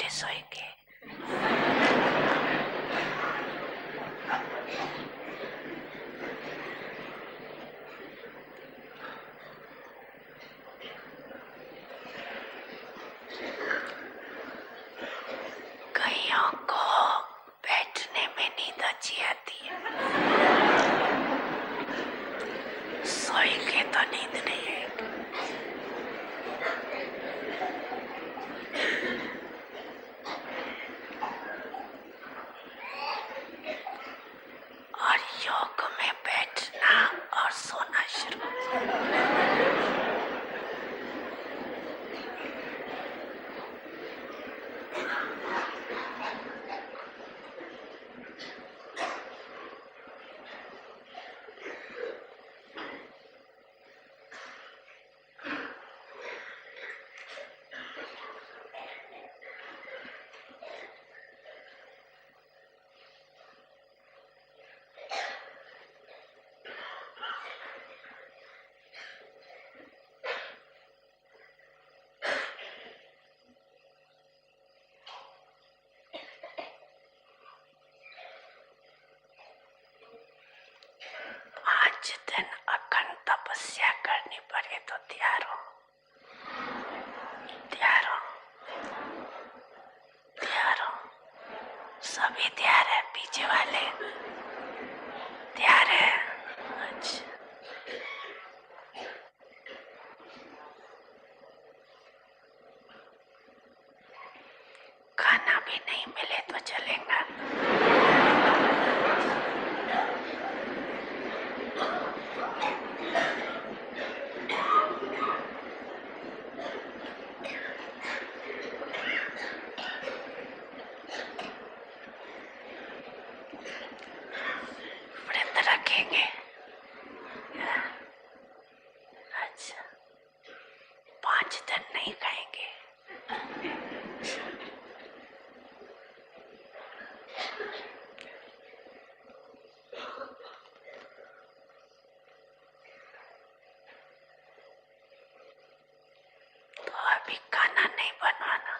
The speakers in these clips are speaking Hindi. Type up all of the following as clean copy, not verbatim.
के सोएंगे। कईयों को बैठने में नींद अच्छी आती है, सोएंगे तो नींद नहीं है। और योग में बैठना और सोना शुरू। आज दिन अखंड तपस्या करनी पड़े तो तैयार हो, तैयार हो, तैयार हो। सभी तैयार है, पीछे वाले तैयार है। अच्छा, खाना भी नहीं मिले तो चलेगा। व्रत रखेंगे। अच्छा, 5 दिन नहीं खाएंगे। तो अभी खाना नहीं बनवाना।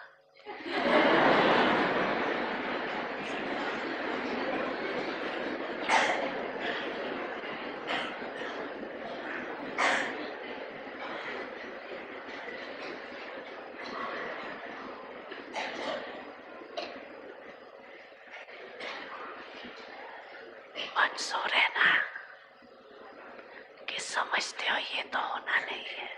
मंसूर है ना कि समझते हो ये तो होना नहीं है।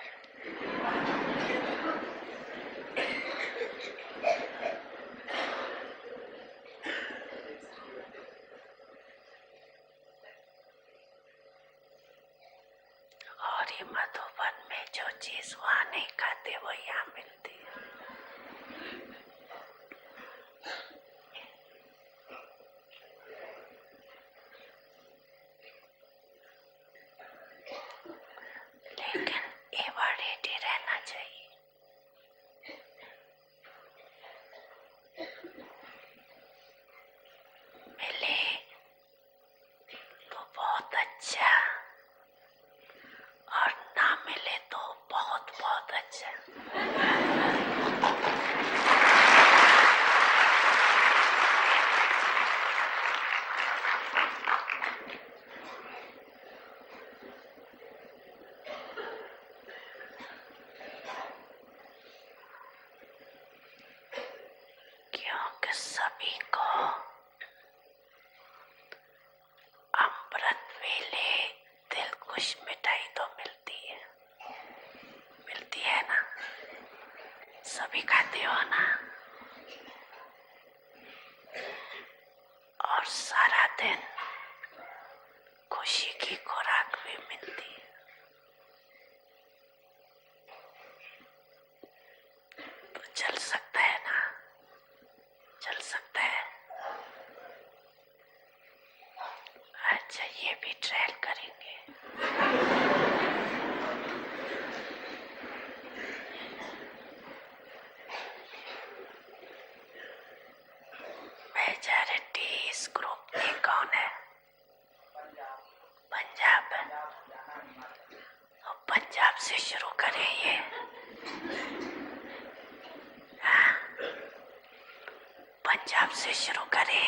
और ये मधुबन में जो चीज वहाँ नहीं खाते वो यहाँ मिलती है। लेकिन एवरेडी रहना चाहिए। मिले तो बहुत अच्छा, और ना मिले तो बहुत बहुत अच्छा। क्योंकि सभी को अमृत वेले दिल खुश मिठाई तो मिलती है ना। सभी खाते हो ना, और सारा दिन खुशी की खुराक भी मिलती है। तो चल सकता है ना, चल सकता है। अच्छा, ये भी ट्रायल करेंगे। मेजॉरिटी इस ग्रुप में कौन है? पंजाब। और पंजाब से शुरू करें ये। हाँ? पंजाब से शुरू करें।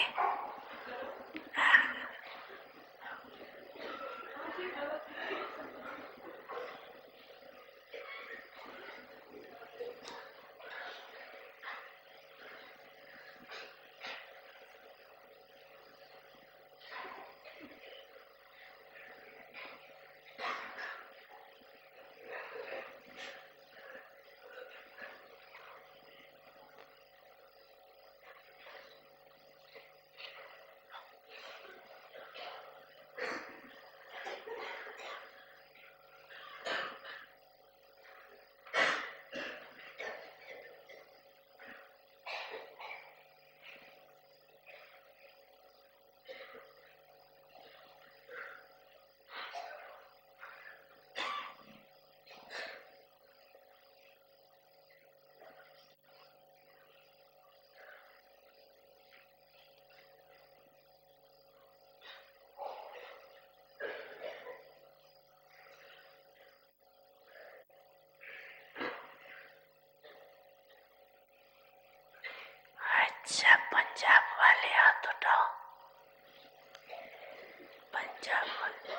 अच्छा, पंजाब वाले हाथ उठाओ। पंजाब वाले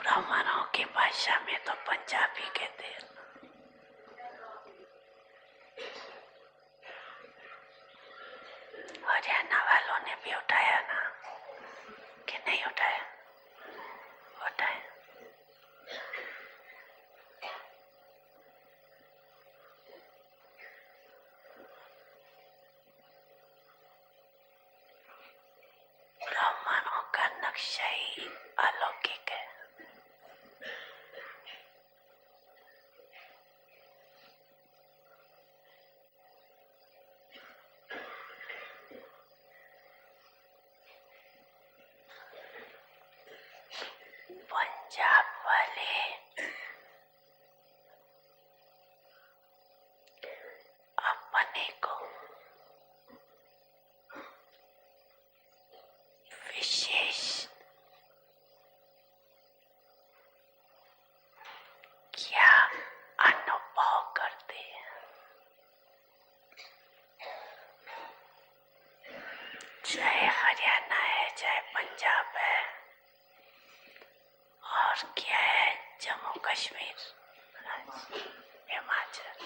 ब्राह्मणों की भाषा में तो पंजाबी कहते हैं। हरियाणा वालों ने भी उठाया ना, कि नहीं उठाया? उठाया। ब्राह्मणों का नक्शा ही अलौकिक है। पंजाब वाले अपने को विशेष क्या अनुभव करते हैं? चाहे हरियाणा है, चाहे पंजाब है, और क्या है जम्मू कश्मीर, हिमाचल,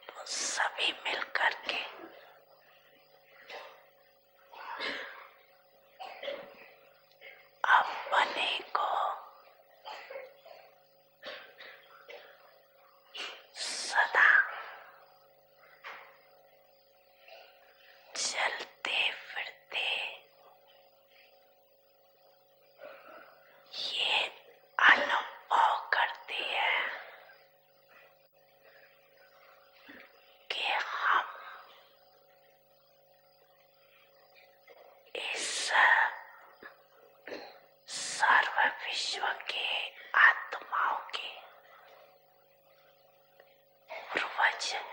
तो सभी मिलकर के अपने को सदा चलते फिरते ये अनुभव करते हैं कि हम इस सर्व विश्व के आत्माओं के पूर्वज है।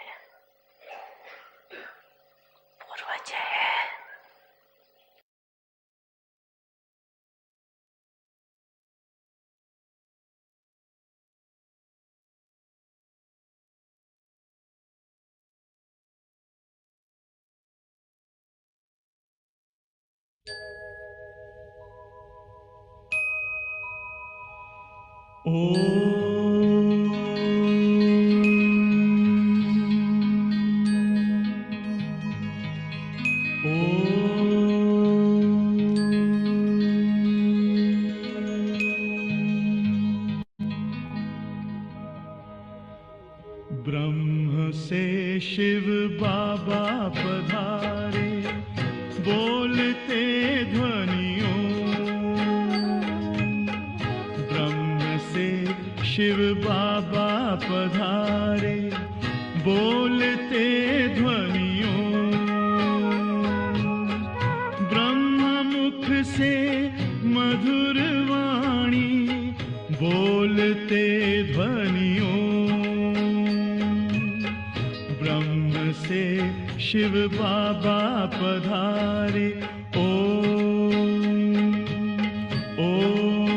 ब्रह्म से शिव बाबा पधारे, बोलते ध्वनियों। ब्रह्म से शिव बाबा पधारे, बोलते ध्वनियों। ब्रह्म मुख से मधुर वाणी, बोलते ध्वनियों। ब्रह्म से शिव बाबा पधारे। ओम ओम।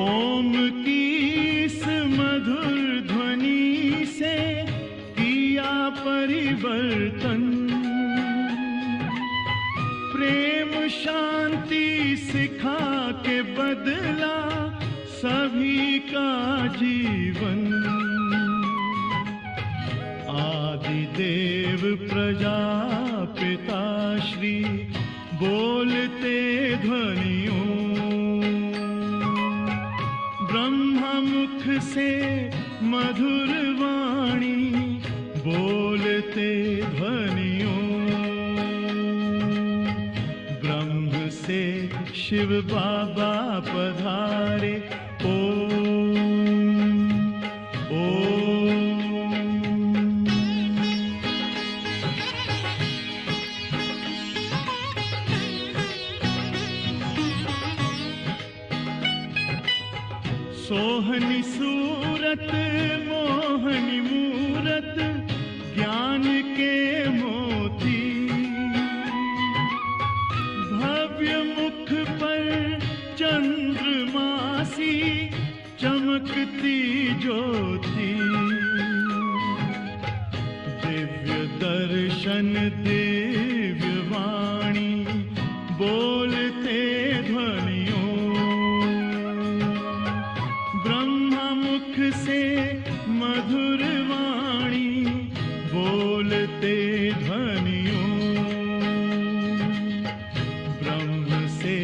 ओम की इस मधुर ध्वनि से किया परिवर्तन, प्रेम शांति सिखा के बदला सभी का जीवन। आदि देव प्रजापिता श्री बोलते ध्वनियों, ब्रह्मा मुख से मधुर वाणी बोलते ध्वनियों। ब्रह्म से शिव बाबा पधारे। ओम ओम। सोहनी सूरत मोहनी मूरत ज्ञान के मोती, भव्य मुख पर चंद्रमासी चमकती ज्योति। दिव्य दर्शन दिव्य वाणी बोलते ध्वनियों, ब्रह्मा मुख से मधुर वाणी बोलते ध्वनियों। ब्रह्म से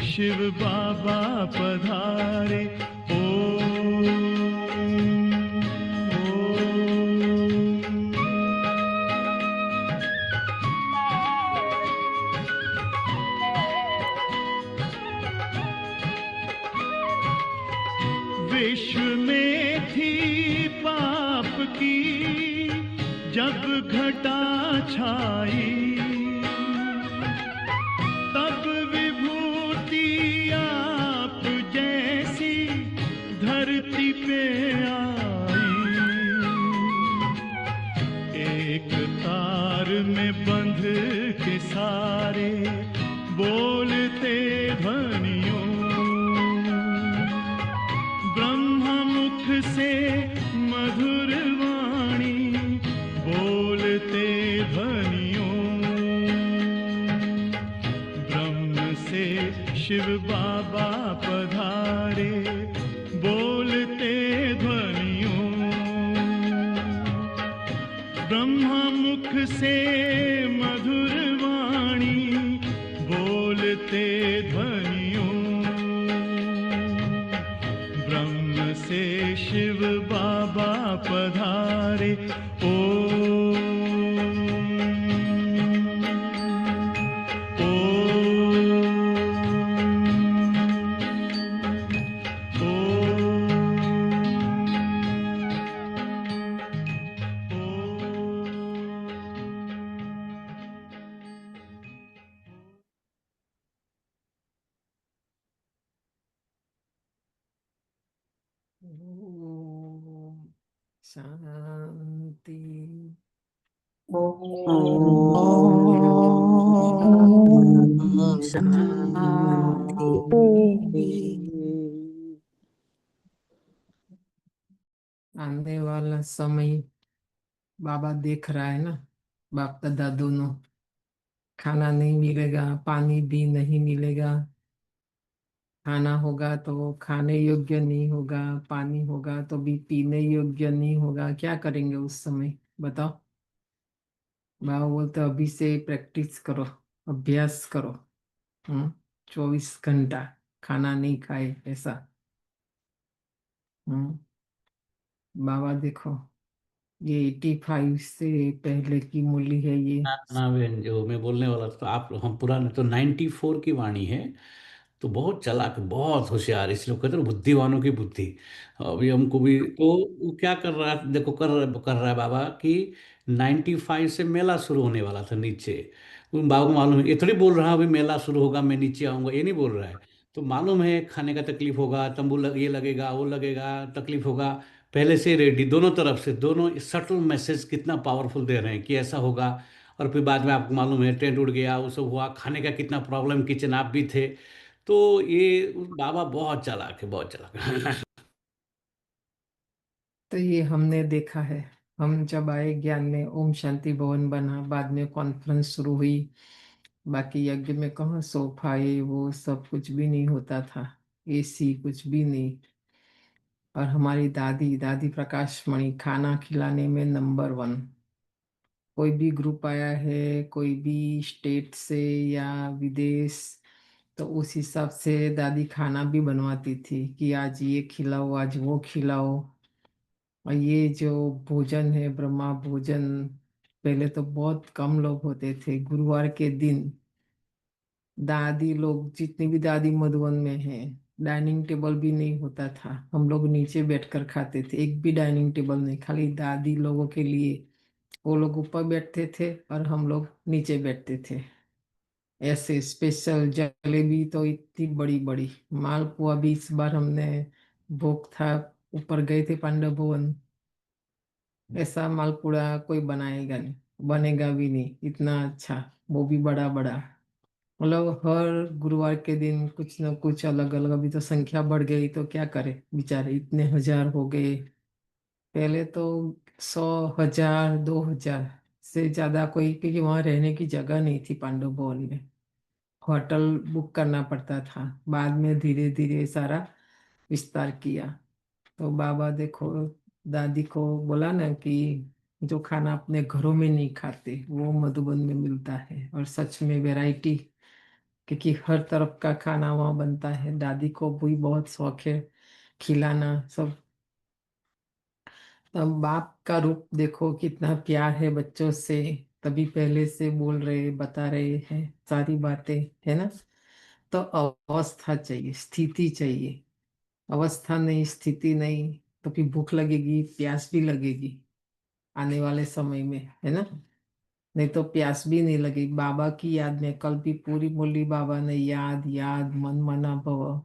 शिव बाबा पधारे। ओम ओम। विश्व में थी पाप की जब घटा छाई, तब विभूति आप जैसी धरती पे आई। एक तार में बंध के सारे बोलते ध्वनियों, ब्रह्मा मुख से मधुर वाणी बोलते ध्वनियों। ब्रह्म से शिव बाबा पधारे बोलते ध्वनियों। ब्रह्मा मुख से मधुर वाणी बोलते ध्वनियों। ब्रह्म से शिव बाबा पधारे। ओम ओम शांति। ओम शांति। आने वाला समय बाबा देख रहा है ना, बाप दादा दोनों। खाना नहीं मिलेगा, पानी भी नहीं मिलेगा। खाना होगा तो वो खाने योग्य नहीं होगा, पानी होगा तो भी पीने योग्य नहीं होगा। क्या करेंगे उस समय बताओ। बाबा बोलते अभी से प्रैक्टिस करो, अभ्यास करो। 24 घंटा खाना नहीं खाए ऐसा। बाबा देखो, ये 85 से पहले की मूली है ये। ना बहन, जो मैं बोलने वाला था, तो आप हम पुराने तो 94 की वाणी है, तो बहुत चालाक, बहुत होशियार, इसलिए कहते हैं बुद्धिवानों की बुद्धि। अभी हमको भी तो वो क्या कर रहा है, देखो कर रहा है बाबा कि 95 से मेला शुरू होने वाला था नीचे। उन बाबू को मालूम है, ये थोड़ी बोल रहा है अभी मेला शुरू होगा मैं नीचे आऊंगा, ये नहीं बोल रहा है। तो मालूम है खाने का तकलीफ होगा, तंबू ये लगेगा वो लगेगा, तकलीफ होगा। पहले से रेडी, दोनों तरफ से, दोनों सटल मैसेज कितना पावरफुल दे रहे हैं कि ऐसा होगा। और फिर बाद में आपको मालूम है टेंट उड़ गया, वो सब हुआ, खाने का कितना प्रॉब्लम, किचन आप भी थे। तो ये बाबा बहुत चालाक है, बहुत चालाक है। तो ये हमने देखा है। हम जब आए ज्ञान में, ओम शांति भवन बना, बाद में कॉन्फ्रेंस शुरू हुई। बाकी यज्ञ में कहाँ सोफा ये वो सब कुछ भी नहीं होता था, एसी कुछ भी नहीं। और हमारी दादी, दादी प्रकाश मणि खाना खिलाने में नंबर वन। कोई भी ग्रुप आया है, कोई भी स्टेट से या विदेश, तो उस हिसाब से दादी खाना भी बनवाती थी कि आज ये खिलाओ, आज वो खिलाओ। और ये जो भोजन है ब्रह्मा भोजन, पहले तो बहुत कम लोग होते थे गुरुवार के दिन। दादी लोग जितनी भी दादी मधुबन में है, डाइनिंग टेबल भी नहीं होता था, हम लोग नीचे बैठकर खाते थे। एक भी डाइनिंग टेबल नहीं, खाली दादी लोगों के लिए। वो लोग ऊपर बैठते थे और हम लोग नीचे बैठते थे। ऐसे स्पेशल जलेबी तो इतनी बड़ी बड़ी, मालपुआ भी इस बार हमने भोग था, ऊपर गए थे पांडव भवन। ऐसा मालपुड़ा कोई बनाएगा नहीं, बनेगा भी नहीं इतना अच्छा, वो भी बड़ा बड़ा। मतलब हर गुरुवार के दिन कुछ ना कुछ अलग अलग। अभी तो संख्या बढ़ गई तो क्या करे बेचारे, इतने हजार हो गए। पहले तो 100 हजार 2 हजार से ज्यादा कोई, क्योंकि वहां रहने की जगह नहीं थी पांडव भवन में, होटल बुक करना पड़ता था। बाद में धीरे धीरे सारा विस्तार किया। तो बाबा देखो, दादी को बोला ना कि जो खाना अपने घरों में नहीं खाते वो मधुबन में मिलता है। और सच में वैरायटी, क्योंकि हर तरफ का खाना वहाँ बनता है। दादी को भी बहुत शौक है खिलाना सब। तब बाप का रूप देखो, कितना प्यार है बच्चों से। तभी पहले से बोल रहे, बता रहे हैं सारी बातें, है ना। तो अवस्था चाहिए, स्थिति चाहिए। अवस्था नहीं, स्थिति नहीं, तो फिर भूख लगेगी, प्यास भी लगेगी आने वाले समय में, है ना। नहीं तो प्यास भी नहीं लगेगी। बाबा की याद में कल भी पूरी बोली बाबा ने, याद याद मन मना भव।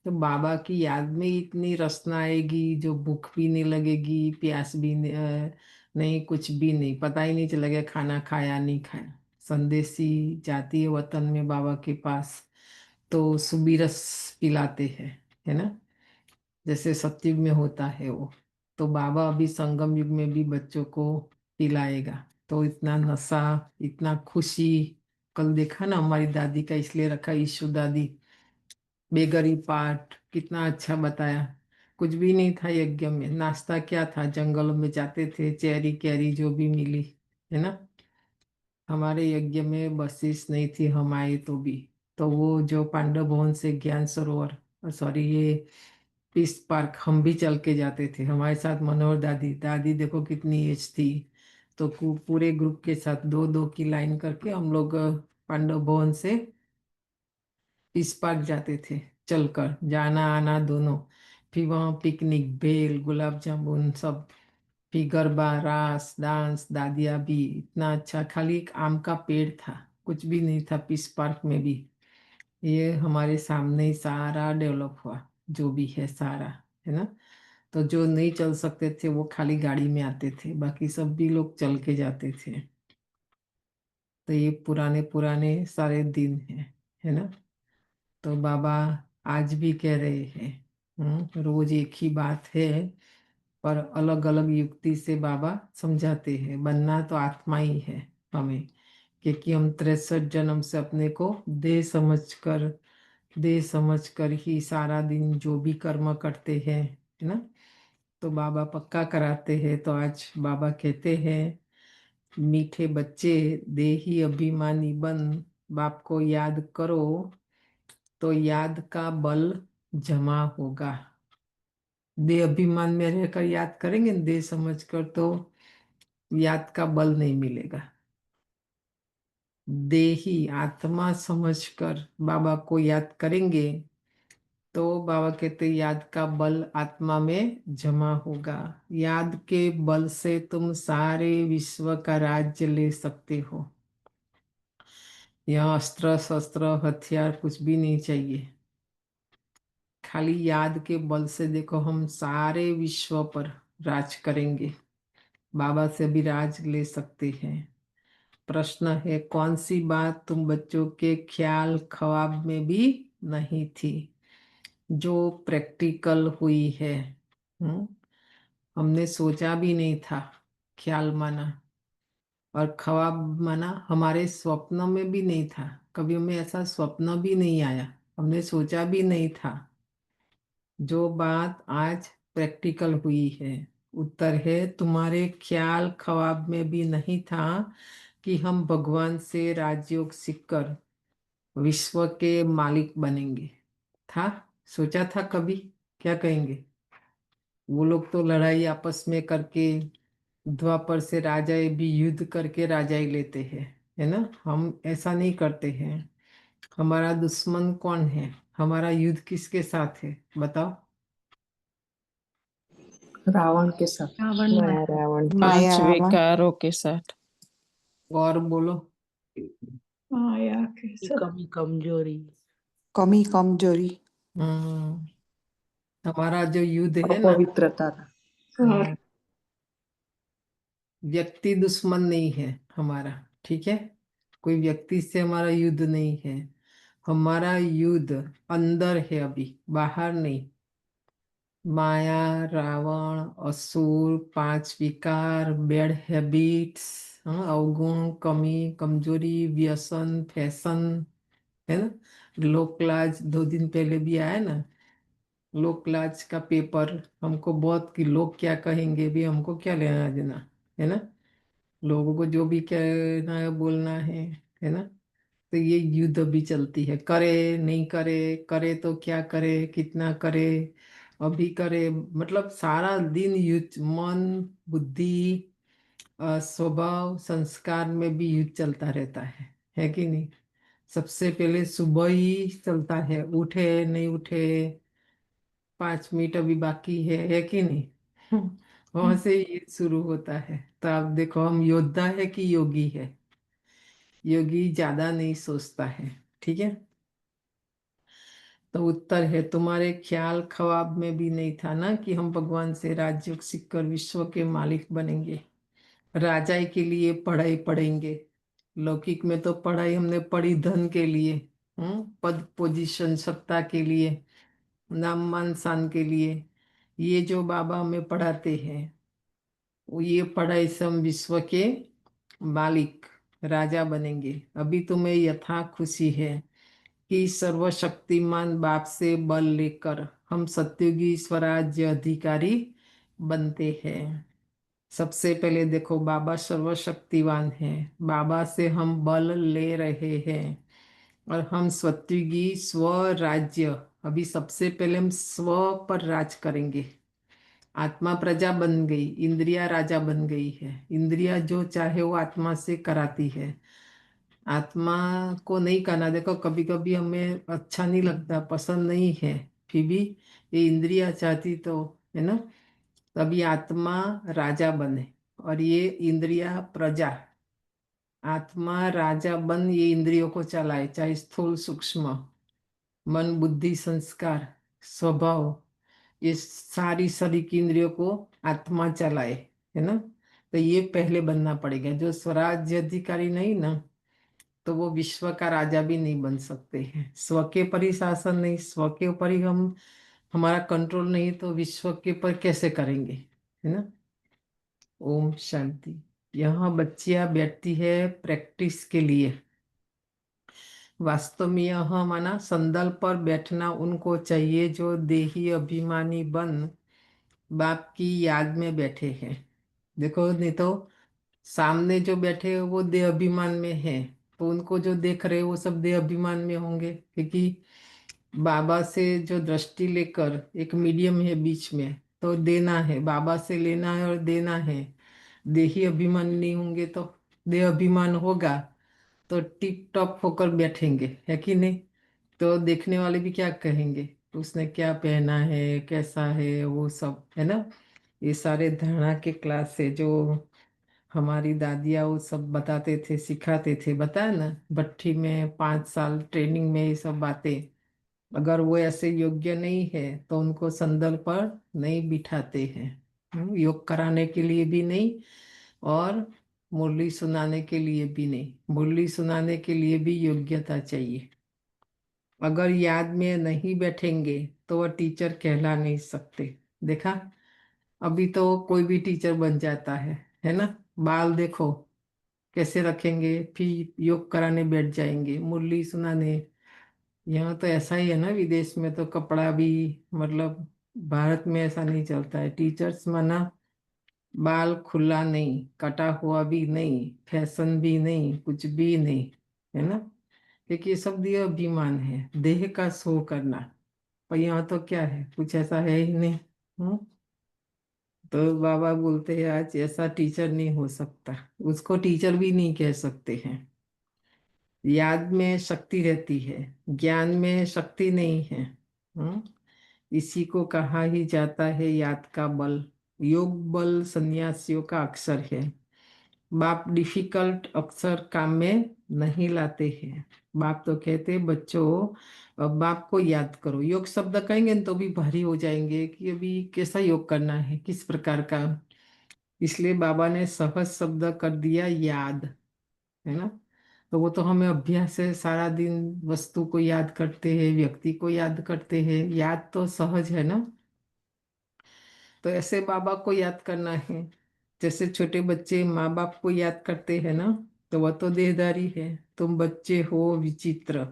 तो बाबा की याद में इतनी रसना आएगी, जो भूख भी नहीं लगेगी, प्यास भी नहीं, नहीं कुछ भी नहीं, पता ही नहीं चलेगा खाना खाया नहीं खाया। संदेशी जाती है वतन में बाबा के पास, तो सुबीरस पिलाते हैं, है ना, जैसे सतयुग में होता है वो। तो बाबा अभी संगम युग में भी बच्चों को पिलाएगा। तो इतना नशा, इतना खुशी। कल देखा ना हमारी दादी का, इसलिए रखा ईशु दादी, बेगरी पाठ कितना अच्छा बताया। कुछ भी नहीं था यज्ञ में, नाश्ता क्या था, जंगलों में जाते थे, चेरी कैरी जो भी मिली, है ना। हमारे यज्ञ में बसिस नहीं थी, हम आए तो भी। तो वो जो पांडव भवन से ज्ञान सरोवर, सॉरी ये पीस पार्क, हम भी चल के जाते थे हमारे साथ मनोहर दादी। दादी देखो कितनी एज थी। तो पूरे ग्रुप के साथ दो दो की लाइन करके हम लोग पांडव भवन से पीस पार्क जाते थे, चलकर जाना आना दोनों। फिर वहाँ पिकनिक, भेल, गुलाब जामुन सब। फिर गरबा, रास, डांस, दादिया भी। इतना अच्छा, खाली एक आम का पेड़ था, कुछ भी नहीं था पीस पार्क में भी। ये हमारे सामने ही सारा डेवलप हुआ, जो भी है सारा, है ना। तो जो नहीं चल सकते थे वो खाली गाड़ी में आते थे, बाकी सब भी लोग चल के जाते थे। तो ये पुराने पुराने सारे दिन है ना। तो बाबा आज भी कह रहे हैं, रोज एक ही बात है, पर अलग अलग युक्ति से बाबा समझाते हैं। बनना तो आत्मा ही है हमें, क्योंकि हम 63 जन्म से अपने को देह समझ कर ही सारा दिन जो भी कर्म करते हैं, है ना। तो बाबा पक्का कराते हैं। तो आज बाबा कहते हैं, मीठे बच्चे, देही अभिमानी बन, बाप को याद करो, तो याद का बल जमा होगा। देह अभिमान में रहकर याद करेंगे, देह समझ कर, तो याद का बल नहीं मिलेगा। देही आत्मा समझकर बाबा को याद करेंगे, तो बाबा कहते याद का बल आत्मा में जमा होगा। याद के बल से तुम सारे विश्व का राज्य ले सकते हो। यहाँ अस्त्र शस्त्र हथियार कुछ भी नहीं चाहिए। खाली याद के बल से देखो हम सारे विश्व पर राज करेंगे। बाबा से भी राज ले सकते हैं। प्रश्न है कौन सी बात तुम बच्चों के ख्याल ख्वाब में भी नहीं थी, जो प्रैक्टिकल हुई है। हम्म हमने सोचा भी नहीं था, ख्याल माना और ख्वाब माना, हमारे स्वप्न में भी नहीं था। कभी हमें ऐसा स्वप्न भी नहीं आया, हमने सोचा भी नहीं था। जो बात आज प्रैक्टिकल हुई है। उत्तर है तुम्हारे ख्याल ख्वाब में भी नहीं था कि हम भगवान से राजयोग सीखकर विश्व के मालिक बनेंगे। था? सोचा था कभी? क्या कहेंगे? वो लोग तो लड़ाई आपस में करके द्वापर से राजाए भी युद्ध करके राजाई लेते हैं, है ना। हम ऐसा नहीं करते हैं। हमारा दुश्मन कौन है? हमारा युद्ध किसके साथ है बताओ? रावण के साथ। रावण माया रावण। पांच माया रावण। विकारों के साथ। और बोलो। माया के की साथ। कमी कमजोरी। कमी कमजोरी हम्म हमारा जो युद्ध है ना, अपवित्रता। और व्यक्ति दुश्मन नहीं है हमारा, ठीक है। कोई व्यक्ति से हमारा युद्ध नहीं है। हमारा युद्ध अंदर है, अभी बाहर नहीं। माया, रावण, असुर, पांच विकार, बैड हैबिट्स, अवगुण, कमी कमजोरी, व्यसन, फैशन, है ना। लोकलाज 2 दिन पहले भी आया ना, लोकलाज का पेपर। हमको बहुत कि लोग क्या कहेंगे भी, हमको क्या लेना देना, है ना। लोगों को जो भी कहना है बोलना है ना। तो ये युद्ध अभी चलती है, करे नहीं करे, करे तो क्या करे, कितना करे, अभी करे, मतलब सारा दिन युद्ध। मन, बुद्धि, स्वभाव, संस्कार में भी युद्ध चलता रहता है कि नहीं। सबसे पहले सुबह ही चलता है, उठे नहीं उठे, 5 मिनट अभी बाकी है कि नहीं। वहां से युद्ध शुरू होता है। तो आप देखो हम योद्धा है कि योगी है। योगी ज्यादा नहीं सोचता है, ठीक है। तो उत्तर है तुम्हारे ख्याल ख्वाब में भी नहीं था ना कि हम भगवान से राजयोग सीखकर विश्व के मालिक बनेंगे। राजाई के लिए पढ़ाई पढ़ेंगे। लौकिक में तो पढ़ाई हमने पढ़ी धन के लिए, पद पोजीशन सत्ता के लिए, नाम मान शान के लिए। ये जो बाबा हमें पढ़ाते हैं, वो ये पढ़ाई से हम विश्व के मालिक राजा बनेंगे। अभी तुम्हें यथा खुशी है कि सर्वशक्तिमान बाप से बल लेकर हम सत्युगी स्वराज्य अधिकारी बनते हैं। सबसे पहले देखो बाबा सर्वशक्तिवान है, बाबा से हम बल ले रहे हैं और हम सत्युगी स्वराज्य। अभी सबसे पहले हम स्व पर राज करेंगे। आत्मा प्रजा बन गई, इंद्रिया राजा बन गई है। इंद्रिया जो चाहे वो आत्मा से कराती है। आत्मा को नहीं करना। देखो कभी कभी हमें अच्छा नहीं लगता, पसंद नहीं है, फिर भी ये इंद्रिया चाहती तो, है ना। तभी आत्मा राजा बने और ये इंद्रिया प्रजा। आत्मा राजा बन ये इंद्रियों को चलाए, चाहे स्थूल सूक्ष्म, मन बुद्धि संस्कार स्वभाव, ये सारी शरीर की इंद्रियों को आत्मा चलाए, है ना। तो ये पहले बनना पड़ेगा। जो स्वराज्य अधिकारी नहीं ना, तो वो विश्व का राजा भी नहीं बन सकते हैं। स्व के ऊपर ही शासन नहीं, स्व के ऊपर ही हम, हमारा कंट्रोल नहीं, तो विश्व के ऊपर कैसे करेंगे, है ना। ओम शांति। यहाँ बच्चियां बैठती है प्रैक्टिस के लिए। वास्तव में यह माना संदल पर बैठना उनको चाहिए जो देही अभिमानी बन बाप की याद में बैठे हैं। देखो नहीं तो सामने जो बैठे हैं वो देह अभिमान में है, तो उनको जो देख रहे हैं वो सब देह अभिमान में होंगे। क्योंकि बाबा से जो दृष्टि लेकर एक मीडियम है बीच में, तो देना है, बाबा से लेना है और देना है। देही अभिमान नहीं होंगे तो, देह अभिमान होगा तो टिप टॉप होकर बैठेंगे, है कि नहीं। तो देखने वाले भी क्या कहेंगे, उसने क्या पहना है, कैसा है, वो सब, है ना। ये सारे धारणा के क्लास है जो हमारी दादियाँ वो सब बताते थे, सिखाते थे, बताया ना, भट्ठी में 5 साल ट्रेनिंग में ये सब बातें। अगर वो ऐसे योग्य नहीं है तो उनको संदल पर नहीं बिठाते हैं। योग कराने के लिए भी नहीं, और मुरली सुनाने के लिए भी नहीं। मुरली सुनाने के लिए भी योग्यता चाहिए। अगर याद में नहीं बैठेंगे तो वह टीचर कहला नहीं सकते। देखा, अभी तो कोई भी टीचर बन जाता है ना। बाल देखो कैसे रखेंगे, फिर योग कराने बैठ जाएंगे, मुरली सुनाने। यहाँ तो ऐसा ही है ना, विदेश में तो कपड़ा भी, मतलब भारत में ऐसा नहीं चलता है। टीचर्स माना बाल खुला नहीं, कटा हुआ भी नहीं, फैशन भी नहीं, कुछ भी नहीं, है ना। क्योंकि ये सब दिया अभिमान है, देह का शो करना। पर यहाँ तो क्या है, कुछ ऐसा है ही नहीं। हम्म। तो बाबा बोलते हैं आज ऐसा टीचर नहीं हो सकता, उसको टीचर भी नहीं कह सकते हैं। याद में शक्ति रहती है, ज्ञान में शक्ति नहीं है। हम्म। इसी को कहा ही जाता है याद का बल। योग बल सन्यासियों का अक्षर है। बाप डिफिकल्ट अक्षर काम में नहीं लाते हैं। बाप तो कहते हैं बच्चों, अब बाप को याद करो। योग शब्द कहेंगे न तो भी भारी हो जाएंगे कि अभी कैसा योग करना है, किस प्रकार का। इसलिए बाबा ने सहज शब्द कर दिया याद, है ना। तो वो तो हमें अभ्यास है, सारा दिन वस्तु को याद करते हैं, व्यक्ति को याद करते हैं, याद तो सहज है ना। तो ऐसे बाबा को याद करना है। जैसे छोटे बच्चे माँ बाप को याद करते हैं ना, तो वह तो देहधारी है। तुम बच्चे हो विचित्र,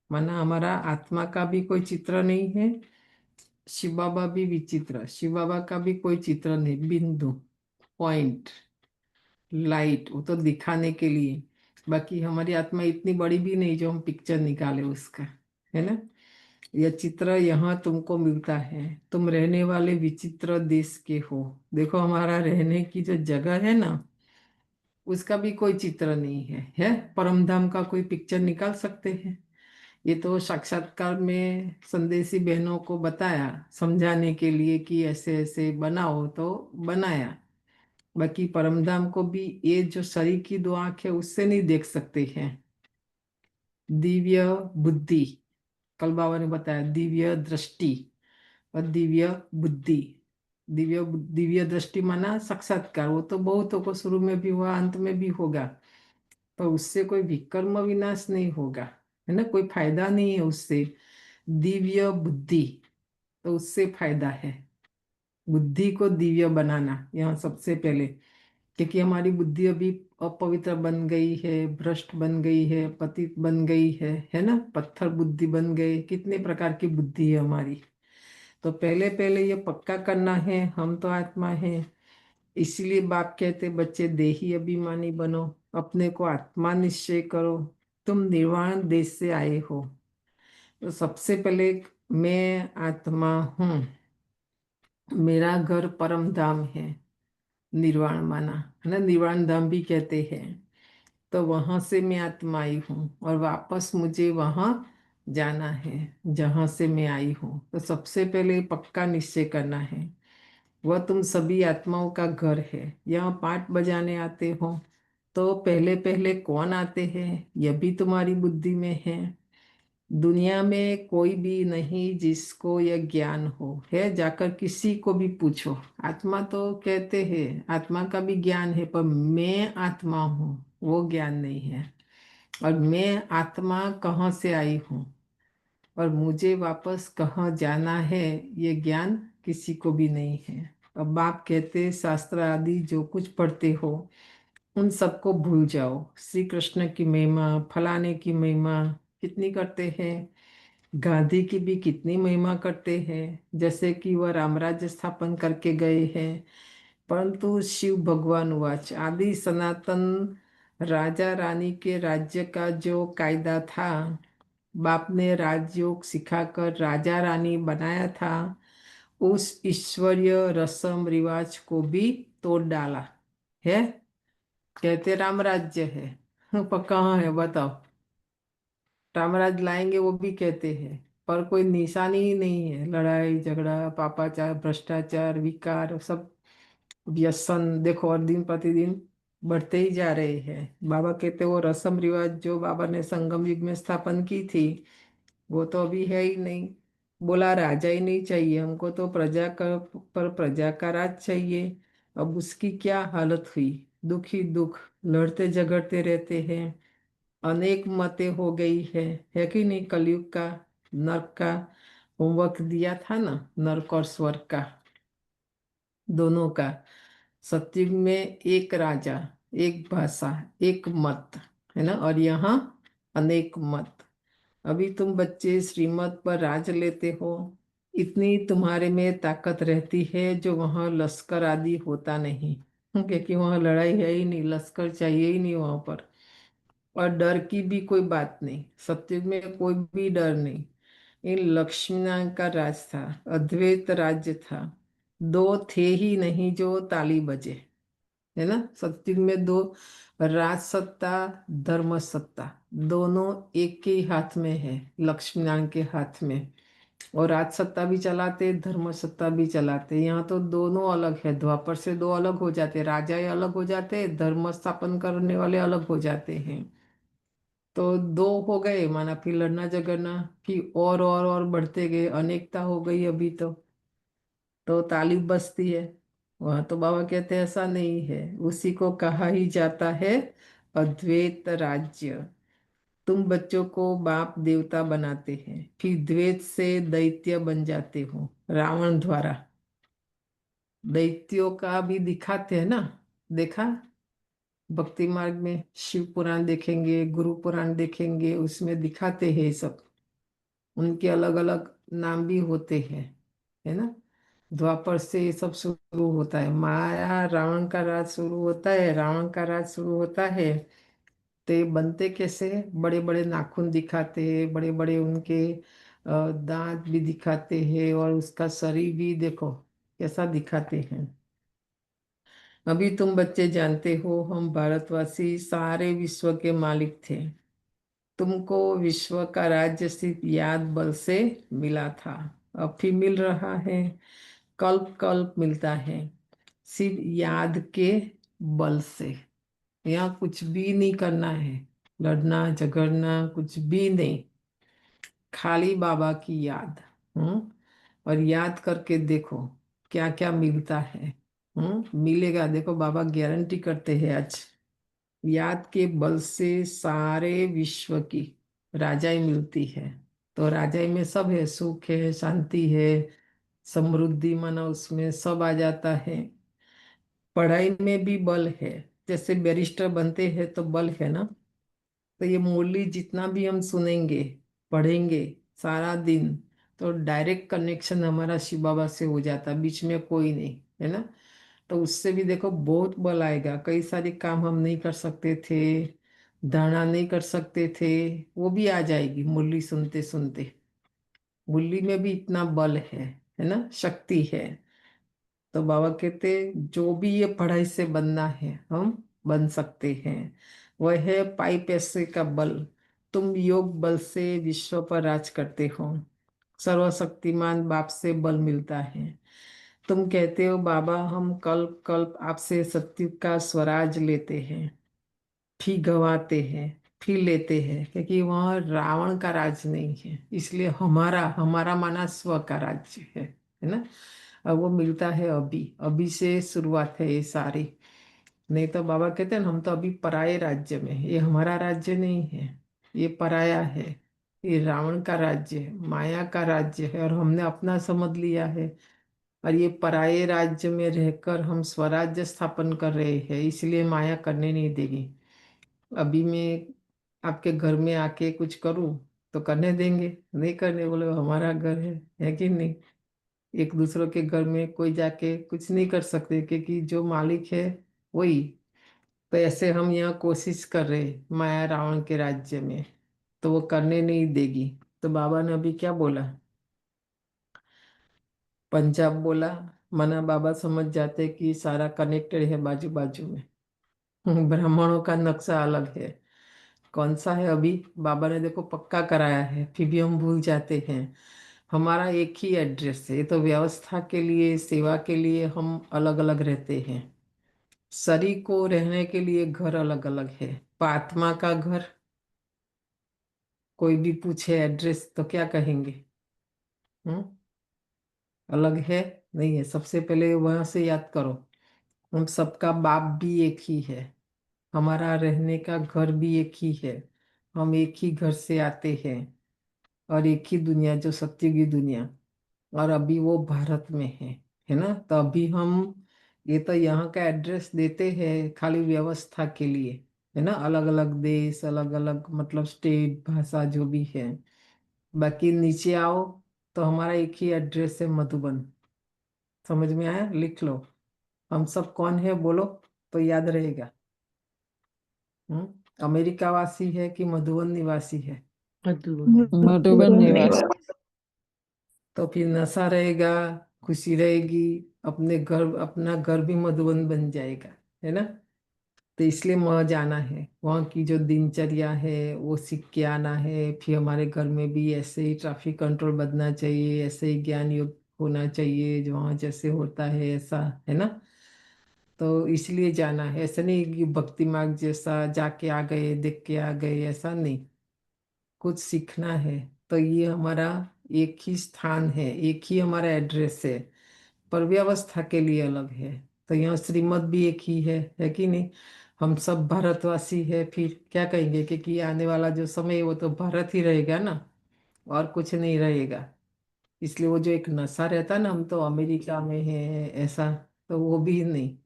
माना हमारा आत्मा का भी कोई चित्र नहीं है। शिव बाबा भी विचित्र, शिव बाबा का भी कोई चित्र नहीं, बिंदु, पॉइंट, लाइट, वो तो दिखाने के लिए। बाकी हमारी आत्मा इतनी बड़ी भी नहीं जो हम पिक्चर निकाले उसका, है ना। यह चित्र यहाँ तुमको मिलता है। तुम रहने वाले विचित्र देश के हो। देखो हमारा रहने की जो जगह है ना, उसका भी कोई चित्र नहीं है परम धाम का कोई पिक्चर निकाल सकते हैं? ये तो साक्षात्कार में संदेशी बहनों को बताया समझाने के लिए कि ऐसे ऐसे बनाओ, तो बनाया। बाकी परमधाम को भी ये जो शरीर की 2 आंख है उससे नहीं देख सकते हैं। दिव्य बुद्धि, कल बाबा ने बताया, दिव्य दृष्टि और दिव्य बुद्धि। दिव्य दृष्टि माना साक्षात्कार, वो तो बहुतों को शुरू में भी हुआ, अंत में भी होगा। पर उससे कोई विकर्म विनाश नहीं होगा, है ना, कोई फायदा नहीं है उससे। दिव्य बुद्धि, तो उससे फायदा है। बुद्धि को दिव्य बनाना यहाँ सबसे पहले। क्योंकि हमारी बुद्धि अभी अपवित्र बन गई है, भ्रष्ट बन गई है, पतित बन गई है ना। पत्थर बुद्धि बन गए, कितने प्रकार की बुद्धि है हमारी। तो पहले पहले ये पक्का करना है, हम तो आत्मा है। इसीलिए बाप कहते बच्चे देही अभिमानी बनो, अपने को आत्मा निश्चय करो। तुम निर्वाण देश से आए हो। तो सबसे पहले मैं आत्मा हूँ, मेरा घर परम धाम है, निर्वाण माना, है ना, निर्वाण धाम भी कहते हैं। तो वहां से मैं आत्मा आई हूँ और वापस मुझे वहां जाना है जहां से मैं आई हूँ। तो सबसे पहले पक्का निश्चय करना है, वह तुम सभी आत्माओं का घर है। यहाँ पाठ बजाने आते हो तो पहले पहले कौन आते हैं, यह भी तुम्हारी बुद्धि में है। दुनिया में कोई भी नहीं जिसको यह ज्ञान हो, है जाकर किसी को भी पूछो। आत्मा तो कहते हैं, आत्मा का भी ज्ञान है, पर मैं आत्मा हूँ वो ज्ञान नहीं है। और मैं आत्मा कहाँ से आई हूँ और मुझे वापस कहाँ जाना है, ये ज्ञान किसी को भी नहीं है। अब बाप कहते शास्त्र आदि जो कुछ पढ़ते हो उन सबको भूल जाओ। श्री कृष्ण की महिमा, फलाने की महिमा कितनी करते हैं, गांधी की भी कितनी महिमा करते हैं, जैसे कि वह रामराज्य स्थापन करके गए हैं। परंतु शिव भगवान वाच आदि सनातन राजा रानी के राज्य का जो कायदा था, बाप ने राजयोग सिखाकर राजा रानी बनाया था, उस ईश्वरीय रस्म रिवाज को भी तोड़ डाला है। कहते राम राज्य है, पर कहाँ है बताओ। रामराज लाएंगे वो भी कहते हैं, पर कोई निशानी ही नहीं है। लड़ाई झगड़ा, पापाचार, भ्रष्टाचार, विकार, सब व्यसन देखो, और दिन प्रतिदिन बढ़ते ही जा रहे हैं। बाबा कहते वो रस्म रिवाज जो बाबा ने संगम युग में स्थापन की थी वो तो अभी है ही नहीं। बोला राजा ही नहीं चाहिए हमको, तो प्रजा का पर प्रजा का राज चाहिए। अब उसकी क्या हालत हुई, दुखी दुख, लड़ते झगड़ते रहते हैं, अनेक मतें हो गई है कि नहीं। कलयुग का नरक का होमवर्क दिया था ना, नरक और स्वर्ग का दोनों का। सत्युग में एक राजा, एक भाषा, एक मत, है ना, और यहाँ अनेक मत। अभी तुम बच्चे श्रीमत पर राज लेते हो, इतनी तुम्हारे में ताकत रहती है जो वहाँ लश्कर आदि होता नहीं, क्योंकि वहाँ लड़ाई है ही नहीं, लश्कर चाहिए ही नहीं वहाँ पर। और डर की भी कोई बात नहीं, सत्युग में कोई भी डर नहीं। इन लक्ष्मी नारायण का राज था, अद्वैत राज्य था। दो थे ही नहीं जो ताली बजे, है ना। सत्युग में दो, राज सत्ता, धर्म सत्ता, दोनों एक के ही हाथ में है, लक्ष्मी नारायण के हाथ में। और राज सत्ता भी चलाते, धर्म सत्ता भी चलाते। यहाँ तो दोनों अलग है, द्वापर से दो अलग हो जाते, राजा ही अलग हो जाते, धर्म स्थापन करने वाले अलग हो जाते हैं। तो दो हो गए माना, फिर लड़ना झगड़ना, फिर और बढ़ते गए, अनेकता हो गई अभी तो तालीब बजती है। वहां तो बाबा कहते हैं ऐसा नहीं है, उसी को कहा ही जाता है अद्वैत राज्य। तुम बच्चों को बाप देवता बनाते हैं, फिर द्वैत से दैत्य बन जाते हो रावण द्वारा। दैत्यों का भी दिखाते हैं ना, देखा भक्ति मार्ग में शिव पुराण देखेंगे, गुरु पुराण देखेंगे, उसमें दिखाते हैं ये सब। उनके अलग अलग नाम भी होते हैं, है ना। द्वापर से ये सब शुरू होता है, माया रावण का राज शुरू होता है, रावण का राज शुरू होता है। तो ये बनते कैसे, बड़े बड़े नाखून दिखाते हैं, बड़े बड़े उनके दांत भी दिखाते हैं, और उसका शरीर भी देखो कैसा दिखाते हैं। अभी तुम बच्चे जानते हो हम भारतवासी सारे विश्व के मालिक थे। तुमको विश्व का राज्य सिर्फ याद बल से मिला था, अब भी मिल रहा है, कल्प कल्प मिलता है, सिर्फ याद के बल से। यहाँ कुछ भी नहीं करना है, लड़ना झगड़ना कुछ भी नहीं, खाली बाबा की याद। और याद करके देखो क्या क्या मिलता है। मिलेगा, देखो बाबा गारंटी करते हैं आज। याद के बल से सारे विश्व की राजाई मिलती है। तो राजाई में सब है, सुख है, शांति है, समृद्धि माना उसमें सब आ जाता है। पढ़ाई में भी बल है, जैसे बैरिस्टर बनते हैं तो बल है ना। तो ये मुरली जितना भी हम सुनेंगे, पढ़ेंगे सारा दिन, तो डायरेक्ट कनेक्शन हमारा शिव बाबा से हो जाता, बीच में कोई नहीं, है ना। तो उससे भी देखो बहुत बल आएगा, कई सारे काम हम नहीं कर सकते थे, धारणा नहीं कर सकते थे, वो भी आ जाएगी मुरली सुनते सुनते। मुरली में भी इतना बल है ना, शक्ति है। तो बाबा कहते जो भी ये पढ़ाई से बनना है हम बन सकते हैं। वह है पाई पैसे का बल। तुम योग बल से विश्व पर राज करते हो, सर्वशक्तिमान बाप से बल मिलता है। तुम कहते हो बाबा हम कल्प कल्प आपसे सत्य का स्वराज लेते हैं, फिर गवाते हैं, फिर लेते हैं, क्योंकि वहाँ रावण का राज नहीं है, इसलिए हमारा हमारा माना स्व का राज्य है ना। अब वो मिलता है अभी, अभी से शुरुआत है ये सारी। नहीं तो बाबा कहते हैं हम तो अभी पराये राज्य में हैं। ये हमारा राज्य नहीं है, ये पराया है, ये रावण का राज्य है, माया का राज्य है, और हमने अपना समझ लिया है। और ये पराये राज्य में रहकर हम स्वराज्य स्थापन कर रहे हैं, इसलिए माया करने नहीं देगी। अभी मैं आपके घर में आके कुछ करूं तो करने देंगे, नहीं करने बोले हमारा घर है कि नहीं। एक दूसरों के घर में कोई जाके कुछ नहीं कर सकते, क्योंकि जो मालिक है वही। तो ऐसे हम यहाँ कोशिश कर रहे हैं माया रावण के राज्य में, तो वो करने नहीं देगी। तो बाबा ने अभी क्या बोला, पंजाब बोला, मना बाबा समझ जाते कि सारा कनेक्टेड है बाजू बाजू में। ब्राह्मणों का नक्शा अलग है, कौन सा है अभी बाबा ने देखो पक्का कराया है, फिर भी हम भूल जाते हैं। हमारा एक ही एड्रेस है, ये तो व्यवस्था के लिए सेवा के लिए हम अलग अलग रहते हैं। शरीर को रहने के लिए घर अलग अलग है, पर आत्मा का घर कोई भी पूछे एड्रेस तो क्या कहेंगे? हम्म अलग है? नहीं है। सबसे पहले वहां से याद करो, हम सबका बाप भी एक ही है, हमारा रहने का घर भी एक ही है, हम एक ही घर से आते हैं, और एक ही दुनिया जो सत्य की दुनिया, और अभी वो भारत में है ना? तो अभी हम ये तो यहाँ का एड्रेस देते हैं खाली व्यवस्था के लिए, है ना? अलग अलग देश, अलग अलग मतलब स्टेट, भाषा जो भी है। बाकी नीचे आओ तो हमारा एक ही एड्रेस है, मधुबन। समझ में आया? लिख लो। हम सब कौन है बोलो तो याद रहेगा। अमेरिका वासी है कि मधुबन निवासी है? मधुबन निवासी। तो फिर नशा रहेगा, खुशी रहेगी, अपने घर, अपना घर भी मधुबन बन जाएगा, है ना? तो इसलिए वहाँ जाना है, वहाँ की जो दिनचर्या है वो सीख के आना है। फिर हमारे घर में भी ऐसे ही ट्रैफिक कंट्रोल बनना चाहिए, ऐसे ही ज्ञान योग होना चाहिए जो वहाँ जैसे होता है, ऐसा, है ना? तो इसलिए जाना है। ऐसा नहीं कि भक्ति मार्ग जैसा जाके आ गए, देख के आ गए, ऐसा नहीं। कुछ सीखना है। तो ये हमारा एक ही स्थान है, एक ही हमारा एड्रेस है, पर व्यवस्था के लिए अलग है। तो यहाँ श्रीमत भी एक ही है कि नहीं? हम सब भारतवासी है, फिर क्या कहेंगे कि आने वाला जो समय है वो तो भारत ही रहेगा ना, और कुछ नहीं रहेगा। इसलिए वो जो एक नशा रहता ना, हम तो अमेरिका में है ऐसा, तो वो भी नहीं।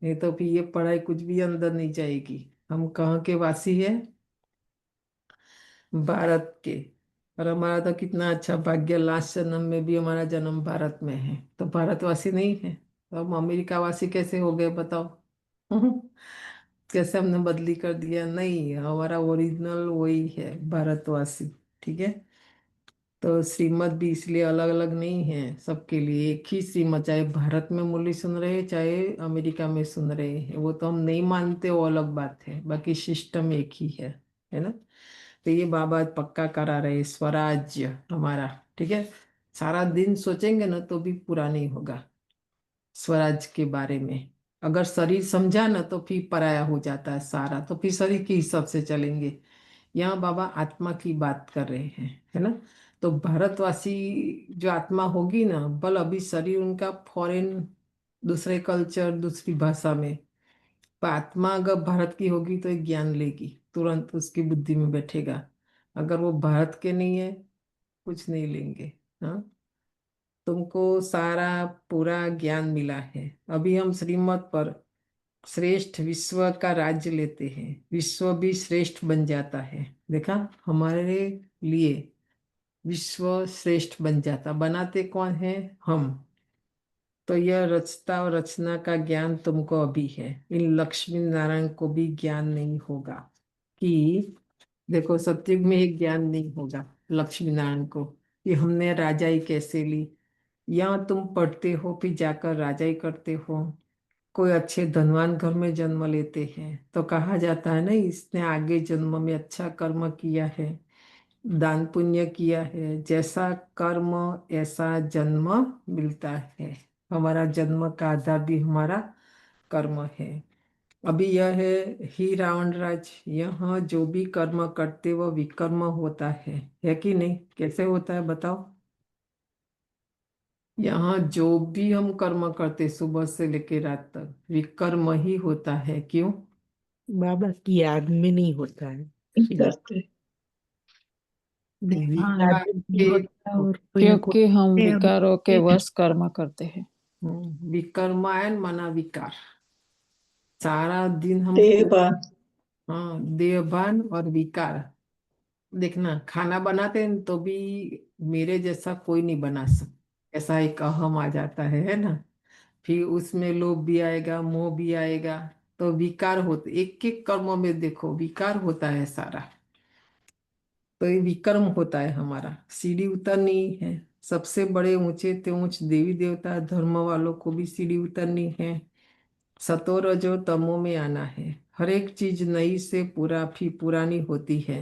नहीं तो फिर ये पढ़ाई कुछ भी अंदर नहीं जाएगी। हम कहाँ के वासी है? भारत के। और हमारा तो कितना अच्छा भाग्य, लास्ट जन्म में भी हमारा जन्म भारत में है, तो भारतवासी नहीं है तो हम अमेरिका वासी कैसे हो गए बताओ? कैसे हमने बदली कर दिया? नहीं, हमारा ओरिजिनल वही है, भारतवासी। ठीक है? तो श्रीमत भी इसलिए अलग अलग नहीं है, सबके लिए एक ही श्रीमत। चाहे भारत में मुरली सुन रहे, चाहे अमेरिका में सुन रहे हैं, वो तो हम नहीं मानते, वो अलग बात है। बाकी सिस्टम एक ही है ना? तो ये बाबा पक्का करा रहे, स्वराज्य हमारा। ठीक है? सारा दिन सोचेंगे ना तो भी पूरा नहीं होगा स्वराज के बारे में। अगर शरीर समझा ना तो फिर पराया हो जाता है सारा, तो फिर शरीर के हिसाब से चलेंगे। यहाँ बाबा आत्मा की बात कर रहे हैं, है ना? तो भारतवासी जो आत्मा होगी ना, बल अभी शरीर उनका फॉरेन, दूसरे कल्चर, दूसरी भाषा में, पर आत्मा अगर भारत की होगी तो एक ज्ञान लेगी, तुरंत उसकी बुद्धि में बैठेगा। अगर वो भारत के नहीं है, कुछ नहीं लेंगे। हाँ, तुमको सारा पूरा ज्ञान मिला है। अभी हम श्रीमत पर श्रेष्ठ विश्व का राज्य लेते हैं, विश्व भी श्रेष्ठ बन जाता है। देखा? हमारे लिए विश्व श्रेष्ठ बन जाता। बनाते कौन है? हम। तो यह रचता और रचना का ज्ञान तुमको अभी है, इन लक्ष्मी नारायण को भी ज्ञान नहीं होगा। कि देखो, सतयुग में एक ज्ञान नहीं होगा लक्ष्मी नारायण को कि हमने राजाई कैसे ली। यहाँ तुम पढ़ते हो, फिर जाकर राजाई करते हो। कोई अच्छे धनवान घर में जन्म लेते हैं तो कहा जाता है ना, इसने आगे जन्म में अच्छा कर्म किया है, दान पुण्य किया है, जैसा कर्म ऐसा जन्म मिलता है। हमारा जन्म का आधार भी हमारा कर्म है। अभी यह है ही रावण राज, यहाँ जो भी कर्म करते वह विकर्म होता है कि नहीं? कैसे होता है बताओ? यहाँ जो भी हम कर्म करते सुबह से लेकर रात तक, विकर्म ही होता है। क्यों? बाबा की याद में नहीं होता है इसलिए। विकार याद में नहीं के, होता और कोई ना क्योंकि हम कोई विकारों के वश कर्म करते हैं। विकर्मायन मना विकार। सारा दिन हमको, देहभान। हाँ, देहभान और विकार। देखना, खाना बनाते हैं तो भी मेरे जैसा कोई नहीं बना सकता, ऐसा एक अहम आ जाता है ना? फिर उसमें लोभ भी आएगा, मोह भी आएगा। तो विकार होते, एक एक कर्म में देखो विकार होता है सारा। तो ये विकर्म होता है हमारा। सीढ़ी उतरनी है। सबसे बड़े ऊंचे ते ऊंच देवी देवता धर्म वालों को भी सीढ़ी उतरनी है। सतो रजो तमो में आना है। हर एक चीज नई से पूरा फिर पुरानी होती है।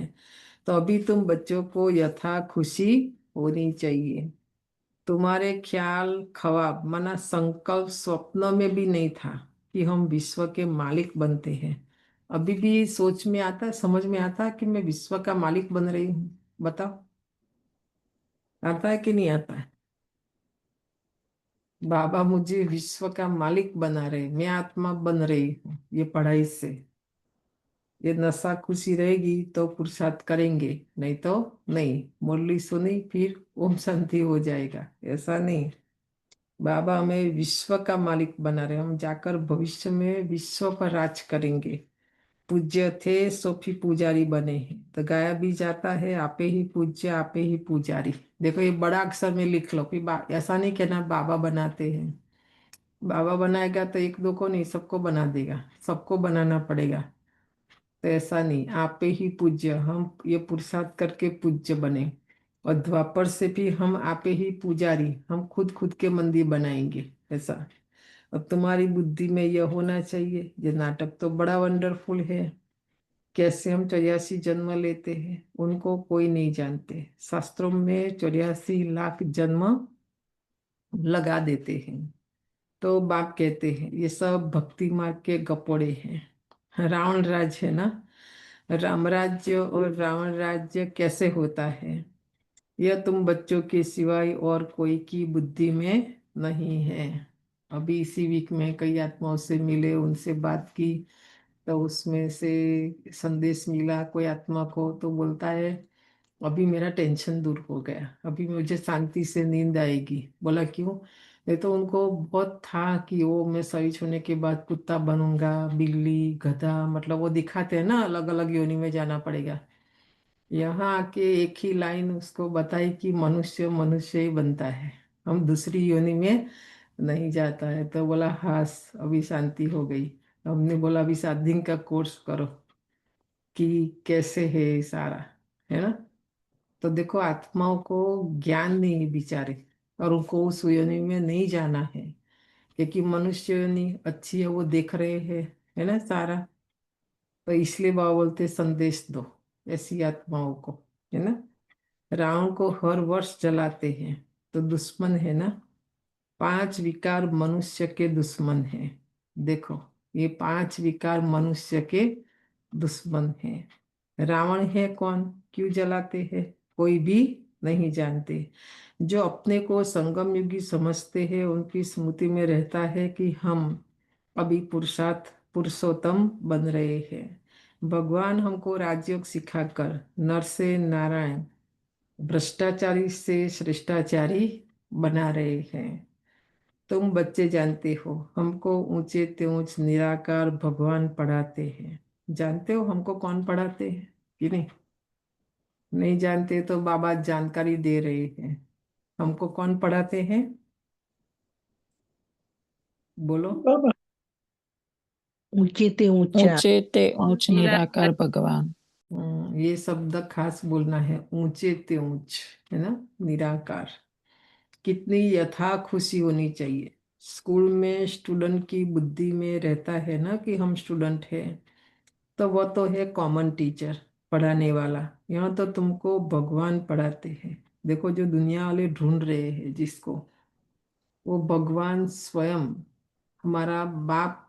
तो अभी तुम बच्चों को यथा खुशी होनी चाहिए। तुम्हारे ख्याल ख्वाब, माना संकल्प स्वप्न में भी नहीं था कि हम विश्व के मालिक बनते हैं। अभी भी सोच में आता है, समझ में आता है कि मैं विश्व का मालिक बन रही हूँ? बताओ, आता है कि नहीं आता है? बाबा मुझे विश्व का मालिक बना रहे, मैं आत्मा बन रही हूँ ये पढ़ाई से। ये नशा खुशी रहेगी तो पुरुषार्थ करेंगे, नहीं तो नहीं। मुरली सुनी फिर ओम शांति हो जाएगा, ऐसा नहीं। बाबा हमें विश्व का मालिक बना रहे, हम जाकर भविष्य में विश्व पर राज करेंगे। पूज्य थे सो फिर पुजारी बने हैं, तो गाया भी जाता है आपे ही पूज्य आपे ही पुजारी। देखो ये बड़ा अक्षर में लिख लो, फिर ऐसा नहीं कहना बाबा बनाते हैं। बाबा बनाएगा तो एक दो को नहीं, सबको बना देगा, सबको बनाना पड़ेगा। तो ऐसा नहीं, आप पे ही पूज्य, हम ये पुरुषार्थ करके पूज्य बने। और द्वापर से भी हम आपे ही पुजारी, हम खुद खुद के मंदिर बनाएंगे ऐसा। अब तुम्हारी बुद्धि में यह होना चाहिए। ये नाटक तो बड़ा वंडरफुल है। कैसे हम 84 जन्म लेते हैं उनको कोई नहीं जानते। शास्त्रों में 84 लाख जन्म लगा देते हैं। तो बाप कहते हैं ये सब भक्ति मार्ग के गपोड़े हैं। रावण राज है ना, राम राज्य और रावण राज्य कैसे होता है, यह तुम बच्चों के सिवाय और कोई की बुद्धि में नहीं है। अभी इसी वीक में कई आत्माओं से मिले, उनसे बात की, तो उसमें से संदेश मिला कोई आत्मा को, तो बोलता है अभी मेरा टेंशन दूर हो गया, अभी मुझे शांति से नींद आएगी। बोला क्यों? नहीं तो उनको बहुत था कि वो मैं शरीर छोड़ने के बाद कुत्ता बनूंगा, बिल्ली, गधा, मतलब वो दिखाते हैं ना अलग अलग योनि में जाना पड़ेगा। यहाँ आके एक ही लाइन उसको बताई कि मनुष्य मनुष्य ही बनता है, हम दूसरी योनि में नहीं जाता है। तो बोला हास अभी शांति हो गई। हमने बोला अभी 7 दिन का कोर्स करो कि कैसे है ये सारा, है ना। तो देखो आत्माओं को ज्ञान नहीं है बेचारे, और उनको उस योनि में नहीं जाना है, क्योंकि मनुष्य योनि अच्छी है वो देख रहे हैं, है ना सारा। तो इसलिए बाबा बोलते संदेश दो ऐसी आत्माओं को, है ना। रावण को हर वर्ष जलाते हैं, तो दुश्मन है ना। 5 विकार मनुष्य के दुश्मन हैं। देखो ये 5 विकार मनुष्य के दुश्मन हैं। रावण है कौन, क्यों जलाते हैं, कोई भी नहीं जानते। जो अपने को संगम युगी समझते हैं उनकी स्मृति में रहता है कि हम अभी पुरुषार्थ पुरुषोत्तम बन रहे हैं। भगवान हमको राजयोग सिखाकर नर से नारायण, भ्रष्टाचारी से श्रेष्ठाचारी बना रहे हैं। तुम बच्चे जानते हो हमको ऊंचे ते ऊंच निराकार भगवान पढ़ाते हैं। जानते हो हमको कौन पढ़ाते हैं कि नहीं? नहीं जानते तो बाबा जानकारी दे रहे हैं। हमको कौन पढ़ाते हैं, बोलो। बाबा ऊंचे ते ऊंचा ऊंचे ते ऊंच निराकार भगवान। ये शब्द खास बोलना है, ऊंचे ते ऊंच, है ना, निराकार। कितनी यथा खुशी होनी चाहिए। स्कूल में स्टूडेंट की बुद्धि में रहता है ना कि हम स्टूडेंट हैं, तो वह तो है कॉमन टीचर पढ़ाने वाला। यहाँ तो तुमको भगवान पढ़ाते हैं। देखो जो दुनिया वाले ढूंढ रहे हैं जिसको, वो भगवान स्वयं हमारा बाप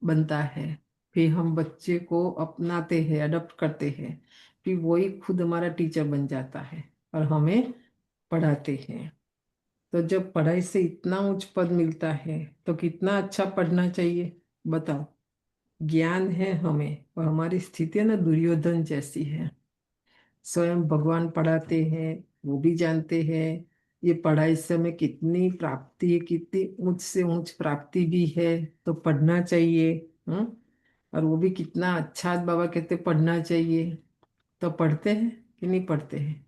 बनता है। फिर हम बच्चे को अपनाते हैं, अडॉप्ट करते हैं, फिर वही खुद हमारा टीचर बन जाता है और हमें पढ़ाते हैं। तो जब पढ़ाई से इतना उच्च पद मिलता है तो कितना अच्छा पढ़ना चाहिए, बताओ। ज्ञान है हमें, और हमारी स्थिति है ना दुर्योधन जैसी है। स्वयं भगवान पढ़ाते हैं, वो भी जानते हैं ये पढ़ाई से हमें कितनी प्राप्ति है, कितनी ऊंच से ऊंच प्राप्ति भी है, तो पढ़ना चाहिए। और वो भी कितना अच्छा, बाबा कहते पढ़ना चाहिए। तो पढ़ते हैं कि नहीं पढ़ते हैं?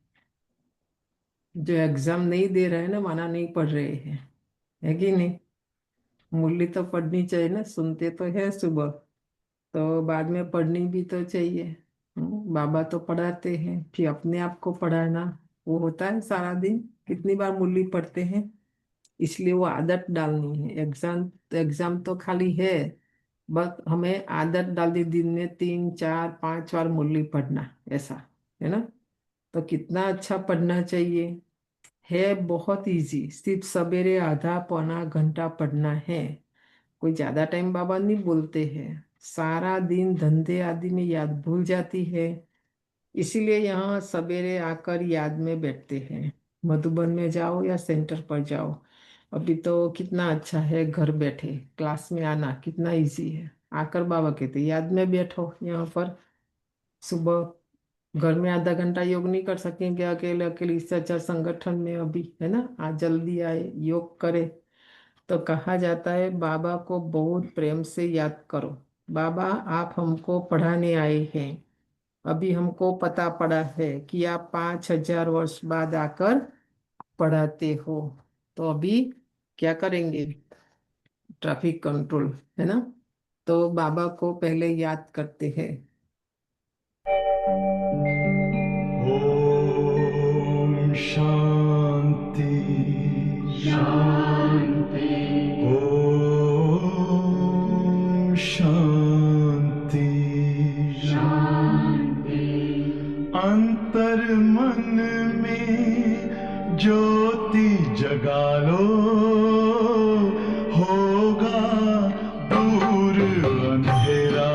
जो एग्जाम नहीं दे रहे हैं ना माना नहीं पढ़ रहे हैं, है कि नहीं। मुरली तो पढ़नी चाहिए ना, सुनते तो है सुबह, तो बाद में पढ़नी भी तो चाहिए। बाबा तो पढ़ाते हैं, फिर अपने आप को पढ़ाना वो होता है सारा दिन। कितनी बार मुरली पढ़ते हैं, इसलिए वो आदत डालनी है। एग्जाम तो खाली है, बस हमें आदत डालनी दिन में 3 4 5 बार मुरली पढ़ना, ऐसा, है ना। तो कितना अच्छा पढ़ना चाहिए। है बहुत इजी, सिर्फ सवेरे आधा पौना घंटा पढ़ना है। कोई ज्यादा टाइम बाबा नहीं बोलते हैं, सारा दिन धंधे आदि में याद भूल जाती है। इसीलिए यहाँ सवेरे आकर याद में बैठते हैं। मधुबन में जाओ या सेंटर पर जाओ, अभी तो कितना अच्छा है, घर बैठे क्लास में आना कितना इजी है। आकर बाबा कहते याद में बैठो यहाँ पर। सुबह घर में आधा घंटा योग नहीं कर सकेंगे अकेले अकेले, इससे अच्छा संगठन में अभी है ना, आज जल्दी आए योग करे। तो कहा जाता है बाबा को बहुत प्रेम से याद करो, बाबा आप हमको पढ़ाने आए हैं, अभी हमको पता पड़ा है कि आप 5000 वर्ष बाद आकर पढ़ाते हो। तो अभी क्या करेंगे, ट्रैफिक कंट्रोल है ना। तो बाबा को पहले याद करते हैं। ओम शांति शांति, ओम शांति शांति। अंतर मन में ज्योति जगा लो, होगा दूर अंधेरा।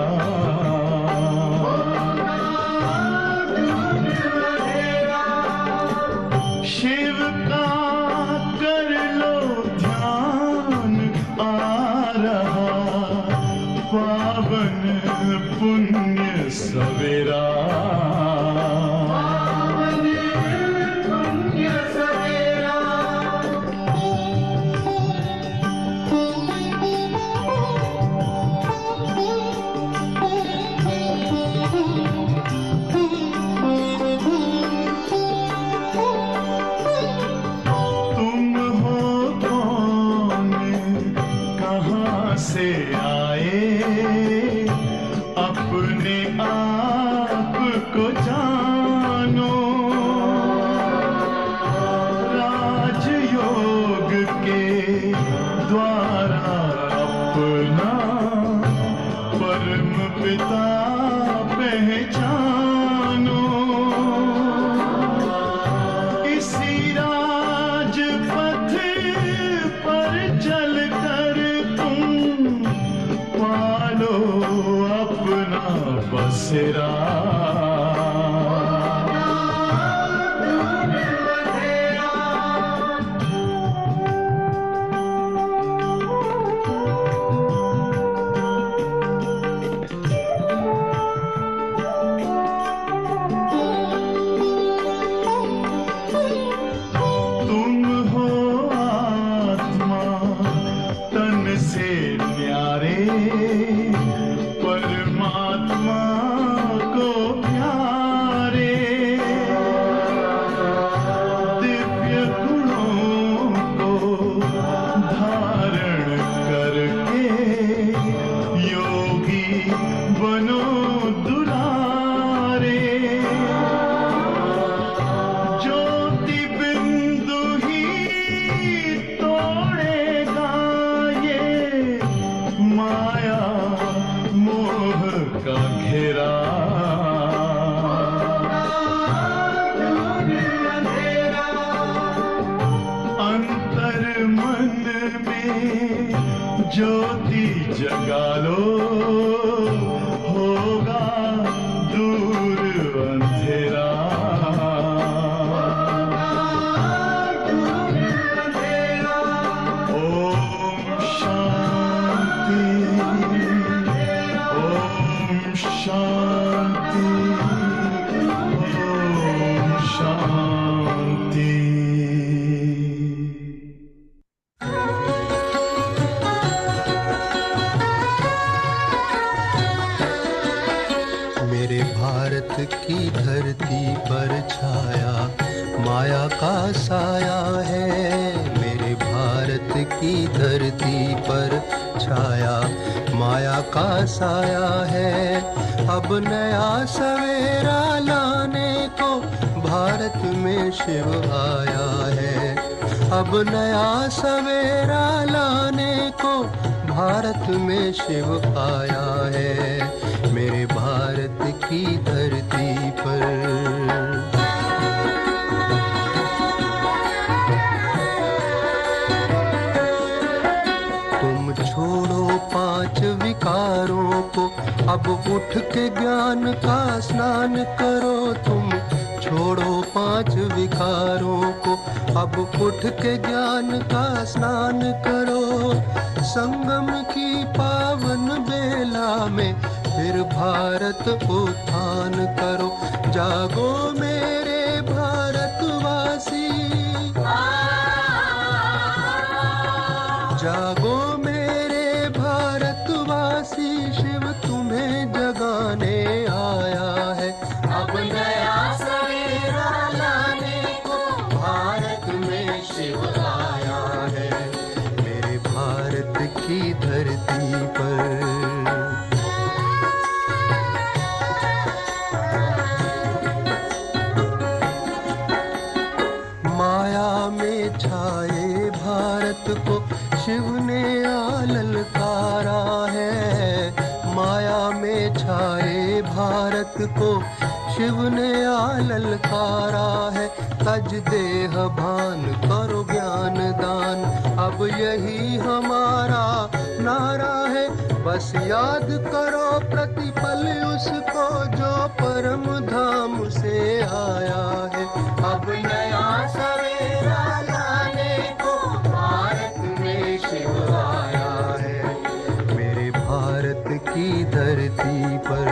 शिव का कर लो ध्यान, आ रहा पावन पुण्य सवेरा। तुम हो कौन, कहाँ से आए, अपने आप को जानो। राजयोग के द्वारा अपना परम पिता पहचानो। इसी राजपथ पर चलकर तुम पालो अपना बसेरा। तुम हो आत्मा तन से न्यारे, परमात्मा को प्यारे। दिव्य गुणों को धारण करके योगी बनो दुलारे। ज्योति बिंदु ही तोड़ेगा ये माया मोह का घेरा। अंतर मन में ज्योति जगा लो, होगा दूर अंधेरा। ओम शांति, ओम शांति, ओम शांति। मेरे भारत की धरती पर छाया माया का साया है। मेरे भारत की धरती पर छाया माया का साया है। अब नया सवेरा लाने को भारत में शिव आया है। अब नया सवेरा लाने को भारत में शिव आया है। मेरे भारत की धरती पर। तुम छोड़ो अब उठ के ज्ञान का स्नान करो तुम, छोड़ो पांच विकारों को। अब उठ के ज्ञान का स्नान करो, संगम की पावन बेला में फिर भारत उत्थान करो। जागो मेरे भारतवासी, जागो मेरे भारतवासी, शिव तुम्हें जगाने आया है। अब नया सवेरा लाने को भारत में शिव आया है, मेरे भारत की धरती पर। माया में छाए भारत को शिव ने आ ललकारा है, माया में छाए भारत को शिव ने आ ललकारा है। तज देह भान करो ज्ञान दान, अब यही हमारा नारा है। बस याद करो प्रतिपल उसको जो परम धाम से आया है। अब नया सवेरा लाने को भारत में शिव आया है, मेरे भारत की धरती पर।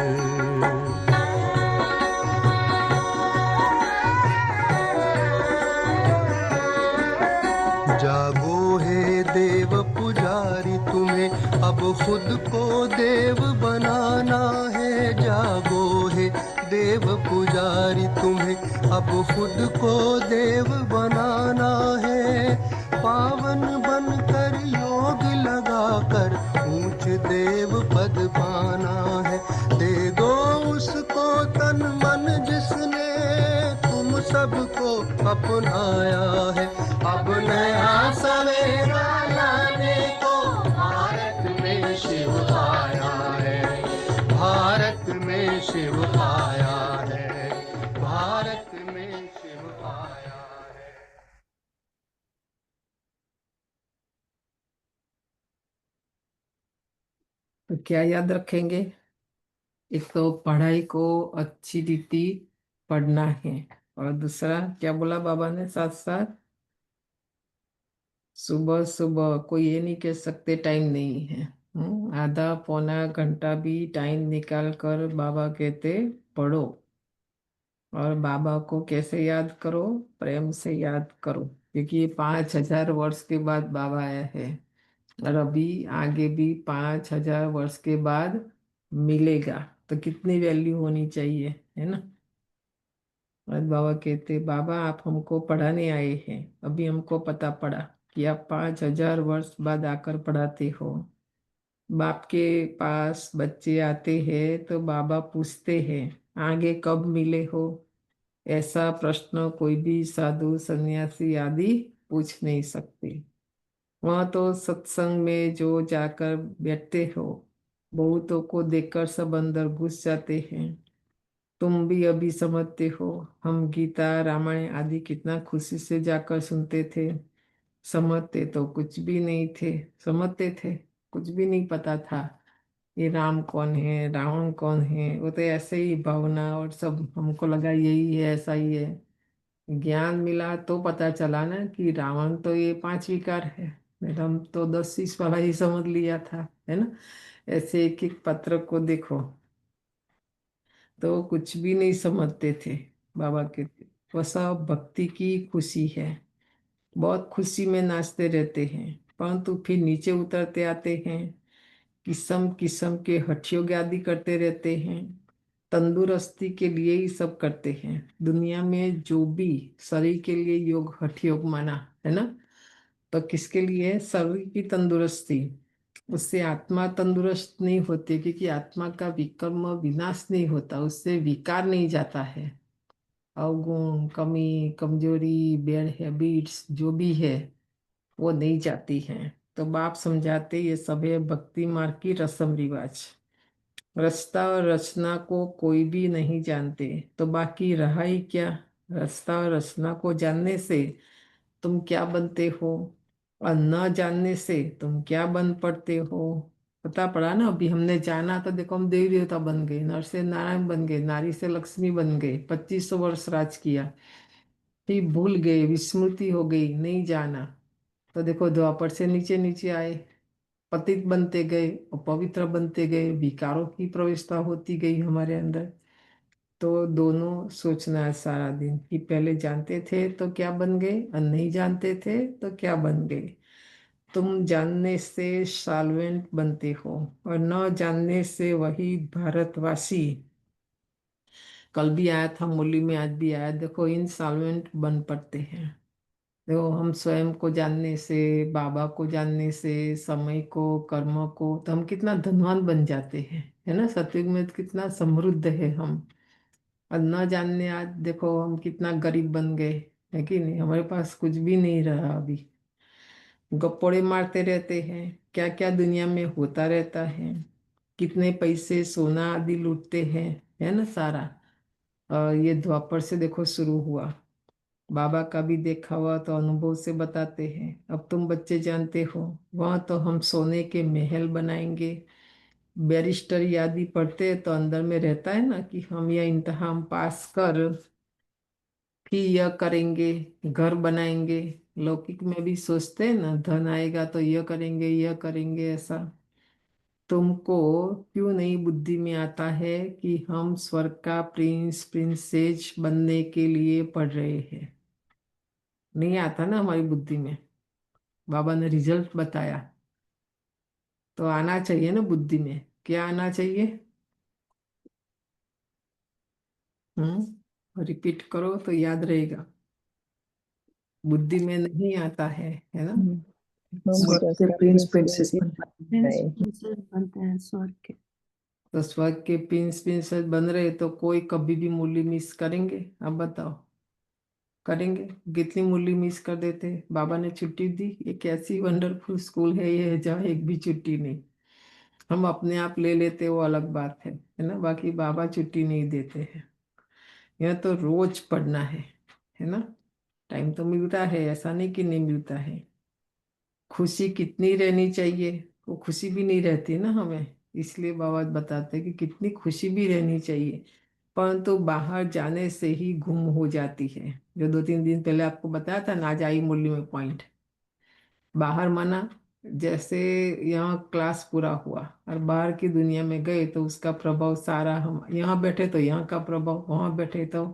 जागो हे देव पुजारी तुम्हें, अब खुद को देव बनाना है। जागो हे देव पुजारी तुम्हें, अब खुद को देव बनाना है। पावन बनकर योग लगाकर ऊंच देव पद पाना है। दे दो उसको तन मन जिसने तुम सबको अपनाया है। अब नया सवेरा लाने को भारत में शिव आया है, भारत में शिव आया है, भारत में शिव आया है। तो क्या याद रखेंगे? एक तो पढ़ाई को अच्छी रीति पढ़ना है, और दूसरा क्या बोला बाबा ने साथ साथ? सुबह सुबह कोई ये नहीं कह सकते टाइम नहीं है। आधा पौना घंटा भी टाइम निकाल कर बाबा कहते पढ़ो। और बाबा को कैसे याद करो? प्रेम से याद करो, क्योंकि ये 5,000 वर्ष के बाद बाबा आया है, और अभी आगे भी 5,000 वर्ष के बाद मिलेगा। तो कितनी वैल्यू होनी चाहिए, है ना? और बाबा कहते, बाबा आप हमको पढ़ाने आए हैं, अभी हमको पता पड़ा कि आप 5,000 वर्ष बाद आकर पढ़ाते हो। बाप के पास बच्चे आते हैं तो बाबा पूछते हैं आगे कब मिले हो। ऐसा प्रश्न कोई भी साधु सन्यासी आदि पूछ नहीं सकते। वहाँ तो सत्संग में जो जाकर बैठते हो, बहुतों को देखकर सब अंदर घुस जाते हैं। तुम भी अभी समझते हो, हम गीता रामायण आदि कितना खुशी से जाकर सुनते थे। समझते तो कुछ भी नहीं थे, समझते थे कुछ भी नहीं पता था। ये राम कौन है, रावण कौन है, वो तो ऐसे ही भावना और सब हमको लगा यही है, ऐसा ही है। ज्ञान मिला तो पता चला ना कि रावण तो ये 5 विकार है। नहीं तो हम तो 10-20 वाला ही समझ लिया था, है ना? ऐसे एक एक पत्र को देखो तो कुछ भी नहीं समझते थे। बाबा के वो सब भक्ति की खुशी है, बहुत खुशी में नाचते रहते हैं, परंतु फिर नीचे उतरते आते हैं, किस्म किस्म के हठयोग आदि करते रहते हैं। तंदुरुस्ती के लिए ही सब करते हैं। दुनिया में जो भी शरीर के लिए योग हठयोग माना है ना, तो किसके लिए है? शरीर की तंदुरुस्ती। उससे आत्मा तंदुरुस्त नहीं होती, क्योंकि आत्मा का विकर्म विनाश नहीं होता, उससे विकार नहीं जाता है। अवगुण, कमी, कमजोरी, बैड हैबिट्स जो भी है वो नहीं जाती हैं। तो बाप समझाते ये सब है भक्ति मार्ग की रस्म रिवाज। रास्ता और रचना को कोई भी नहीं जानते, तो बाकी रहा ही क्या? रास्ता और रचना को जानने से तुम क्या बनते हो, और न जानने से तुम क्या बन पड़ते हो। पता पड़ा ना, अभी हमने जाना तो देखो हम देवी देवता बन गए, नर से नारायण बन गए, नारी से लक्ष्मी बन गए, 2500 वर्ष राज किया, फिर भूल गए, विस्मृति हो गई, नहीं जाना। तो देखो द्वापर से नीचे नीचे आए, पतित बनते गए और पवित्र बनते गए, विकारों की प्रवेशता होती गई हमारे अंदर। तो दोनों सोचना है सारा दिन कि पहले जानते थे तो क्या बन गए और नहीं जानते थे तो क्या बन गए। तुम जानने से सॉल्वेंट बनते हो और न जानने से वही भारतवासी, कल भी आया था मुरली में, आज भी आया, देखो इंसॉल्वेंट बन पड़ते हैं। देखो हम स्वयं को जानने से, बाबा को जानने से, समय को, कर्म को, तो हम कितना धनवान बन जाते हैं, है ना। सत्युग में तो कितना समृद्ध है हम, और न जानने आज देखो हम कितना गरीब बन गए, है कि नहीं। हमारे पास कुछ भी नहीं रहा अभी, गप्पड़े मारते रहते हैं, क्या क्या दुनिया में होता रहता है, कितने पैसे सोना आदि लूटते हैं, है ना सारा। और ये द्वापर से देखो शुरू हुआ, बाबा का भी देखा हुआ तो अनुभव से बताते हैं। अब तुम बच्चे जानते हो, वहाँ तो हम सोने के महल बनाएंगे, बैरिस्टर आदि पढ़ते हैं तो अंदर में रहता है ना कि हम यह इम्तहान पास कर फिर यह करेंगे, घर बनाएंगे। लौकिक में भी सोचते हैं ना, धन आएगा तो यह करेंगे, यह करेंगे, ऐसा। तुमको क्यों नहीं बुद्धि में आता है कि हम स्वर्ग का प्रिंस प्रिंसेस बनने के लिए पढ़ रहे हैं। नहीं आता ना हमारी बुद्धि में, बाबा ने रिजल्ट बताया तो आना चाहिए ना बुद्धि में। क्या आना चाहिए? रिपीट करो तो याद रहेगा, बुद्धि में नहीं आता है ना। हम स्वर्ग के स्वस्थ प्रिंस प्रिंसेस प्रिंसेस बन बन रहे रहे हैं। हैं। प्रिंसेस बनते हैं स्वर्ग के। तो स्वर्ग के प्रिंस प्रिंसेस बन रहे तो कोई कभी भी मुरली मिस करेंगे? अब बताओ, करेंगे? कितनी मुरली मिस कर देते। बाबा ने छुट्टी दी, ये कैसी वंडरफुल स्कूल है ये, जहाँ एक भी छुट्टी नहीं। हम अपने आप ले लेते वो अलग बात है ना। बाकी बाबा छुट्टी नहीं देते हैं। यह तो रोज पढ़ना है ना। टाइम तो मिलता है, ऐसा नहीं कि नहीं मिलता है। खुशी कितनी रहनी चाहिए, वो खुशी भी नहीं रहती ना हमें। इसलिए बाबा बताते हैं कि कितनी खुशी भी रहनी चाहिए, परंतु बाहर जाने से ही गुम हो जाती है। जो 2-3 दिन पहले आपको बताया था ना, आज आई मुरली में पॉइंट, बाहर माना जैसे यहाँ क्लास पूरा हुआ और बाहर की दुनिया में गए तो उसका प्रभाव सारा, हम यहाँ बैठे तो यहाँ का प्रभाव, वहां बैठे तो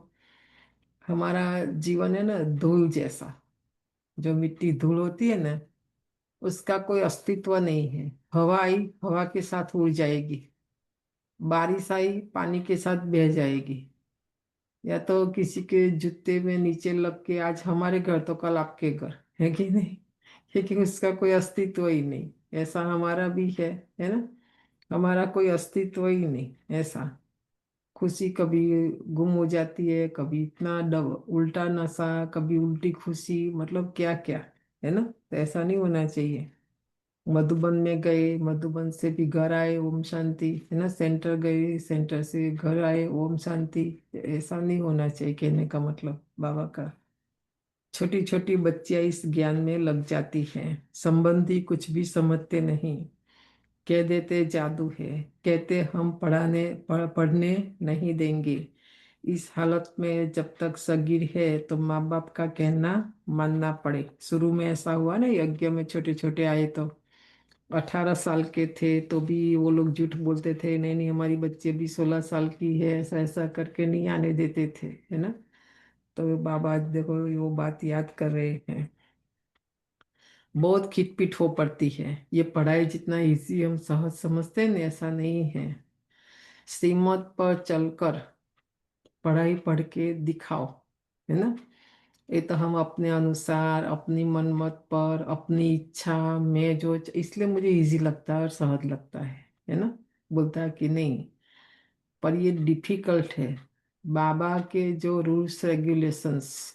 हमारा जीवन है ना धूल जैसा। जो मिट्टी धूल होती है ना, उसका कोई अस्तित्व नहीं है। हवा आई, हवा के साथ उड़ जाएगी, बारिश आई पानी के साथ बह जाएगी, या तो किसी के जूते में नीचे लग के आज हमारे घर तो कल आपके घर, है कि नहीं। लेकिन उसका कोई अस्तित्व ही नहीं। ऐसा हमारा भी है ना। हमारा कोई अस्तित्व ही नहीं ऐसा। खुशी कभी गुम हो जाती है, कभी इतना उल्टा नशा, कभी उल्टी खुशी, मतलब क्या क्या, है ना। तो ऐसा नहीं होना चाहिए। मधुबन में गए, मधुबन से भी घर आए, ओम शांति, है ना। सेंटर गए, सेंटर से घर आए, ओम शांति। ऐसा नहीं होना चाहिए, कहने का मतलब बाबा का। छोटी छोटी बच्चियां इस ज्ञान में लग जाती हैं, संबंधी कुछ भी समझते नहीं, कह देते जादू है, कहते हम पढ़ने नहीं देंगे। इस हालत में जब तक सगीर है तो माँ बाप का कहना मानना पड़े। शुरू में ऐसा हुआ ना, यज्ञ में छोटे छोटे आए तो 18 साल के थे तो भी वो लोग झूठ बोलते थे, नहीं नहीं हमारी बच्ची अभी 16 साल की है, ऐसा ऐसा करके नहीं आने देते थे, है ना। तो बाबा आज देखो वो बात याद कर रहे हैं। बहुत खिटपिट हो पड़ती है। ये पढ़ाई जितना इजी हम सहज समझते हैं ना, ऐसा नहीं है। श्रीमत पर चलकर पढ़ाई पढ़ के दिखाओ, है ना। ये तो हम अपने अनुसार, अपनी मनमत पर, अपनी इच्छा में जो, इसलिए मुझे इजी लगता है और सहज लगता है ना। बोलता है कि नहीं, पर ये डिफिकल्ट है। बाबा के जो रूल्स रेगुलेशंस,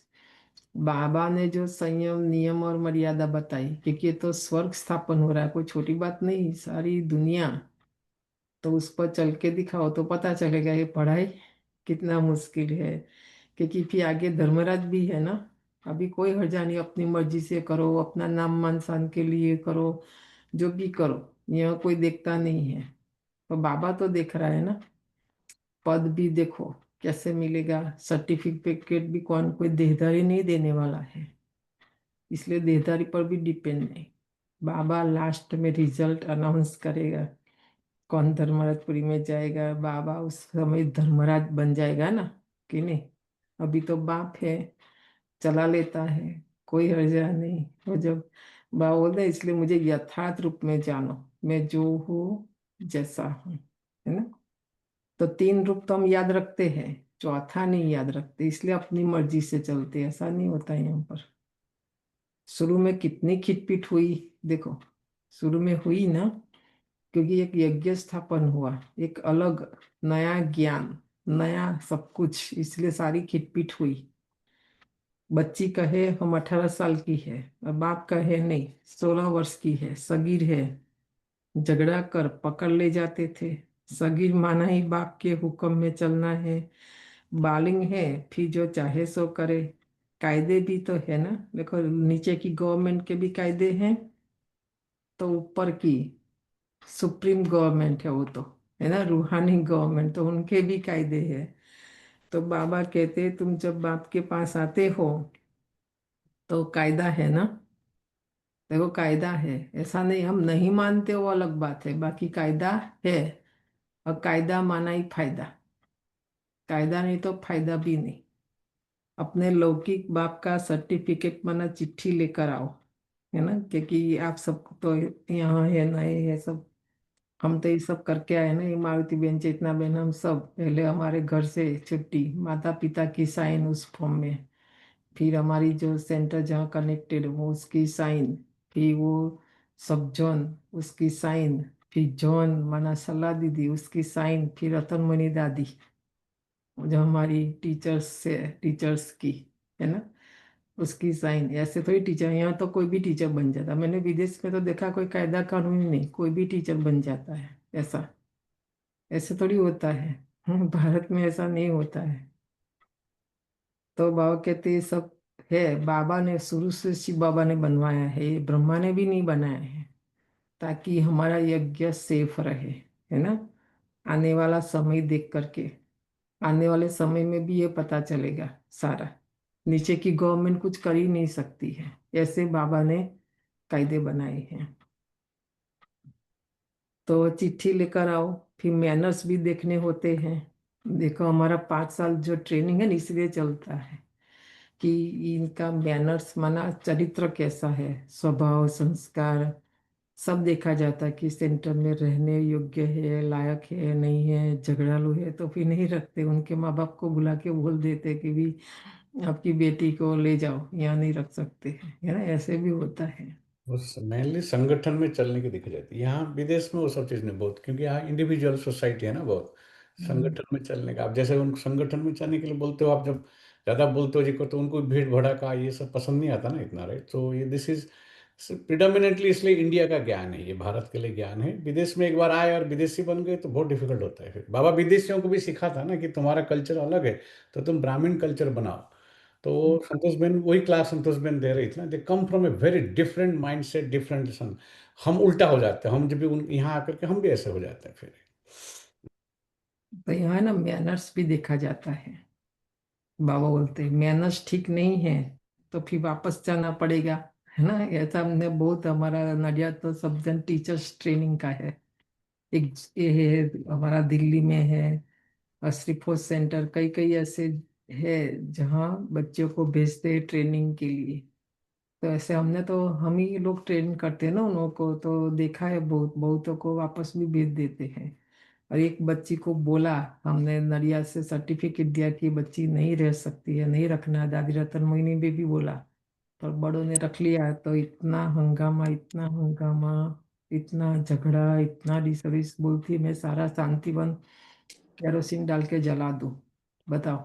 बाबा ने जो संयम नियम और मर्यादा बताई, क्योंकि ये तो स्वर्ग स्थापन हो रहा है, कोई छोटी बात नहीं, सारी दुनिया। तो उस पर चल के दिखाओ तो पता चलेगा ये पढ़ाई कितना मुश्किल है। क्योंकि फिर आगे धर्मराज भी है ना। अभी कोई हर्जा नहीं, अपनी मर्जी से करो, अपना नाम मान शान के लिए करो, जो भी करो, यहाँ कोई देखता नहीं है, तो बाबा तो देख रहा है ना। पद भी देखो कैसे मिलेगा, सर्टिफिकेट भी कौन, कोई देहधारी नहीं देने वाला है, इसलिए देहधारी पर भी डिपेंड नहीं। बाबा लास्ट में रिजल्ट अनाउंस करेगा, कौन धर्मराजपुरी में जाएगा, बाबा उस समय धर्मराज बन जाएगा ना कि नहीं। अभी तो बाप है, चला लेता है, कोई हर्जा नहीं। वो जब बाबा बोलते हैं, इसलिए मुझे यथार्थ रूप में जानो, मैं जो हूँ जैसा हूँ, है ना। तो 3 रूप तो हम याद रखते हैं, चौथा नहीं याद रखते, इसलिए अपनी मर्जी से चलते, ऐसा नहीं होता है यहाँ पर। शुरू में कितनी खिटपिट हुई देखो, शुरू में हुई ना, क्योंकि एक यज्ञ स्थापन हुआ, एक अलग नया ज्ञान, नया सब कुछ, इसलिए सारी खिटपिट हुई। बच्ची कहे हम 18 साल की है, और बाप कहे नहीं 16 वर्ष की है, सगीर है, झगड़ा कर पकड़ ले जाते थे। सगीर माना ही बाप के हुक्म में चलना है, बालिंग है फिर जो चाहे सो करे। कायदे भी तो है ना, देखो नीचे की गवर्नमेंट के भी कायदे हैं, तो ऊपर की सुप्रीम गवर्नमेंट है वो तो, है ना, रूहानी गवर्नमेंट, तो उनके भी कायदे हैं। तो बाबा कहते तुम जब बाप के पास आते हो तो कायदा है ना, देखो कायदा है, ऐसा नहीं हम नहीं मानते, वो अलग बात है, बाकी कायदा है। और कायदा माना ही फायदा, कायदा नहीं तो फायदा भी नहीं। अपने लौकिक बाप का सर्टिफिकेट माना चिट्ठी लेकर आओ, है ना, क्योंकि आप सबको तो यहाँ है नए है सब, हम तो ये सब करके आए ना, ये मारुति बहन, चेतना बहन, हम सब पहले हमारे घर से छुट्टी, माता पिता की साइन उस फॉर्म में, फिर हमारी जो सेंटर जहाँ कनेक्टेड वो उसकी साइन, फिर वो सब जॉन उसकी साइन, फिर जॉन माना सलाह दीदी उसकी साइन, फिर रतनमणि दादी जो हमारी टीचर्स से टीचर्स की, है ना, उसकी साइन। ऐसे थोड़ी टीचर, यहाँ तो कोई भी टीचर बन जाता, मैंने विदेश में तो देखा कोई कायदा कानून ही नहीं, कोई भी टीचर बन जाता है, ऐसा ऐसे थोड़ी होता है। भारत में ऐसा नहीं होता है। तो बाबा कहते ये सब है, बाबा ने शुरू से शिव बाबा ने बनवाया है, ये ब्रह्मा ने भी नहीं बनाया है, ताकि हमारा यज्ञ सेफ रहे, है ना। आने वाला समय देख करके, आने वाले समय में भी ये पता चलेगा सारा, नीचे की गवर्नमेंट कुछ कर ही नहीं सकती है, ऐसे बाबा ने कायदे बनाए हैं। तो चिट्ठी लेकर आओ, फिर मैनर्स भी देखने होते हैं। देखो हमारा 5 साल जो ट्रेनिंग है ना, इसलिए चलता है कि इनका मैनर्स माना चरित्र कैसा है, स्वभाव संस्कार सब देखा जाता है कि सेंटर में रहने योग्य है, लायक है, नहीं है, झगड़ालू है तो फिर नहीं रखते, उनके माँ बाप को बुला के बोल देते कि भी आपकी बेटी को ले जाओ, यहाँ नहीं रख सकते, है ना, ऐसे भी होता है। उस मेनली संगठन में चलने की दिक्कत जाती है, यहाँ विदेश में वो सब चीज़ नहीं बहुत, क्योंकि यहाँ इंडिविजुअल सोसाइटी है ना बहुत। संगठन में चलने का, आप जैसे उन संगठन में चलने के लिए बोलते हो, आप जब ज़्यादा बोलते हो जी को, तो उनको भीड़ भड़ाका ये सब पसंद नहीं आता ना इतना, राइट। तो ये दिस इज प्रिडोमिनेटली, इसलिए इंडिया का ज्ञान है, ये भारत के लिए ज्ञान है। विदेश में एक बार आए और विदेशी बन गए तो बहुत डिफिकल्ट होता है। फिर बाबा विदेशियों को भी सिखाता ना कि तुम्हारा कल्चर अलग है, तो तुम ब्राह्मण कल्चर बनाओ। तो संतोष बेन, वही क्लास संतोष बेन दे रही थी ना, they come from a very different mindset, different sun. हम उल्टा हो जाते हैं, हम जब भी यहाँ आकर के हम भी ऐसे हो जाते हैं फिर। तो यहाँ ना मैनर्स भी देखा जाता है। बाबा बोलते हैं मैनर्स ठीक नहीं है तो फिर वापस जाना पड़ेगा, है ना। ऐसा हमने बहुत, हमारा नडिया तो सब जन टीचर्स ट्रेनिंग का है, एक ये है हमारा दिल्ली में है, और श्रीफोर्स सेंटर, कई कई ऐसे है जहाँ बच्चों को भेजते हैं ट्रेनिंग के लिए। तो ऐसे हमने तो हम ही लोग ट्रेन करते हैं ना उन लोगों को, तो देखा है बहुत बहुतों को वापस भी भेज देते हैं। और एक बच्ची को बोला, हमने नड़िया से सर्टिफिकेट दिया कि बच्ची नहीं रह सकती है, नहीं रखना है, दादी रतन मोहिनी ने भी बोला, पर बड़ों ने रख लिया, तो इतना हंगामा, इतना हंगामा, इतना झगड़ा, इतना डिसरिस, बोलती मैं सारा शांतिवन केरोसिन डाल के जला दूं। बताओ,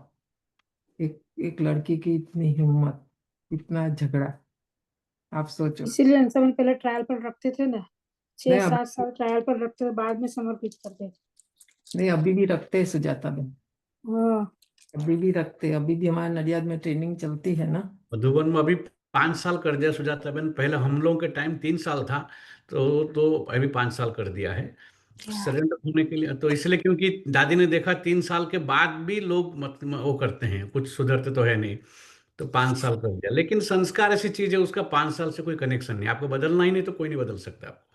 एक एक लड़की की इतनी हिम्मत, इतना झगड़ा, आप सोचो। इसीलिए हम सब पहले ट्रायल पर रखते थे ना, नहीं 6-7 साल ट्रायल पर रखते थे, बाद में समर्पित करते थे। नहीं, अभी भी रखते हैं सुजाता बहन, हाँ, अभी भी रखते हैं, अभी भी हमारे नडियाद में ट्रेनिंग चलती है ना। मधुबन में अभी 5 साल कर दिया सुजाता बहन, पहले हम लोगों के टाइम 3 साल था, तो अभी 5 साल कर दिया है सरेंडर होने के लिए। तो इसलिए क्योंकि दादी ने देखा 3 साल के बाद भी लोग वो करते हैं, कुछ सुधरते तो है नहीं, तो 5 साल कर दिया। लेकिन संस्कार ऐसी चीज है, उसका 5 साल से कोई कनेक्शन नहीं, आपको बदलना ही नहीं तो कोई नहीं बदल सकता आपको।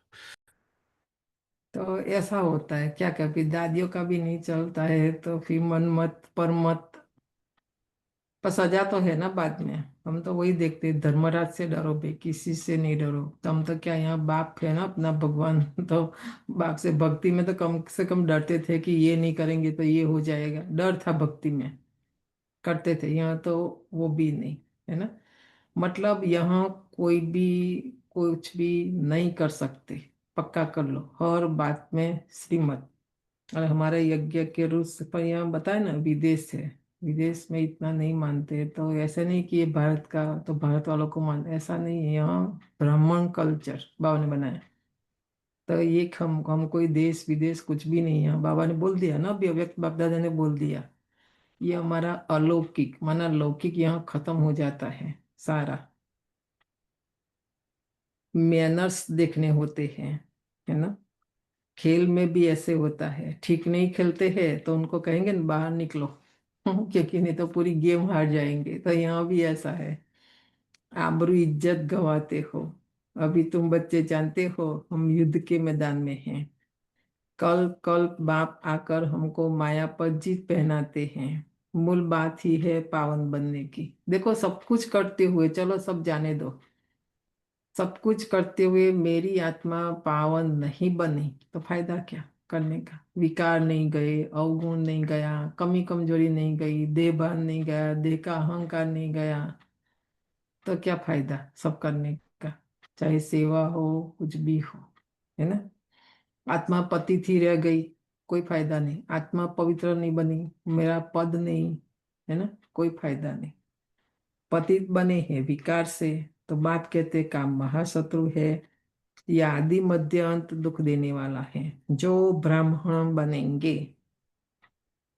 तो ऐसा होता है क्या, कभी दादियों का भी नहीं चलता है तो फिर मन मत पर मत, पर सजा तो है ना बाद में। हम तो वही देखते हैं, धर्मराज से डरो बे, किसी से नहीं डरो। तो हम तो क्या, यहाँ बाप है ना अपना भगवान, तो बाप से भक्ति में तो कम से कम डरते थे कि ये नहीं करेंगे तो ये हो जाएगा, डर था भक्ति में, करते थे। यहाँ तो वो भी नहीं है ना, मतलब यहाँ कोई भी कुछ भी नहीं कर सकते, पक्का कर लो हर बात में श्रीमत। और हमारे यज्ञ के रूल्स पर यहाँ बताए ना, विदेश है, विदेश में इतना नहीं मानते। तो ऐसे नहीं कि ये भारत का तो भारत वालों को मान, ऐसा नहीं है। यहाँ ब्राह्मण कल्चर बाबा ने बनाया। तो ये हम कोई देश विदेश कुछ भी नहीं है, बाबा ने बोल दिया ना, अभी अव्यक्त बाप दादा ने बोल दिया। ये हमारा अलौकिक माना लौकिक यहाँ खत्म हो जाता है सारा। मैनर्स देखने होते हैं, है ना। खेल में भी ऐसे होता है, ठीक नहीं खेलते हैं तो उनको कहेंगे न, बाहर निकलो क्योंकि नहीं तो पूरी गेम हार जाएंगे। तो यहाँ भी ऐसा है, आबरू इज्जत गंवाते हो। अभी तुम बच्चे जानते हो हम युद्ध के मैदान में हैं। कल कल बाप आकर हमको माया पर जीत पहनाते हैं। मूल बात ही है पावन बनने की। देखो सब कुछ करते हुए, चलो सब जाने दो, सब कुछ करते हुए मेरी आत्मा पावन नहीं बनी तो फायदा क्या करने का। विकार नहीं गए, अवगुण नहीं गया, कमी कमजोरी नहीं गई, देह भान नहीं गया, देह का अहंकार नहीं गया, तो क्या फायदा सब करने का। चाहे सेवा हो कुछ भी हो, है ना। आत्मा पति थी रह गई, कोई फायदा नहीं। आत्मा पवित्र नहीं बनी, मेरा पद नहीं, है ना, कोई फायदा नहीं। पतित बने हैं विकार से, तो बाप कहते काम महाशत्रु है। ये आदि मध्य अंत दुख देने वाला है। जो ब्राह्मण बनेंगे,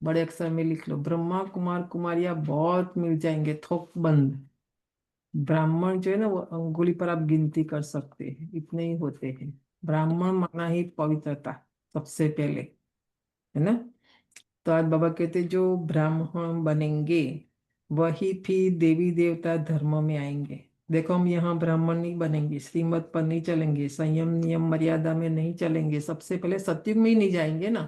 बड़े अक्षर में लिख लो, ब्रह्मा कुमार कुमारियां बहुत मिल जाएंगे, थोक बंद। ब्राह्मण जो है ना, वो अंगुली पर आप गिनती कर सकते हैं, इतने ही होते हैं। ब्राह्मण माना ही पवित्रता सबसे पहले, है ना। तो आज बाबा कहते जो ब्राह्मण बनेंगे वही फिर देवी देवता धर्म में आएंगे। देखो हम यहाँ ब्राह्मण नहीं बनेंगे, श्रीमत पर नहीं चलेंगे, संयम नियम मर्यादा में नहीं चलेंगे, सबसे पहले सत्युग में ही नहीं जाएंगे ना,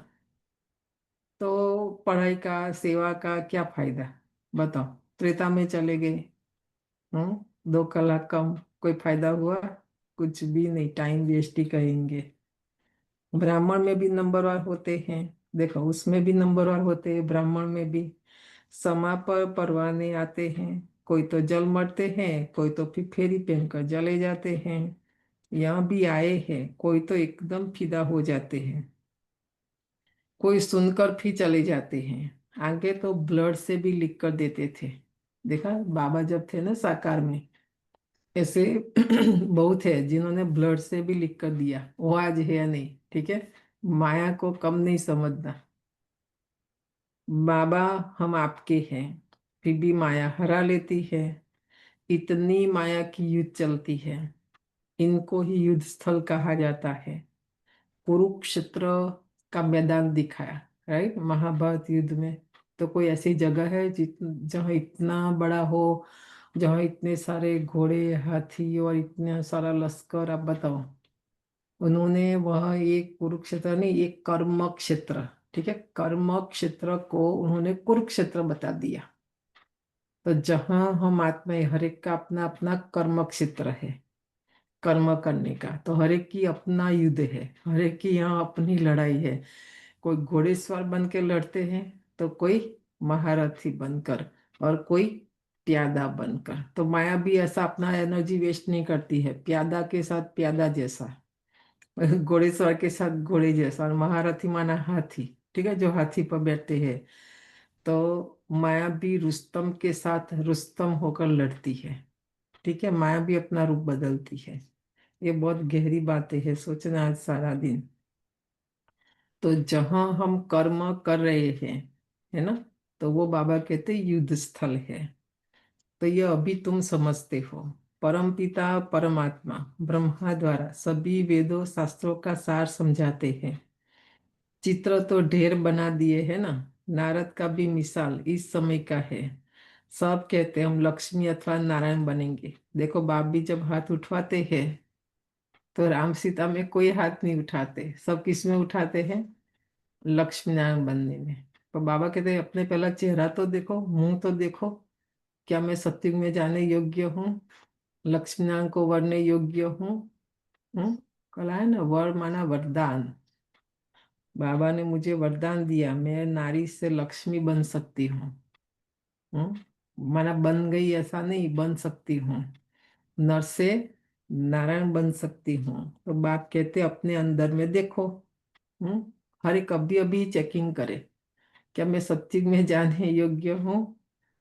तो पढ़ाई का सेवा का क्या फायदा बताओ। त्रेता में चले गए, 2 कलाक कम, कोई फायदा हुआ, कुछ भी नहीं, टाइम वेस्ट ही कहेंगे। ब्राह्मण में भी नंबरवार होते हैं, देखो उसमें भी नंबरवार होते हैं, ब्राह्मण में भी। समा पर परवाने आते हैं, कोई तो जल मरते हैं, कोई तो फिर फेरी पहनकर जले जाते हैं। यहाँ भी आए हैं, कोई तो एकदम फिदा हो जाते हैं, कोई सुनकर फिर चले जाते हैं। आगे तो ब्लड से भी लिख कर देते थे, देखा बाबा जब थे ना साकार में, ऐसे बहुत है जिन्होंने ब्लड से भी लिख कर दिया, वो आज है या नहीं, ठीक है। माया को कम नहीं समझना। बाबा हम आपके हैं, फिर भी माया हरा लेती है। इतनी माया की युद्ध चलती है, इनको ही युद्ध स्थल कहा जाता है। कुरुक्षेत्र का मैदान दिखाया, राइट, महाभारत युद्ध में। तो कोई ऐसी जगह है जहाँ इतना बड़ा हो, जहाँ इतने सारे घोड़े हाथी और इतना सारा लश्कर, आप बताओ। उन्होंने वह एक कुरुक्षेत्र नहीं, एक कर्म क्षेत्र, ठीक है, कर्म क्षेत्र को उन्होंने कुरुक्षेत्र बता दिया। तो जहाँ हम आत्मा है, हर एक का अपना अपना कर्म क्षेत्र है, कर्म करने का। तो हर एक की अपना युद्ध है, हर एक की यहाँ अपनी लड़ाई है। कोई घोड़ेसवार बन के लड़ते हैं, तो कोई महारथी बनकर, और कोई प्यादा बनकर। तो माया भी ऐसा अपना एनर्जी वेस्ट नहीं करती है, प्यादा के साथ प्यादा जैसा, घोड़ेसवार के साथ घोड़े जैसा, और महारथी माना हाथी, ठीक है, जो हाथी पर बैठते हैं। तो माया भी रुस्तम के साथ रुस्तम होकर लड़ती है, ठीक है, माया भी अपना रूप बदलती है। ये बहुत गहरी बातें है, सोचना आज सारा दिन। तो जहां हम कर्म कर रहे हैं, है ना, तो वो बाबा कहते युद्ध स्थल है। तो ये अभी तुम समझते हो, परमपिता परमात्मा ब्रह्मा द्वारा सभी वेदों शास्त्रों का सार समझाते हैं। चित्र तो ढेर बना दिए है ना। नारद का भी मिसाल इस समय का है। सब कहते हैं हम लक्ष्मी अथवा नारायण बनेंगे। देखो बाप भी जब हाथ उठवाते हैं तो राम सीता में कोई हाथ नहीं उठाते, सब किस में उठाते हैं? लक्ष्मी नारायण बनने में। तो बाबा कहते हैं अपने पहला चेहरा तो देखो, मुंह तो देखो, क्या मैं सत्युग में जाने योग्य हूँ? लक्ष्मी नारायण को वरने योग्य हूँ? कला है ना, वर माना वरदान। बाबा ने मुझे वरदान दिया, मैं नारी से लक्ष्मी बन सकती हूँ। माना बन गई ऐसा नहीं, बन सकती हूँ। नर से नारायण बन सकती हूँ। तो बाप कहते अपने अंदर में देखो। हर एक अभी अभी चेकिंग करे, क्या मैं सत्युग में जाने योग्य हूँ?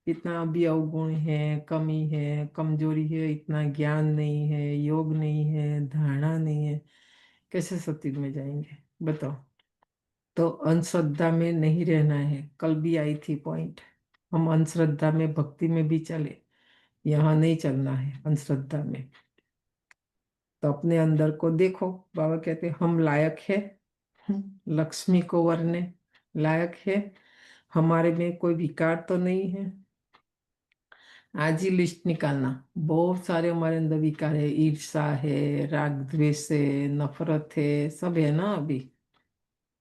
इतना अभी अवगुण है, कमी है, कमजोरी है, इतना ज्ञान नहीं है, योग नहीं है, धारणा नहीं है, कैसे सत्युग में जाएंगे बताओ। तो अंधश्रद्धा में नहीं रहना है। कल भी आई थी पॉइंट, हम अंधश्रद्धा में भक्ति में भी चले, यहाँ नहीं चलना है अंधश्रद्धा में। तो अपने अंदर को देखो। बाबा कहते हम लायक है लक्ष्मी को वरने, लायक है। हमारे में कोई विकार तो नहीं है। आज ही लिस्ट निकालना, बहुत सारे हमारे अंदर विकार है। ईर्षा है, राग द्वेष है, नफरत है, सब है ना। अभी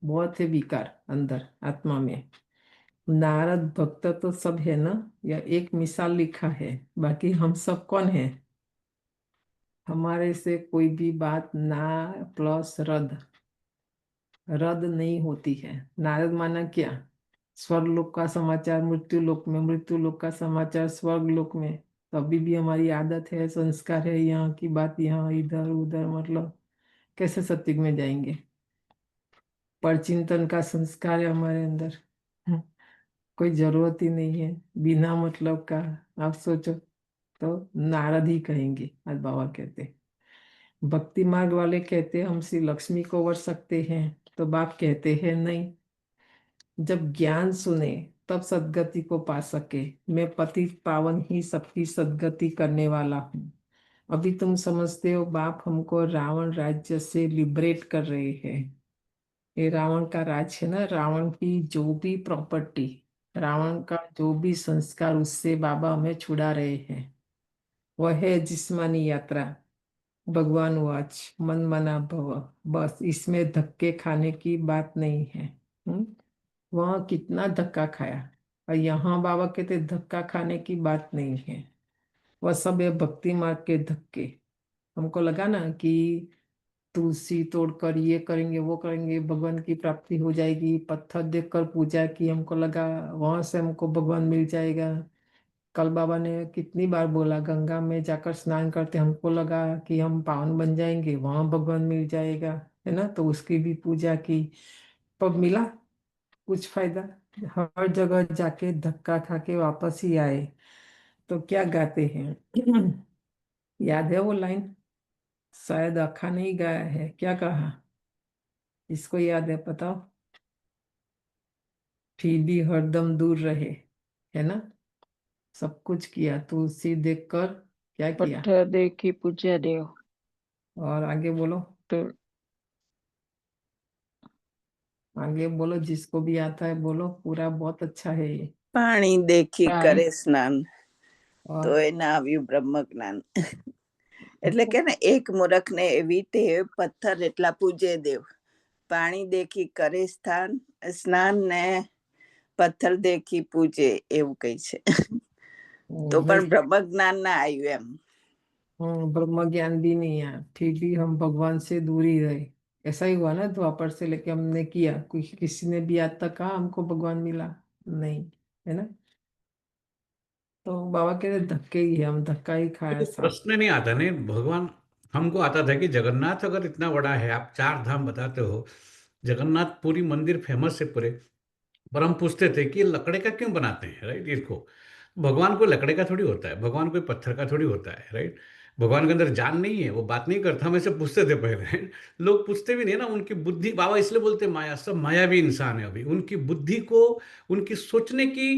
बहुत है विकार अंदर आत्मा में। नारद भक्त तो सब है ना, या एक मिसाल लिखा है, बाकी हम सब कौन है? हमारे से कोई भी बात ना प्लस रद्द रद्द नहीं होती है। नारद माना क्या? स्वर्ग लोक का समाचार मृत्यु लोक में, मृत्यु लोक का समाचार स्वर्ग लोक में। तो अभी भी हमारी आदत है, संस्कार है, यहाँ की बात यहाँ, इधर उधर, मतलब कैसे सत्युग में जाएंगे? परचिंतन का संस्कार है हमारे अंदर। कोई जरूरत ही नहीं है बिना मतलब का। आप सोचो, तो नारद ही कहेंगे। आज बाबा कहते, भक्ति मार्ग वाले कहते हम श्री लक्ष्मी को वर सकते हैं। तो बाप कहते हैं नहीं, जब ज्ञान सुने तब सदगति को पा सके। मैं पतित पावन ही सबकी सदगति करने वाला हूँ। अभी तुम समझते हो बाप हमको रावण राज्य से लिबरेट कर रहे हैं। ये रावण का राज है ना, रावण की जो भी प्रॉपर्टी, रावण का जो भी संस्कार, उससे बाबा हमें छुड़ा रहे हैं। वह है जिस्मानी यात्रा। भगवान वाच मन मना भव, बस इसमें धक्के खाने की बात नहीं है। वहाँ कितना धक्का खाया, और यहाँ बाबा कहते धक्का खाने की बात नहीं है। वह सब है भक्ति मार्ग के धक्के। हमको लगा ना कि तुलसी तोड़कर ये करेंगे वो करेंगे भगवान की प्राप्ति हो जाएगी, पत्थर देखकर पूजा की, हमको लगा वहां से हमको भगवान मिल जाएगा। कल बाबा ने कितनी बार बोला गंगा में जाकर स्नान करते, हमको लगा कि हम पावन बन जाएंगे, वहां भगवान मिल जाएगा, है ना। तो उसकी भी पूजा की, पर मिला कुछ फायदा? हर जगह जाके धक्का खा के वापस ही आए। तो क्या गाते हैं याद है वो लाइन? शायद अखा नहीं गाया है, क्या कहा? इसको याद है बताओ? फिर भी हरदम दूर रहे, है ना। सब कुछ किया, तुलसी देखकर क्या किया? पत्थर देखी पूजा देव। और आगे बोलो, तो आगे बोलो, जिसको भी आता है बोलो, पूरा बहुत अच्छा है ये। પાણી દેખી क्या है? કરે સ્નાન और તો એના આવ્યું બ્રહ્મ જ્ઞાન. એટલે કે ને એક મૂરખ ને એવી ટેવ પથ્થર એટલા પૂજે દેવ. પાણી દેખી કરે સ્નાન ને પથ્થર દેખી પૂજે એવું કઈ છે. તો પણ બ્રહ્મ જ્ઞાન ના આવ્યું એમ. ब्रह्म ज्ञान भी नहीं आया, फिर भी हम भगवान से दूर ही रहे। ऐसा ही हुआ ना, द्वापर से लेके हमने किया, कोई किसी ने भी आज तक कहा हमको भगवान मिला नहीं, है ना। तो बाबा कहते धक्के ही है, हम धक्का ही खाया तो साथ। प्रश्न नहीं आता नहीं भगवान। हमको आता था कि जगन्नाथ अगर इतना बड़ा है, आप चार धाम बताते हो, जगन्नाथ पूरी मंदिर फेमस है पूरे, पर हम पूछते थे कि ये लकड़े का क्यों बनाते हैं, राइट। इसको भगवान कोई लकड़े का थोड़ी होता है, भगवान कोई पत्थर का थोड़ी होता है, राइट। भगवान के अंदर जान नहीं है, वो बात नहीं करता। हम ऐसे पूछते थे पहले लोग पूछते भी नहीं ना, उनकी बुद्धि, बाबा इसलिए बोलते माया, सब मायावी इंसान है अभी। उनकी बुद्धि को, उनकी सोचने की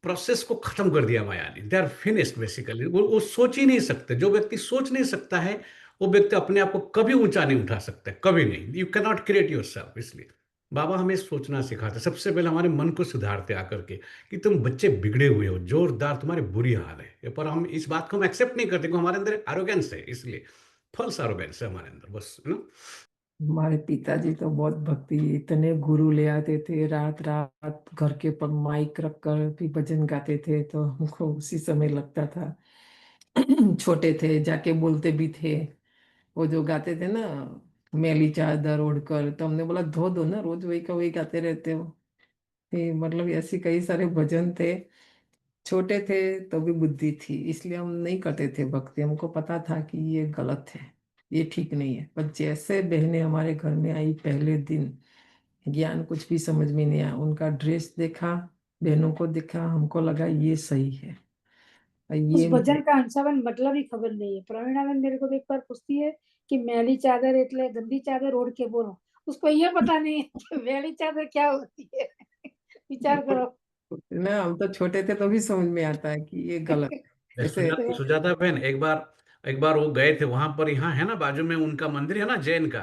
प्रोसेस को खत्म कर दिया माया ने। They are finished basically. वो सोच ही नहीं सकते। जो व्यक्ति सोच नहीं सकता है वो व्यक्ति अपने आप को कभी ऊंचा नहीं उठा सकता, कभी नहीं। You can not create your self. इसलिए बाबा हमें सोचना सिखाते, सबसे पहले हमारे मन को सुधारते आकर के कि तुम बच्चे बिगड़े हुए हो, जोरदार तुम्हारी बुरी हाल है, पर हम इस बात को हम एक्सेप्ट नहीं करते, क्योंकि हमारे अंदर एरोगेंस है। इसलिए फॉल्स एरोगेंस है हमारे अंदर, बस ना। हमारे पिताजी तो बहुत भक्ति, इतने गुरु ले आते थे, रात रात घर के पर माइक रख कर भी भजन गाते थे, तो हमको उसी समय लगता था। छोटे थे, जाके बोलते भी थे। वो जो गाते थे ना, मैली चादर ओढ़कर, तो हमने बोला धो दो ना, रोज वही का वही गाते रहते हो। मतलब ऐसी कई सारे भजन थे। छोटे थे तो भी बुद्धि थी, इसलिए हम नहीं करते थे भक्ति। हमको पता था कि ये गलत है, ये ठीक नहीं है। पर जैसे बहनें हमारे घर में आई पहले दिन, ज्ञान कुछ भी समझ में नहीं आया। उनका ड्रेस देखा, बहनों को देखा, हमको लगा ये सही है। और उस ये भजन का अंशावन मतलब ही खबर नहीं है। प्रवीणा बहन मेरे को एक बार पूछती है कि मैली चादर એટલે गंदी चादर ओढ़ के बोलो। उसको ये पता नहीं है कि मैली चादर क्या होती है। विचार करो। ना, हम तो छोटे थे तो भी समझ में आता है कि ये गलत है। जैसे सुजाता बहन, एक बार वो गए थे वहां पर, यहाँ है ना बाजू में उनका मंदिर है ना जैन का,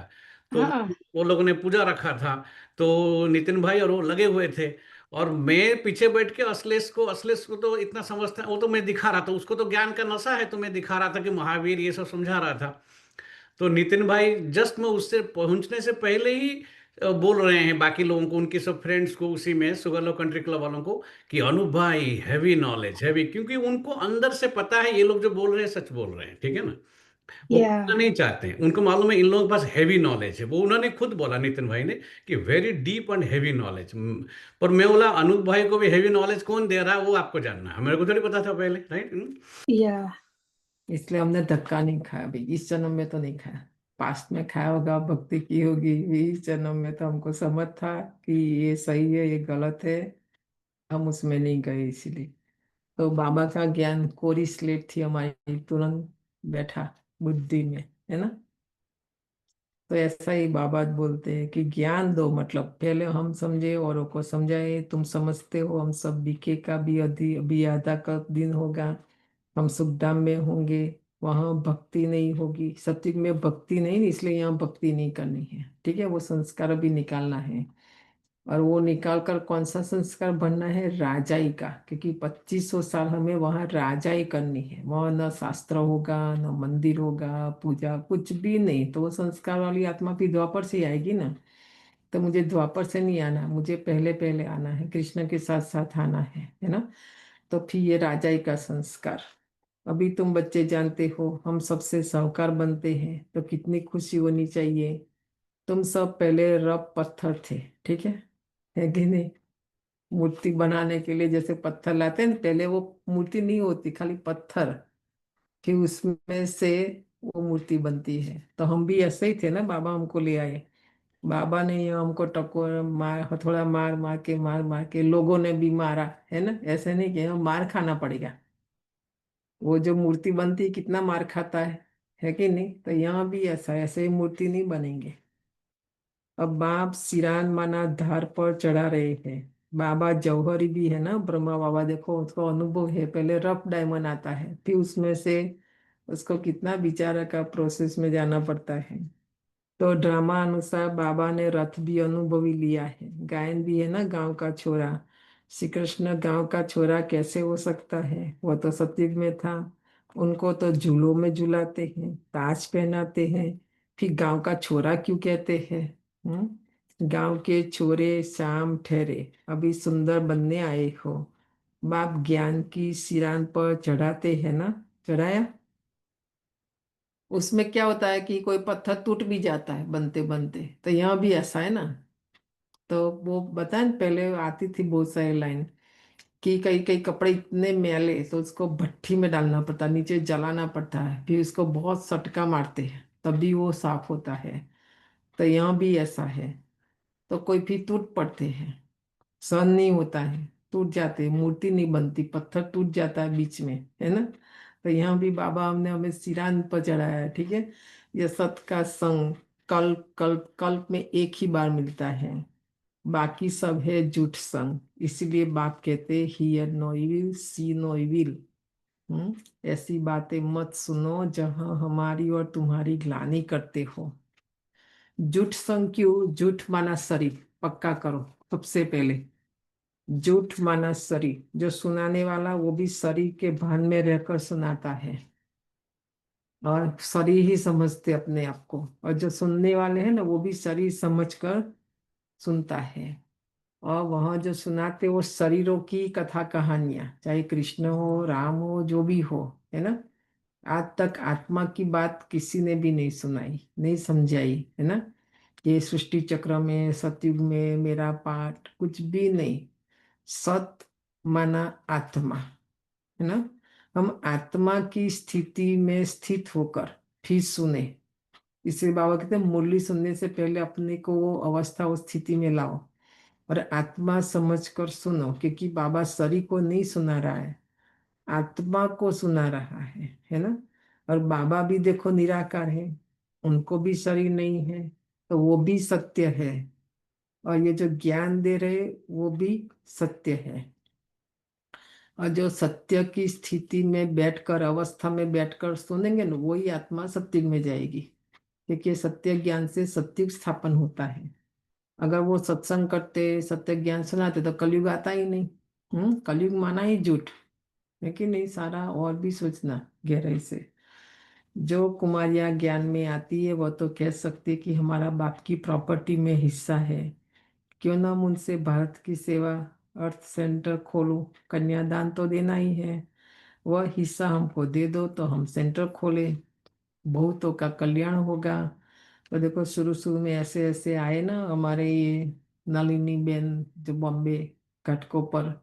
तो हाँ वो लोगों ने पूजा रखा था। तो नितिन भाई और वो लगे हुए थे, और मैं पीछे बैठ के अश्लेष को तो इतना समझता, वो तो मैं दिखा रहा था, उसको तो ज्ञान का नशा है, तो मैं दिखा रहा था कि महावीर ये सब समझा रहा था। तो नितिन भाई जस्ट मैं उससे पहुंचने से पहले ही बोल रहे हैं बाकी लोगों को, उनके सब फ्रेंड्स को, उसी में शुगर लो कंट्री क्लब वालों को, कि अनूप भाई हैवी नॉलेज हैवी, क्योंकि उनको अंदर से पता है ये लोग जो बोल रहे हैं सच बोल रहे हैं, ठीक है ना। वो या बोलना नहीं चाहते हैं, उनको मालूम है इन लोगों के पास हैवी नॉलेज है। वो उन्होंने खुद बोला, नितिन भाई ने, कि very deep and heavy knowledge. पर मैं बोला अनूप भाई को भी हैवी नॉलेज कौन दे रहा है वो आपको जानना है, मेरे को थोड़ी पता था पहले, राइट। या इसलिए हमने धक्का नहीं खाया भाई, इस जन्म में तो नहीं खाया। पास्ट में खाया होगा, भक्ति की होगी। इस जन्म में तो हमको समझ था कि ये सही है, ये गलत है, हम उसमें नहीं गए इसीलिए। तो बाबा का ज्ञान कोरी स्लेट थी हमारी, तुरंत बैठा बुद्धि में, है ना। तो ऐसा ही बाबा बोलते हैं कि ज्ञान दो, मतलब पहले हम समझे, औरों को समझाए। तुम समझते हो हम सब बीके का भी अभी आधा का दिन होगा, हम सुखधाम में होंगे, वहां भक्ति नहीं होगी। सत्युग में भक्ति नहीं, इसलिए यहाँ भक्ति नहीं करनी है, ठीक है। वो संस्कार अभी निकालना है, और वो निकाल कर कौन सा संस्कार बनना है, राजाई का। क्योंकि 2500 साल हमें वहाँ राजाई करनी है। वहाँ न शास्त्र होगा, न मंदिर होगा, पूजा कुछ भी नहीं। तो वो संस्कार वाली आत्मा भी द्वापर से ही आएगी ना। तो मुझे द्वापर से नहीं आना, मुझे पहले पहले आना है, कृष्ण के साथ साथ आना है ना। तो फिर ये राजाई का संस्कार। अभी तुम बच्चे जानते हो, हम सबसे साहूकार बनते हैं तो कितनी खुशी होनी चाहिए। तुम सब पहले रब पत्थर थे, ठीक है कि नहीं। मूर्ति बनाने के लिए जैसे पत्थर लाते हैं ना, पहले वो मूर्ति नहीं होती, खाली पत्थर, फिर उसमें से वो मूर्ति बनती है। तो हम भी ऐसे ही थे ना, बाबा हमको ले आए। बाबा ने ये हमको टकोर मार, हथौड़ा मार मार के लोगों ने भी मारा, है ना। ऐसे नहीं कि हम मार खाना पड़ेगा। वो जो मूर्ति बनती है कितना मार खाता है कि नहीं। तो यहाँ भी ऐसा, ऐसे ही मूर्ति नहीं बनेंगे। अब बाप सिरान माना धार पर चढ़ा रहे हैं। बाबा जौहरी भी है ना, ब्रह्मा बाबा, देखो उसको अनुभव है। पहले रफ डायमंड आता है, फिर उसमें से उसको कितना विचार का प्रोसेस में जाना पड़ता है। तो ड्रामा अनुसार बाबा ने रथ भी अनुभवी लिया है। गायन भी है ना, गांव का छोरा। श्री कृष्ण गांव का छोरा कैसे हो सकता है, वो तो सतयुग में था। उनको तो झूलों में झुलाते हैं, ताज पहनाते हैं, फिर गांव का छोरा क्यों कहते हैं। गांव के छोरे शाम ठहरे, अभी सुंदर बनने आए हो। बाप ज्ञान की सिरान पर चढ़ाते हैं ना, चढ़ाया। उसमें क्या होता है कि कोई पत्थर टूट भी जाता है बनते बनते, तो यहाँ भी ऐसा है ना। तो वो बताए न, पहले आती थी बहुत सारी लाइन कि कई कई कपड़े इतने मैले तो उसको भट्ठी में डालना पड़ता, नीचे जलाना पड़ता है, फिर उसको बहुत सटका मारते हैं तभी वो साफ होता है। तो यहाँ भी ऐसा है। तो कोई फिर टूट पड़ते हैं, सहन नहीं होता है, टूट जाते हैं, मूर्ति नहीं बनती, पत्थर टूट जाता है बीच में, है ना। तो यहाँ भी बाबा हमने हमें सिरान पर चढ़ाया है, ठीक है। ये सत का संग कल्प कल्प कल्प में एक ही बार मिलता है। बाकी सब है झूठ संग। इसीलिए बाप कहते hear no evil see no evil. ऐसी बातें मत सुनो जहां हमारी और तुम्हारी ग्लानि करते हो। झूठ संग क्यों? झूठ माना शरीर, पक्का करो सबसे पहले। झूठ माना शरीर, जो सुनाने वाला वो भी शरीर के भान में रहकर सुनाता है और शरीर ही समझते अपने आप को, और जो सुनने वाले हैं ना वो भी शरीर समझकर सुनता है। और वहाँ जो सुनाते वो शरीरों की कथा कहानियां, चाहे कृष्ण हो राम हो जो भी हो, है ना। आज तक आत्मा की बात किसी ने भी नहीं सुनाई, नहीं समझाई, है ना। ये सृष्टि चक्र में सतयुग में मेरा पाठ कुछ भी नहीं। सत माना आत्मा, है ना। हम आत्मा की स्थिति में स्थित होकर फिर सुने। इसलिए बाबा कहते हैं मुरली सुनने से पहले अपने को वो अवस्था उस स्थिति में लाओ और आत्मा समझकर सुनो, क्योंकि बाबा शरीर को नहीं सुना रहा है, आत्मा को सुना रहा है ना। और बाबा भी देखो निराकार है, उनको भी शरीर नहीं है, तो वो भी सत्य है। और ये जो ज्ञान दे रहे वो भी सत्य है। और जो सत्य की स्थिति में बैठकर, अवस्था में बैठकर सुनेंगे ना, वही आत्मा सत्युग में जाएगी। क्योंकि सत्य ज्ञान से सत्युग स्थापन होता है। अगर वो सत्संग करते, सत्य ज्ञान सुनाते तो कलयुग आता ही नहीं। कलयुग माना ही झूठ है कि नहीं। सारा और भी सोचना गहराई से। जो कुमारियां ज्ञान में आती है वो तो कह सकती है कि हमारा बाप की प्रॉपर्टी में हिस्सा है, क्यों ना हम उनसे भारत की सेवा, अर्थ सेंटर खोलो, कन्यादान तो देना ही है, वह हिस्सा हमको दे दो तो हम सेंटर खोले, बहुतों का कल्याण होगा। तो देखो शुरू शुरू में ऐसे ऐसे आए ना हमारे ये नलिनी बेन जो बॉम्बे घाटकोपर,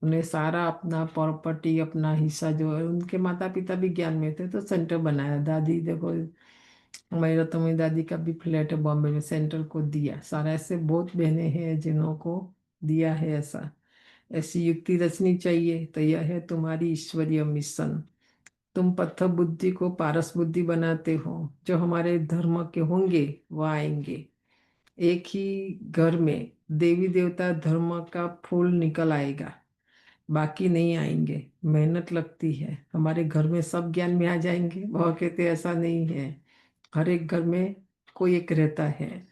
उन्हें सारा अपना प्रॉपर्टी अपना हिस्सा जो है, उनके माता पिता भी ज्ञान में थे तो सेंटर बनाया। दादी देखो हमारी रतमई दादी का भी फ्लैट है बॉम्बे में, सेंटर को दिया सारा। ऐसे बहुत बहनें हैं जिन्हों को दिया है। ऐसा ऐसी युक्ति रचनी चाहिए। तो यह है तुम्हारी ईश्वरीय मिशन। तुम पत्थर बुद्धि को पारस बुद्धि बनाते हो। जो हमारे धर्म के होंगे वह आएंगे। एक ही घर में देवी देवता धर्म का फूल निकल आएगा, बाकी नहीं आएंगे। मेहनत लगती है। हमारे घर में सब ज्ञान में आ जाएंगे? वह कहते ऐसा नहीं है, हर एक घर में कोई एक रहता है।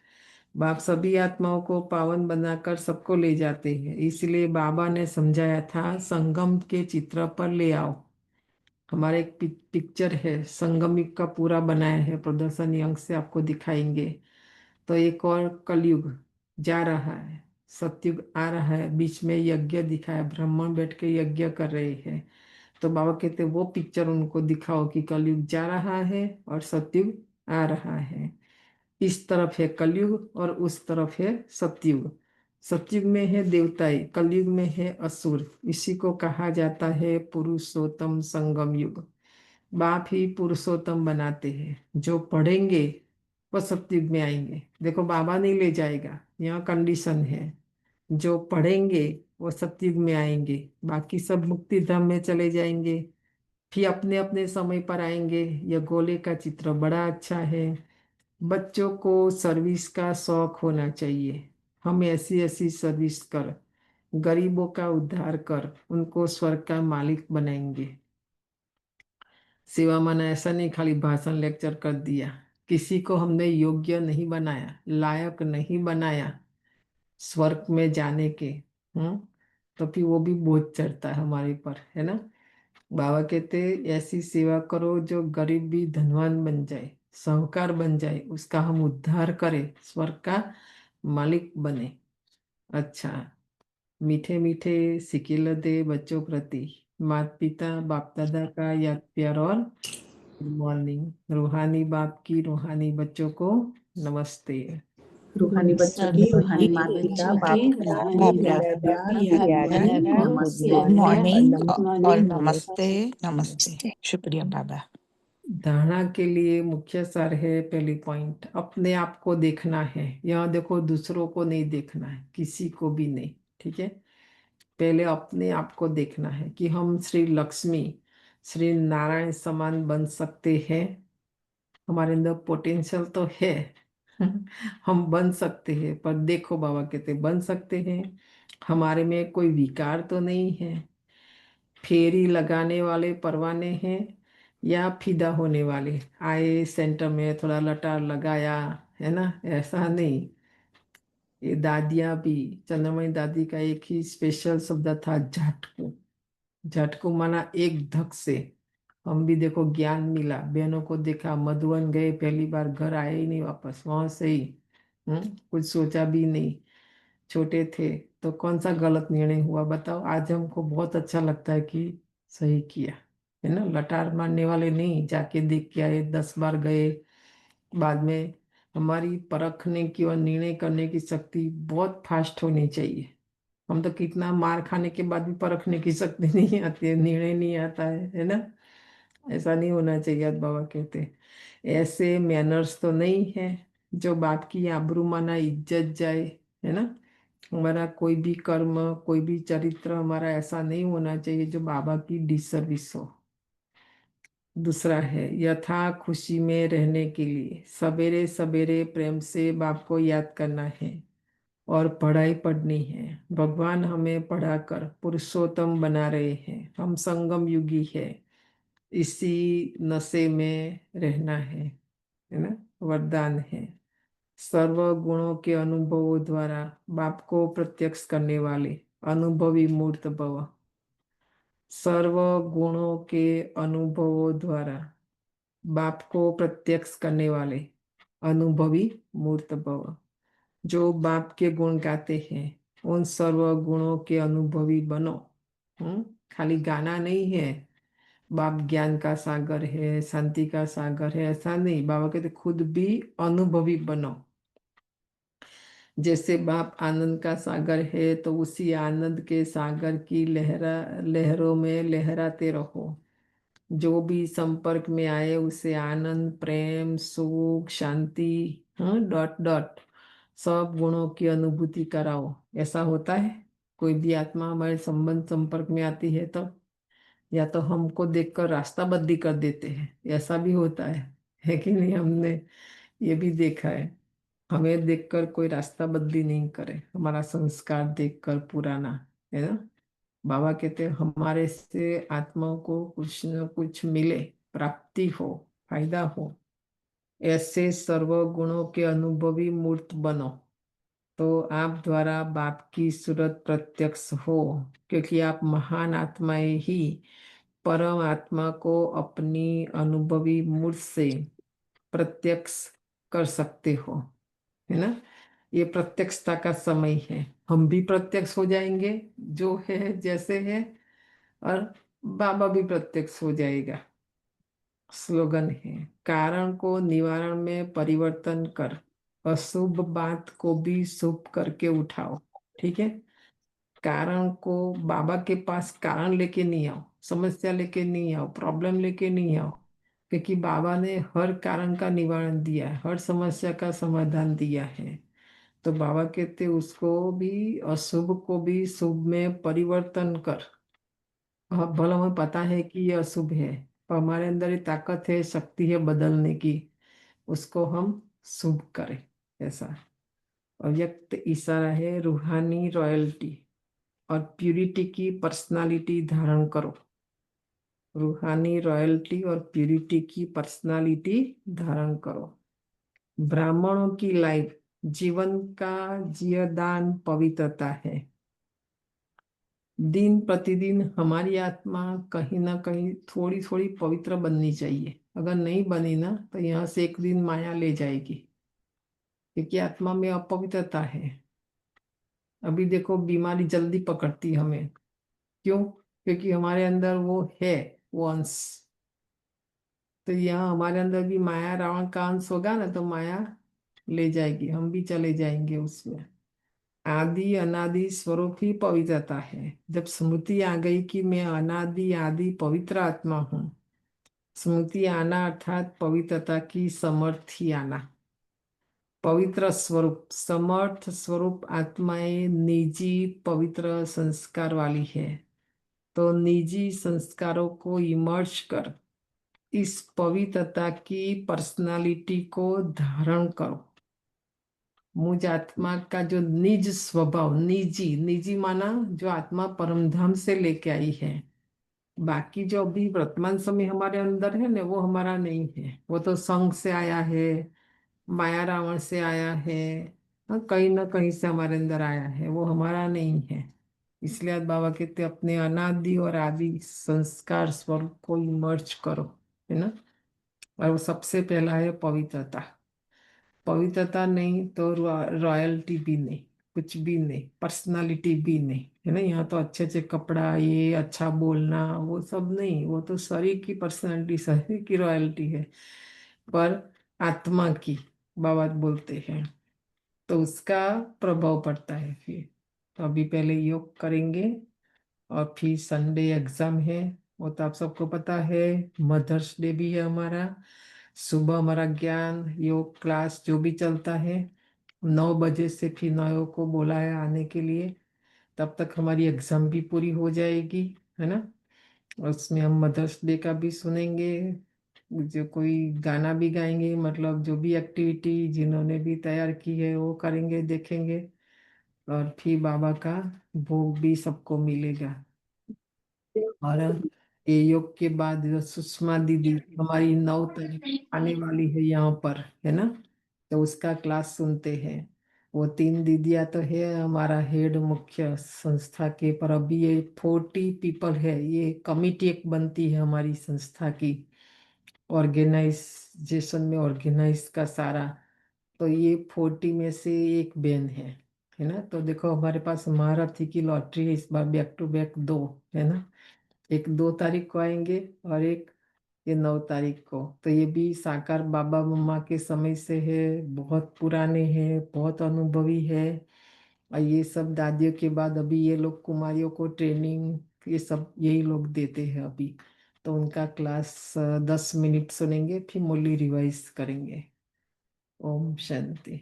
बाप सभी आत्माओं को पावन बनाकर सबको ले जाते हैं। इसलिए बाबा ने समझाया था संगम के चित्र पर ले आओ। हमारा एक पिक्चर है संगम युग का पूरा बनाया है, प्रदर्शनी अंक से आपको दिखाएंगे। तो एक और कलयुग जा रहा है, सतयुग आ रहा है, बीच में यज्ञ दिखाया, ब्राह्मण बैठ के यज्ञ कर रहे हैं। तो बाबा कहते वो पिक्चर उनको दिखाओ कि कलयुग जा रहा है और सतयुग आ रहा है। इस तरफ है कलयुग और उस तरफ है सतयुग। सतयुग में है देवताएं, कलयुग में है असुर। इसी को कहा जाता है पुरुषोत्तम संगम युग। बाप ही पुरुषोत्तम बनाते हैं। जो पढ़ेंगे वो सतयुग में आएंगे। देखो बाबा नहीं ले जाएगा, यहाँ कंडीशन है। जो पढ़ेंगे वो सतयुग में आएंगे, बाकी सब मुक्ति धाम में चले जाएंगे। फिर अपने अपने समय पर आएंगे। यह गोले का चित्र बड़ा अच्छा है। बच्चों को सर्विस का शौक होना चाहिए। हम ऐसी ऐसी सर्विस कर, गरीबों का उद्धार कर, उनको स्वर्ग का मालिक बनाएंगे। सेवा माना ऐसा नहीं खाली भाषण लेक्चर कर दिया। किसी को हमने योग्य नहीं बनाया, लायक नहीं बनाया स्वर्ग में जाने के। तो फिर वो भी बोझ चढ़ता है हमारे पर, है ना। बाबा कहते ऐसी सेवा करो जो गरीब भी धनवान बन जाए, साहूकार बन जाए, उसका हम उद्धार करें, स्वर्ग का मालिक बने। अच्छा, मीठे मीठे सिकिल दे बच्चों प्रति माता पिता बाप दादा का याद प्यार और गुड मॉर्निंग। रूहानी बाप की रूहानी बच्चों को नमस्ते। रूहानी बच्चों की रूहानी माता पिता बाप गुड मॉर्निंग और नमस्ते नमस्ते। शुक्रिया बाबा। धारणा के लिए मुख्य सार है पहली पॉइंट, अपने आप को देखना है। यहाँ देखो दूसरों को नहीं देखना है, किसी को भी नहीं, ठीक है। पहले अपने आप को देखना है कि हम श्री लक्ष्मी श्री नारायण समान बन सकते हैं। हमारे अंदर पोटेंशियल तो है, हम बन सकते हैं, पर देखो बाबा कहते बन सकते हैं, हमारे में कोई विकार तो नहीं है। फेरी लगाने वाले परवाने हैं या फिदा होने वाले, आए सेंटर में थोड़ा लटार लगाया, है ना, ऐसा नहीं। ये दादियाँ भी, चंद्रमणि दादी का एक ही स्पेशल शब्द था, झटकू। झटकू माना एक धक से। हम भी देखो ज्ञान मिला, बहनों को देखा, मधुबन गए, पहली बार घर आए ही नहीं वापस, वहां से ही कुछ सोचा भी नहीं। छोटे थे तो कौन सा गलत निर्णय हुआ बताओ, आज हमको बहुत अच्छा लगता है कि सही किया, है ना। लटार मारने वाले नहीं, जाके देख के आए, 10 बार गए। बाद में हमारी परखने की और निर्णय करने की शक्ति बहुत फास्ट होनी चाहिए। हम तो कितना मार खाने के बाद भी परखने की शक्ति नहीं आती है, निर्णय नहीं आता है ना। ऐसा नहीं होना चाहिए, आज बाबा कहते हैं। ऐसे मैनर्स तो नहीं है जो बाप की आबरू माना इज्जत जाए, है ना। हमारा कोई भी कर्म, कोई भी चरित्र हमारा ऐसा नहीं होना चाहिए जो बाबा की डिसर्विस हो। दूसरा है, यथा खुशी में रहने के लिए सवेरे सवेरे प्रेम से बाप को याद करना है और पढ़ाई पढ़नी है। भगवान हमें पढ़ाकर पुरुषोत्तम बना रहे हैं, हम संगम युगी है, इसी नशे में रहना है ना। वरदान है, सर्व गुणों के अनुभवों द्वारा बाप को प्रत्यक्ष करने वाले अनुभवी मूर्त भव। सर्व गुणों के अनुभवों द्वारा बाप को प्रत्यक्ष करने वाले अनुभवी मूर्त भव। जो बाप के गुण गाते हैं उन सर्व गुणों के अनुभवी बनो। खाली गाना नहीं है, बाप ज्ञान का सागर है, शांति का सागर है, ऐसा नहीं। बाबा कहते खुद भी अनुभवी बनो। जैसे बाप आनंद का सागर है तो उसी आनंद के सागर की लहरों में लहराते रहो। जो भी संपर्क में आए उसे आनंद, प्रेम, सुख, शांति, डॉट डॉट सब गुणों की अनुभूति कराओ। ऐसा होता है, कोई भी आत्मा हमारे संपर्क में आती है तो या तो हमको देखकर रास्ता बदली कर देते हैं, ऐसा भी होता है कि नहीं। हमने ये भी देखा है, हमें देखकर कोई रास्ता बदली नहीं करे, हमारा संस्कार देखकर पुराना, है ना। बाबा कहते हैं हमारे से आत्माओं को कुछ न कुछ मिले, प्राप्ति हो, फायदा हो। ऐसे सर्व गुणों के अनुभवी मूर्त बनो तो आप द्वारा बाप की सूरत प्रत्यक्ष हो, क्योंकि आप महान आत्माएं ही परम आत्मा को अपनी अनुभवी मूर्त से प्रत्यक्ष कर सकते हो, है ना। ये प्रत्यक्षता का समय है, हम भी प्रत्यक्ष हो जाएंगे जो है जैसे है, और बाबा भी प्रत्यक्ष हो जाएगा। स्लोगन है, कारण को निवारण में परिवर्तन कर, अशुभ बात को भी शुभ करके उठाओ। ठीक है, कारण को बाबा के पास कारण लेके नहीं आओ, समस्या लेके नहीं आओ, प्रॉब्लम लेके नहीं आओ, क्योंकि बाबा ने हर कारण का निवारण दिया है, हर समस्या का समाधान दिया है। तो बाबा कहते उसको भी, अशुभ को भी शुभ में परिवर्तन कर। भला हमें पता है कि ये अशुभ है, पर हमारे अंदर ये ताकत है, शक्ति है बदलने की, उसको हम शुभ करें। ऐसा अव्यक्त इशारा है, रूहानी रॉयल्टी और प्यूरिटी की पर्सनालिटी धारण करो। रूहानी रॉयल्टी और प्यूरिटी की पर्सनालिटी धारण करो। ब्राह्मणों की लाइफ, जीवन का जीवदान पवित्रता है। दिन प्रतिदिन हमारी आत्मा कहीं ना कहीं थोड़ी थोड़ी पवित्र बननी चाहिए। अगर नहीं बनी ना तो यहाँ से एक दिन माया ले जाएगी, क्योंकि आत्मा में अपवित्रता है। अभी देखो बीमारी जल्दी पकड़ती हमें, क्यों? क्योंकि हमारे अंदर वो है, वो अंश। तो यहाँ हमारे अंदर भी माया रावण का अंश होगा ना, तो माया ले जाएगी, हम भी चले जाएंगे उसमें। आदि अनादि स्वरूप ही पवित्रता है। जब स्मृति आ गई कि मैं अनादि आदि पवित्र आत्मा हूँ, स्मृति आना अर्थात पवित्रता की समर्थी आना। पवित्र स्वरूप, समर्थ स्वरूप आत्माएं निजी पवित्र संस्कार वाली है, तो निजी संस्कारों को इमर्ज कर इस पवित्रता की पर्सनालिटी को धारण करो। मुझ आत्मा का जो निज स्वभाव, निजी, निजी माना जो आत्मा परमधाम से लेके आई है, बाकी जो अभी वर्तमान समय हमारे अंदर है ना, वो हमारा नहीं है। वो तो संग से आया है, माया रावण से आया है, हाँ, कहीं ना कहीं से हमारे अंदर आया है, वो हमारा नहीं है। इसलिए आज बाबा कहते अपने अनादि और आदि संस्कार स्वरूप को इमर्ज करो, है ना। और वो सबसे पहला है पवित्रता। पवित्रता नहीं तो रॉयल्टी भी नहीं, कुछ भी नहीं, पर्सनालिटी भी नहीं, है ना। यहाँ तो अच्छे अच्छे कपड़ा, ये अच्छा बोलना, वो सब नहीं, वो तो शरीर की पर्सनालिटी, शरीर की रॉयल्टी है। पर आत्मा की बाबा बोलते हैं तो उसका प्रभाव पड़ता है फिर। तो अभी पहले योग करेंगे और फिर संडे एग्जाम है, वो तो आप सबको पता है। मदर्स डे भी है हमारा। सुबह हमारा ज्ञान योग क्लास जो भी चलता है, 9 बजे से फिर 9 को बोला है आने के लिए। तब तक हमारी एग्जाम भी पूरी हो जाएगी, है ना। और उसमें हम मदर्स डे का भी सुनेंगे, जो कोई गाना भी गाएंगे, मतलब जो भी एक्टिविटी जिन्होंने भी तैयार की है वो करेंगे, देखेंगे। और फिर बाबा का भोग भी सबको मिलेगा। और ये योग के बाद जो सुषमा दीदी हमारी 9 तारीख आने वाली है यहाँ पर, है ना। तो उसका क्लास सुनते हैं। वो 3 दीदियाँ तो है हमारा हेड मुख्य संस्था के, पर अभी ये 40 पीपल है, ये कमिटी एक बनती है हमारी संस्था की, ऑर्गेनाइजेशन में ऑर्गेनाइज का सारा। तो ये 40 में से एक बहन है ना। तो देखो हमारे पास महारथी की लॉटरी है इस बार, बैक टू बैक 2, है ना। एक 2 तारीख को आएंगे और एक ये 9 तारीख को। तो ये भी साकार बाबा मम्मा के समय से है, बहुत पुराने हैं, बहुत अनुभवी है। और ये सब दादियों के बाद अभी ये लोग कुमारियों को ट्रेनिंग ये सब यही लोग देते हैं अभी। तो उनका क्लास 10 मिनट सुनेंगे, फिर मुरली रिवाइज करेंगे। ओम शांति।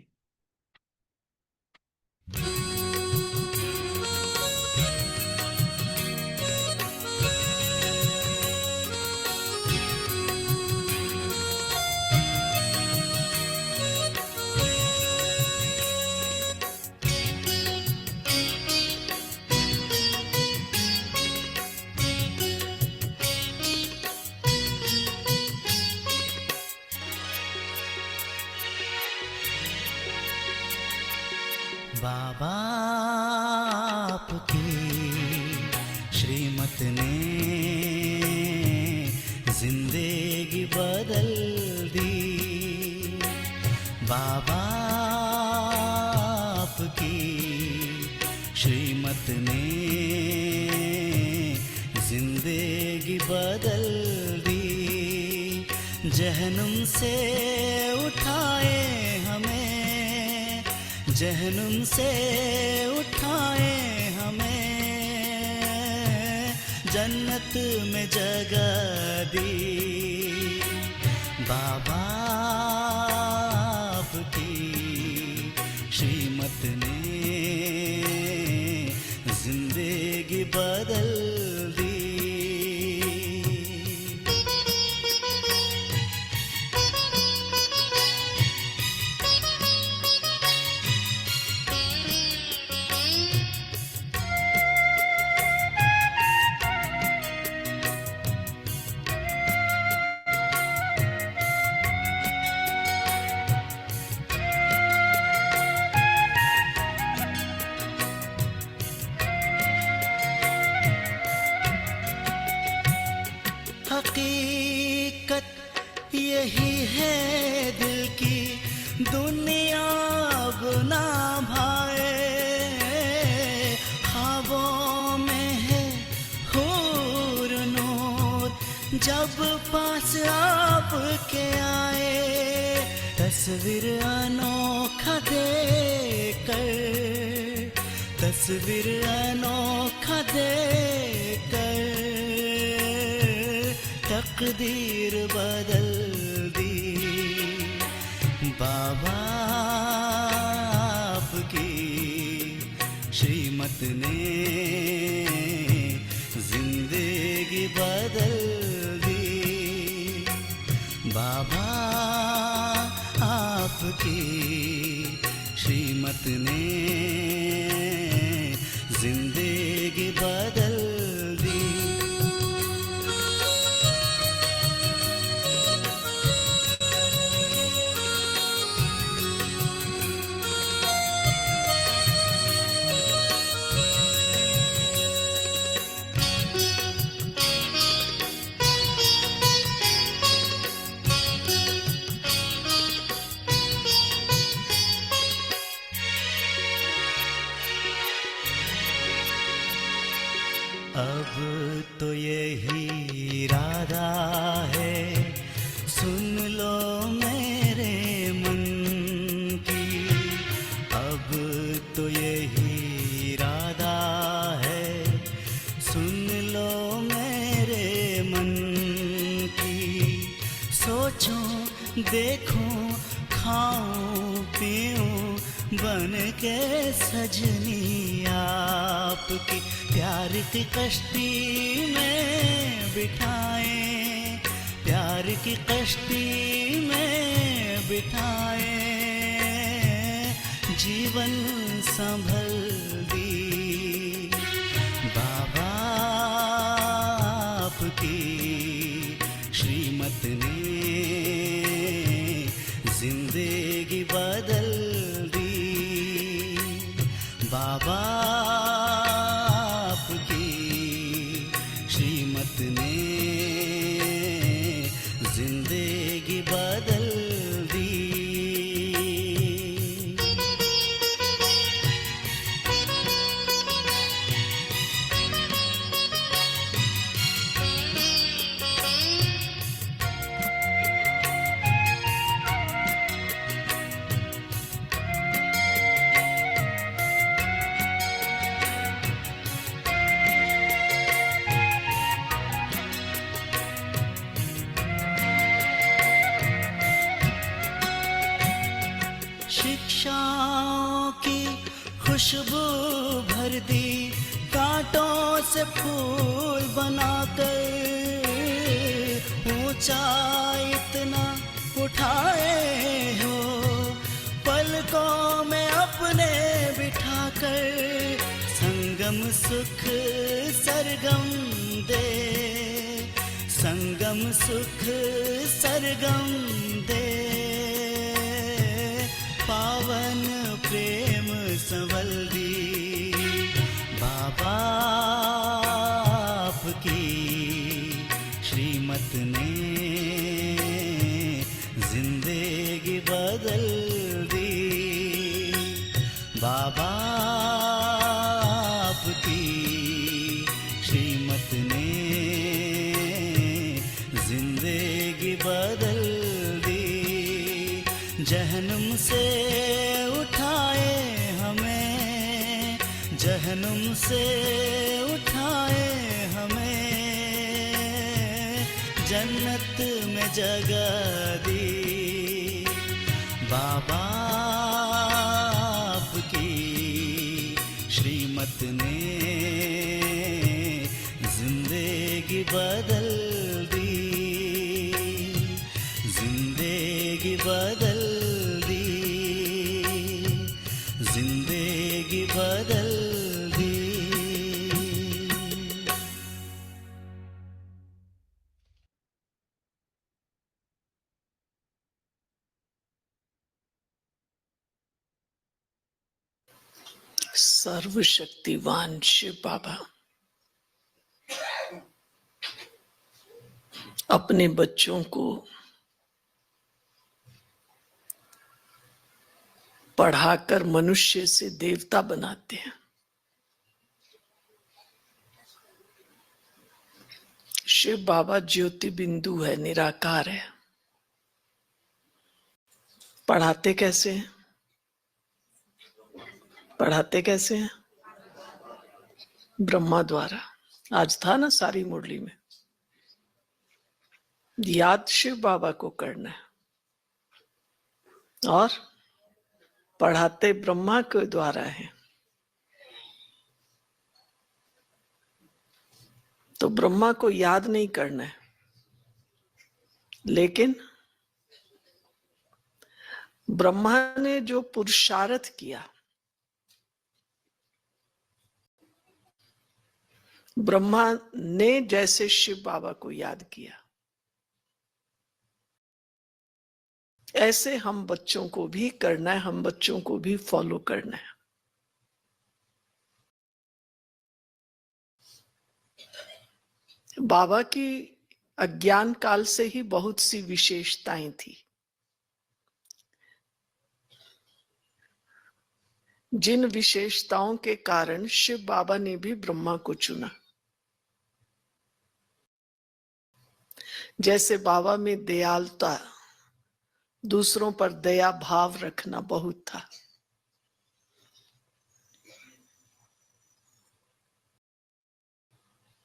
बाबा आपकी श्रीमत ने जिंदगी बदल दी। बाबा आपकी श्रीमत ने जिंदगी बदल दी। जहन्नुम से उठाए हमें, जहन्नुम से उठाए हमें, जन्नत में जगह दी। बाबा आपकी श्रीमत ने जिंदगी बदल दी। हकीकत यही है दिल की दुनिया अब ना भाए। ख्वाबों में है हूर नूर जब पास आपके आए। तस्वीर अनोखा देकर, तस्वीर अनोखा देकर तकदीर बदल दी। बाबा आपकी श्रीमत ने जिंदगी बदल दी। बाबा आपकी श्रीमत ने जिंदगी बदल दी। अब तो यही इरादा है, सुन लो मेरे मन की। अब तो यही इरादा है, सुन लो मेरे मन की। सोचो देखो खाऊं पीऊं बन के सजनी आपकी। प्यार की कश्ती में बिठाएं, प्यार की कश्ती में बिठाएं, जीवन संभल दी। बाबा आपकी श्रीमत ने जिंदगी बदल दी। बाबा ने जिंदगी बदल दी। शिक्षाओं की खुशबू भर दी, कांटों से फूल बनाकर ऊंचा इतना उठाए हो। पलकों में अपने बिठाकर संगम सुख सरगम दे, संगम सुख सरगम दे। पावन प्रेम संवल दी। बाबा आपकी श्रीमत ने जिंदगी बदल दी। बाबा आपकी श्रीमत ने जिंदगी बदल दी। जहन्नुम से उठाए हमें, जहन्नुम से उठाए हमें, जन्नत में जगह दी। बाबा आपकी श्रीमत ने जिंदगी बदल दी, जिंदगी बदल दी, जिंदगी बदल दी। सर्वशक्तिवान शिव बाबा अपने बच्चों को पढ़ाकर मनुष्य से देवता बनाते हैं। शिव बाबा ज्योति बिंदु है, निराकार है। पढ़ाते कैसे हैं? पढ़ाते कैसे हैं? ब्रह्मा द्वारा। आज था ना सारी मुरली में, याद शिव बाबा को करना है और पढ़ाते ब्रह्मा के द्वारा है। तो ब्रह्मा को याद नहीं करना है, लेकिन ब्रह्मा ने जो पुरुषार्थ किया, ब्रह्मा ने जैसे शिव बाबा को याद किया, ऐसे हम बच्चों को भी करना है, हम बच्चों को भी फॉलो करना है। बाबा की अज्ञान काल से ही बहुत सी विशेषताएं थी, जिन विशेषताओं के कारण शिव बाबा ने भी ब्रह्मा को चुना। जैसे बाबा में दयालुता, दूसरों पर दया भाव रखना बहुत था।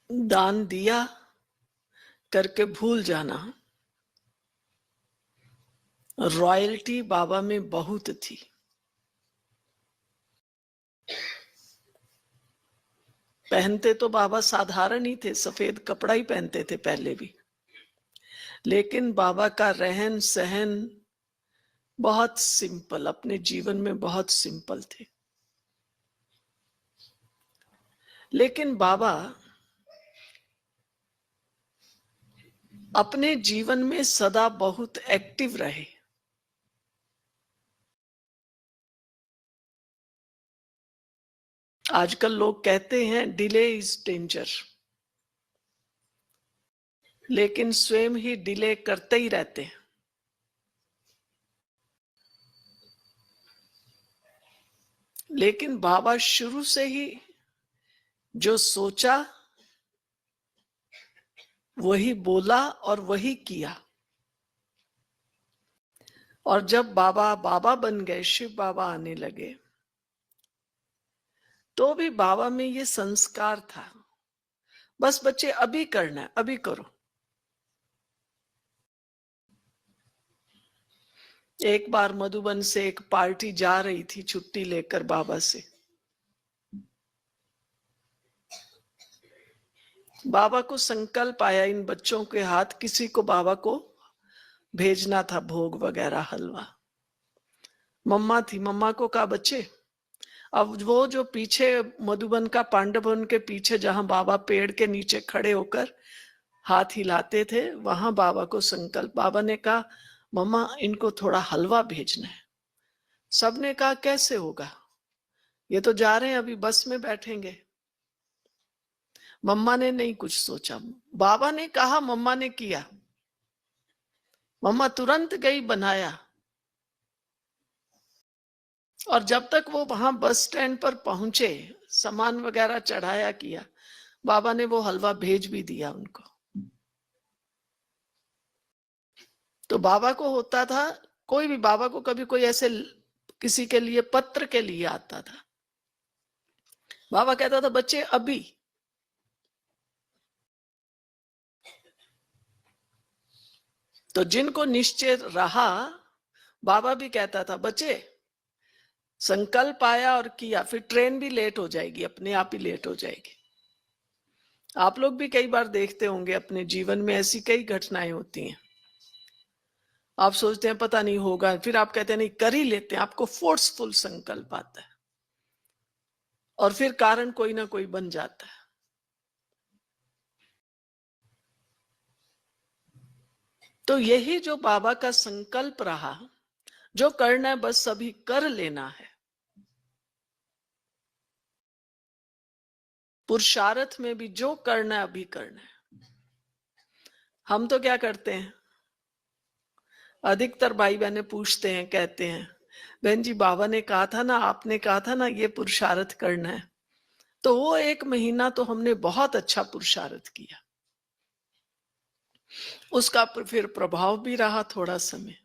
दान दिया करके भूल जाना, रॉयल्टी बाबा में बहुत थी। पहनते तो बाबा साधारण ही थे, सफेद कपड़ा ही पहनते थे पहले भी, लेकिन बाबा का रहन सहन बहुत सिंपल, अपने जीवन में बहुत सिंपल थे। लेकिन बाबा अपने जीवन में सदा बहुत एक्टिव रहे। आजकल लोग कहते हैं डिले इज डेंजर, लेकिन स्वयं ही डिले करते ही रहते हैं। लेकिन बाबा शुरू से ही जो सोचा वही बोला और वही किया। और जब बाबा बाबा बन गए, शिव बाबा आने लगे, तो भी बाबा में ये संस्कार था, बस बच्चे अभी करना है, अभी करो। एक बार मधुबन से एक पार्टी जा रही थी छुट्टी लेकर बाबा से। बाबा को संकल्प आया इन बच्चों के हाथ किसी को बाबा को भेजना था, भोग वगैरह हलवा। मम्मा थी, मम्मा को कहा बच्चे, अब वो जो पीछे मधुबन का पांडवन के पीछे जहां बाबा पेड़ के नीचे खड़े होकर हाथ हिलाते थे, वहां बाबा को संकल्प, बाबा ने कहा मम्मा इनको थोड़ा हलवा भेजना है। सबने कहा कैसे होगा, ये तो जा रहे हैं, अभी बस में बैठेंगे। मम्मा ने नहीं कुछ सोचा, बाबा ने कहा, मम्मा ने किया। मम्मा तुरंत गई, बनाया। और जब तक वो वहां बस स्टैंड पर पहुंचे, सामान वगैरह चढ़ाया किया, बाबा ने वो हलवा भेज भी दिया उनको। तो बाबा को होता था, कोई भी बाबा को कभी कोई ऐसे किसी के लिए पत्र के लिए आता था, बाबा कहता था बच्चे अभी। तो जिनको निश्चय रहा, बाबा भी कहता था बच्चे संकल्प आया और किया, फिर ट्रेन भी लेट हो जाएगी, अपने आप ही लेट हो जाएगी। आप लोग भी कई बार देखते होंगे अपने जीवन में, ऐसी कई घटनाएं होती हैं। आप सोचते हैं पता नहीं होगा, फिर आप कहते हैं नहीं कर ही लेते हैं, आपको फोर्सफुल संकल्प आता है और फिर कारण कोई ना कोई बन जाता है। तो यही जो बाबा का संकल्प रहा, जो करना है बस अभी कर लेना है। पुरुषार्थ में भी जो करना है अभी करना है। हम तो क्या करते हैं, अधिकतर भाई बहने पूछते हैं, कहते हैं बहन जी बाबा ने कहा था ना, आपने कहा था ना ये पुरुषार्थ करना है। तो वो 1 महीना तो हमने बहुत अच्छा पुरुषार्थ किया, उसका फिर प्रभाव भी रहा थोड़ा समय।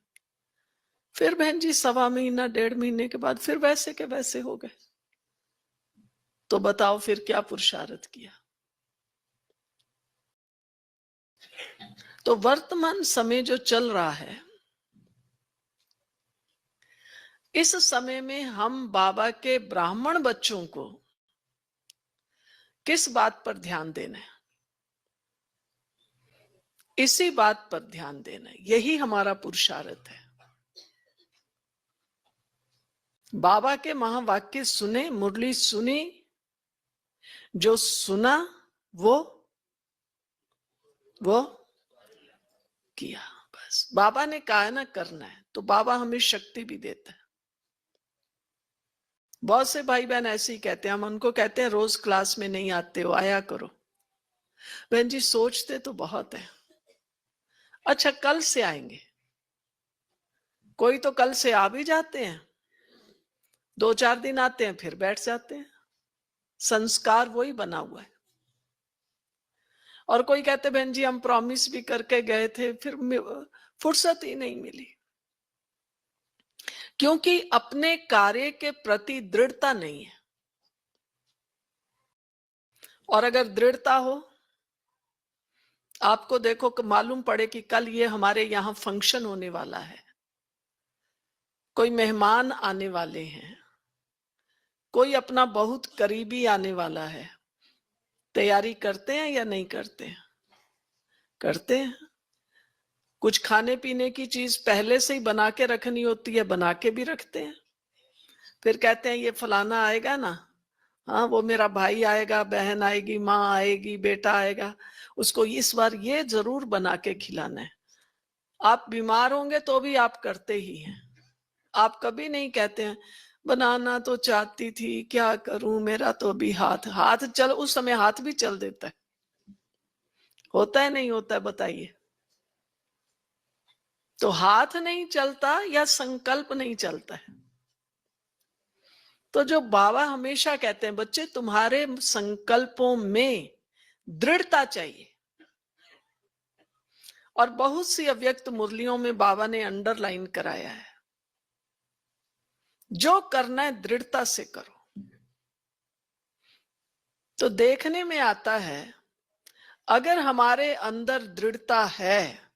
फिर बहन जी 1.25 महीना 1.5 महीने के बाद फिर वैसे के वैसे हो गए। तो बताओ फिर क्या पुरुषार्थ किया। तो वर्तमान समय जो चल रहा है, इस समय में हम बाबा के ब्राह्मण बच्चों को किस बात पर ध्यान देना है, इसी बात पर ध्यान देना है। यही हमारा पुरुषार्थ है। बाबा के महावाक्य सुने, मुरली सुनी, जो सुना वो किया। बस बाबा ने कहा है ना करना है, तो बाबा हमें शक्ति भी देता है। बहुत से भाई बहन ऐसे ही कहते हैं, हम उनको कहते हैं रोज क्लास में नहीं आते हो, आया करो। बहन जी सोचते तो बहुत है। अच्छा कल से आएंगे, कोई तो कल से आ भी जाते हैं, 2-4 दिन आते हैं फिर बैठ जाते हैं, संस्कार वही बना हुआ है। और कोई कहते बहन जी हम प्रॉमिस भी करके गए थे, फिर फुर्सत ही नहीं मिली, क्योंकि अपने कार्य के प्रति दृढ़ता नहीं है। और अगर दृढ़ता हो, आपको देखो कि मालूम पड़े कि कल ये हमारे यहाँ फंक्शन होने वाला है, कोई मेहमान आने वाले हैं, कोई अपना बहुत करीबी आने वाला है, तैयारी करते हैं या नहीं करते हैं? करते हैं। कुछ खाने पीने की चीज पहले से ही बना के रखनी होती है, बना के भी रखते हैं। फिर कहते हैं ये फलाना आएगा ना, हाँ वो मेरा भाई आएगा, बहन आएगी, माँ आएगी, बेटा आएगा, उसको इस बार ये जरूर बना के खिलाना है। आप बीमार होंगे तो भी आप करते ही हैं। आप कभी नहीं कहते हैं बनाना तो चाहती थी, क्या करूं, मेरा तो अभी हाथ चल, उस समय हाथ भी चल देता है। होता है नहीं होता है बताइए? तो हाथ नहीं चलता या संकल्प नहीं चलता है। तो जो बाबा हमेशा कहते हैं बच्चे तुम्हारे संकल्पों में दृढ़ता चाहिए। और बहुत सी अव्यक्त मुरलियों में बाबा ने अंडरलाइन कराया है, जो करना है दृढ़ता से करो। तो देखने में आता है अगर हमारे अंदर दृढ़ता है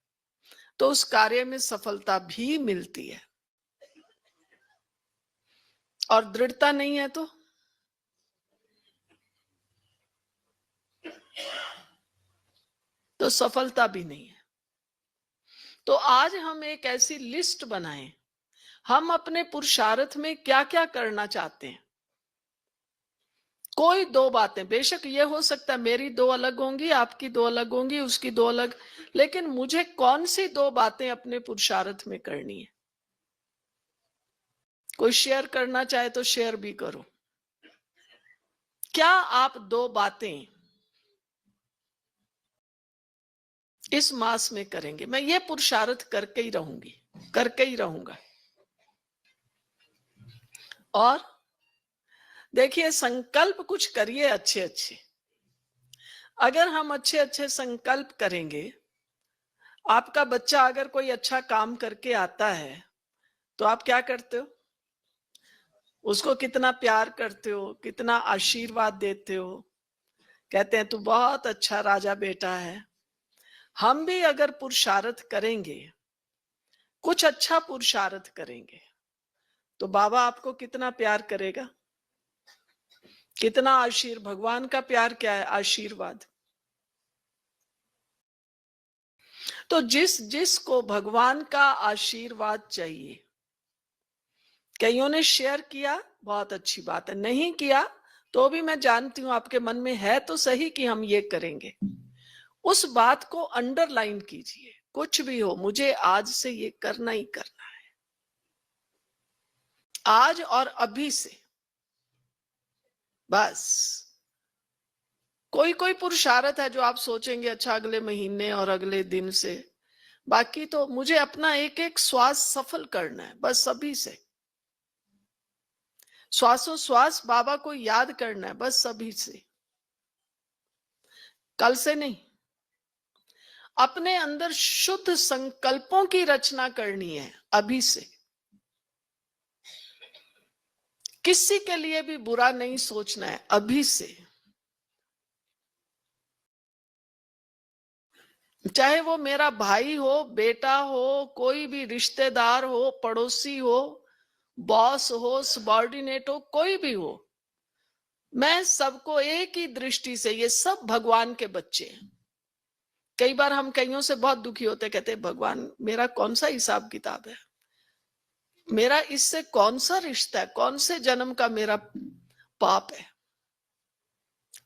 तो उस कार्य में सफलता भी मिलती है, और दृढ़ता नहीं है तो सफलता भी नहीं है। तो आज हम एक ऐसी लिस्ट बनाएं, हम अपने पुरुषार्थ में क्या क्या करना चाहते हैं। कोई 2 बातें, बेशक ये हो सकता है मेरी 2 अलग होंगी, आपकी 2 अलग होंगी, उसकी 2 अलग, लेकिन मुझे कौन सी 2 बातें अपने पुरुषार्थ में करनी है। कोई शेयर करना चाहे तो शेयर भी करो। क्या आप 2 बातें इस मास में करेंगे? मैं ये पुरुषार्थ करके ही रहूंगी, करके ही रहूंगा। और देखिए संकल्प कुछ करिए अच्छे अच्छे। अगर हम अच्छे अच्छे संकल्प करेंगे, आपका बच्चा अगर कोई अच्छा काम करके आता है तो आप क्या करते हो? उसको कितना प्यार करते हो, कितना आशीर्वाद देते हो, कहते हैं तू बहुत अच्छा राजा बेटा है। हम भी अगर पुरुषार्थ करेंगे, कुछ अच्छा पुरुषार्थ करेंगे, तो बाबा आपको कितना प्यार करेगा, कितना आशीर्वाद। भगवान का प्यार क्या है? आशीर्वाद। तो जिस को भगवान का आशीर्वाद चाहिए, कईयों ने शेयर किया, बहुत अच्छी बात है, नहीं किया तो भी मैं जानती हूं आपके मन में है तो सही कि हम ये करेंगे। उस बात को अंडरलाइन कीजिए, कुछ भी हो मुझे आज से ये करना ही करना है, आज और अभी से। बस कोई कोई पुरुषार्थ है जो आप सोचेंगे अच्छा अगले महीने और अगले दिन से, बाकी तो मुझे अपना एक एक श्वास सफल करना है, बस सभी से। श्वासोश्वास बाबा को याद करना है, बस सभी से, कल से नहीं। अपने अंदर शुद्ध संकल्पों की रचना करनी है अभी से। किसी के लिए भी बुरा नहीं सोचना है अभी से, चाहे वो मेरा भाई हो, बेटा हो, कोई भी रिश्तेदार हो, पड़ोसी हो, बॉस हो, सबॉर्डिनेट हो, कोई भी हो। मैं सबको एक ही दृष्टि से, ये सब भगवान के बच्चे हैं। कई बार हम कईयों से बहुत दुखी होते, कहते भगवान मेरा कौन सा हिसाब किताब है, मेरा इससे कौन सा रिश्ता है, कौन से जन्म का मेरा पाप है।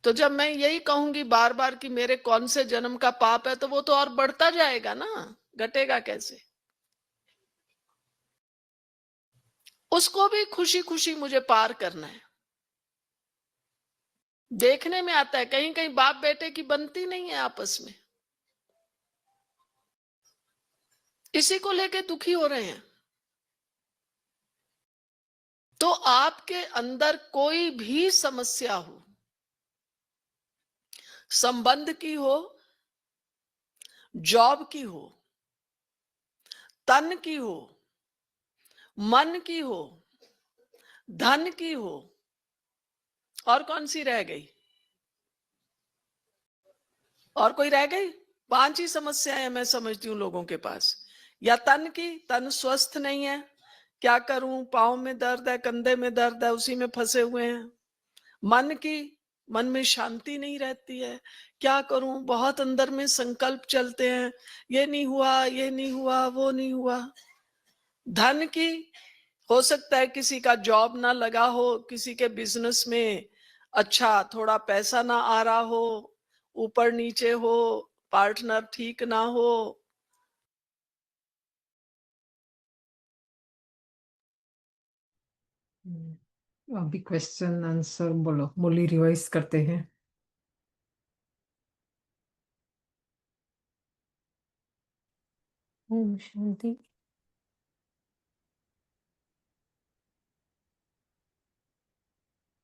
तो जब मैं यही कहूंगी बार बार कि मेरे कौन से जन्म का पाप है, तो वो तो और बढ़ता जाएगा ना, घटेगा कैसे। उसको भी खुशी खुशी मुझे पार करना है। देखने में आता है कहीं कहीं बाप बेटे की बनती नहीं है आपस में, इसी को लेके दुखी हो रहे हैं। तो आपके अंदर कोई भी समस्या हो, संबंध की हो, जॉब की हो, तन की हो, मन की हो, धन की हो, और कौन सी रह गई, और कोई रह गई? 5 ही समस्याएं मैं समझती हूँ लोगों के पास। या तन की, तन स्वस्थ नहीं है, क्या करूं, पाँव में दर्द है, कंधे में दर्द है, उसी में फंसे हुए हैं। मन की, मन में शांति नहीं रहती है, क्या करूं, बहुत अंदर में संकल्प चलते हैं, ये नहीं हुआ, ये नहीं हुआ, वो नहीं हुआ। धन की, हो सकता है किसी का जॉब ना लगा हो, किसी के बिजनेस में अच्छा थोड़ा पैसा ना आ रहा हो, ऊपर नीचे हो, पार्टनर ठीक ना हो। अभी क्वेश्चन आंसर बोलो, बोली रिवाइज करते हैं। ओम शांति।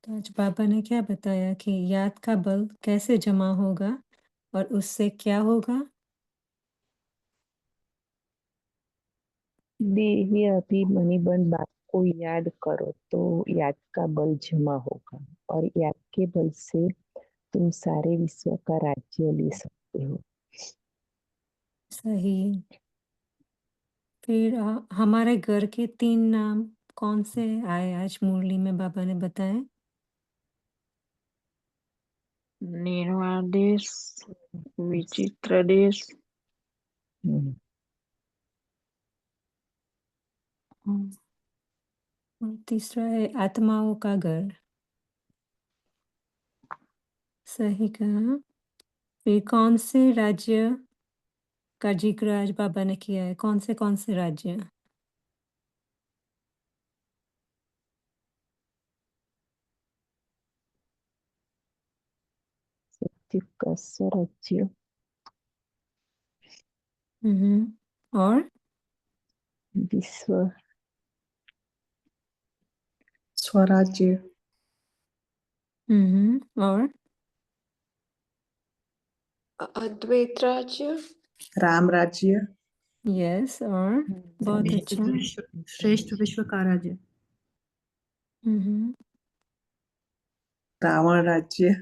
तो आज बाबा ने क्या बताया कि याद का बल कैसे जमा होगा और उससे क्या होगा? देही अभिमनि बन बाप को याद करो तो याद का बल जमा होगा और याद के बल से तुम सारे विश्व का राज्य ले सकते हो। सही। फिर हमारे घर के 3 नाम कौन से आए आज मुरली में बाबा ने बताए? निर्वाण देश, विचित्र देश, और तीसरा है आत्माओं का घर। सही कहा। फिर कौन से राज्य का जिक्र आज बाबा ने किया है? कौन से राज्य? सत्य का स्वराज्य, और विश्व स्वराज्य, और अद्वैत राज्य, राम राज्य, यस, और बहुत अच्छा। श्रेष्ठ विश्व का राज्य, हम्म, रावण राज्य,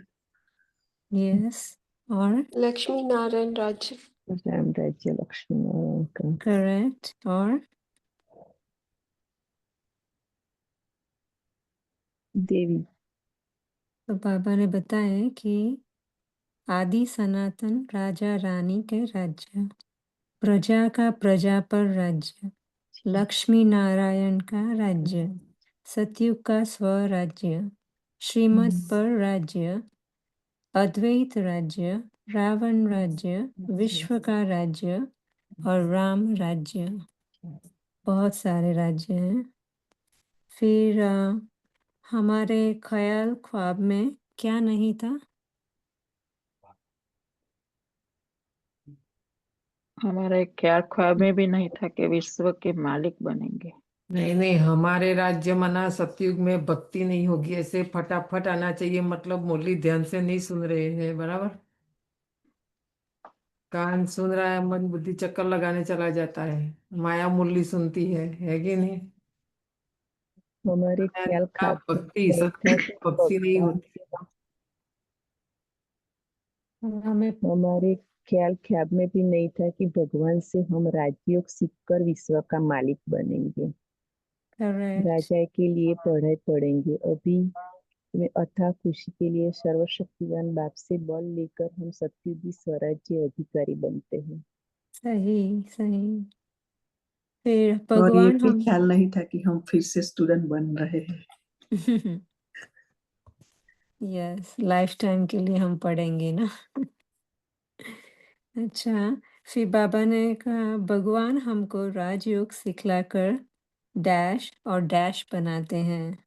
यस, और लक्ष्मी नारायण राज्य, राम राज्य, लक्ष्मी नारायण का, करेक्ट, और देवी। तो बाबा ने बताया कि आदि सनातन राजा रानी के राज्य, प्रजा का प्रजा पर राज्य, लक्ष्मी नारायण का राज्य, सतयुग का स्वराज्य, श्रीमत पर राज्य, अद्वैत राज्य, रावण राज्य, विश्व का राज्य और राम राज्य। बहुत सारे राज्य हैं। फिर हमारे ख्याल ख्वाब में क्या नहीं था? हमारे ख्याल ख्वाब में भी नहीं था कि विश्व के मालिक बनेंगे। नहीं नहीं, हमारे राज्य मना सतयुग में भक्ति नहीं होगी, ऐसे फटाफट आना चाहिए। मतलब मुरली ध्यान से नहीं सुन रहे हैं, बराबर। कान सुन रहा है, मन बुद्धि चक्कर लगाने चला जाता है, माया मुरली सुनती है कि नहीं? हमारे ख्याल ख्वाब भक्ति, नहीं था कि भक्ति नहीं भगवान होती। हमें हमारे ख्याल ख्वाब में भी नहीं था कि भगवान से हम राजयोग सीखकर विश्व का मालिक बनेंगे, करेक्ट, राजा के लिए पढ़ाई पढ़ेंगे। अभी में अथाह खुशी के लिए सर्वशक्तिवान बाप से बल लेकर हम सत्युगी स्वराज्य अधिकारी बनते हैं। सही सही। फिर और ये भगवान भी हम ख्याल नहीं था कि हम फिर से स्टूडेंट बन रहे हैं। यस, लाइफ टाइम के लिए हम पढ़ेंगे ना। अच्छा, फिर बाबा ने कहा भगवान हमको राजयोग सिखलाकर डैश और डैश बनाते हैं।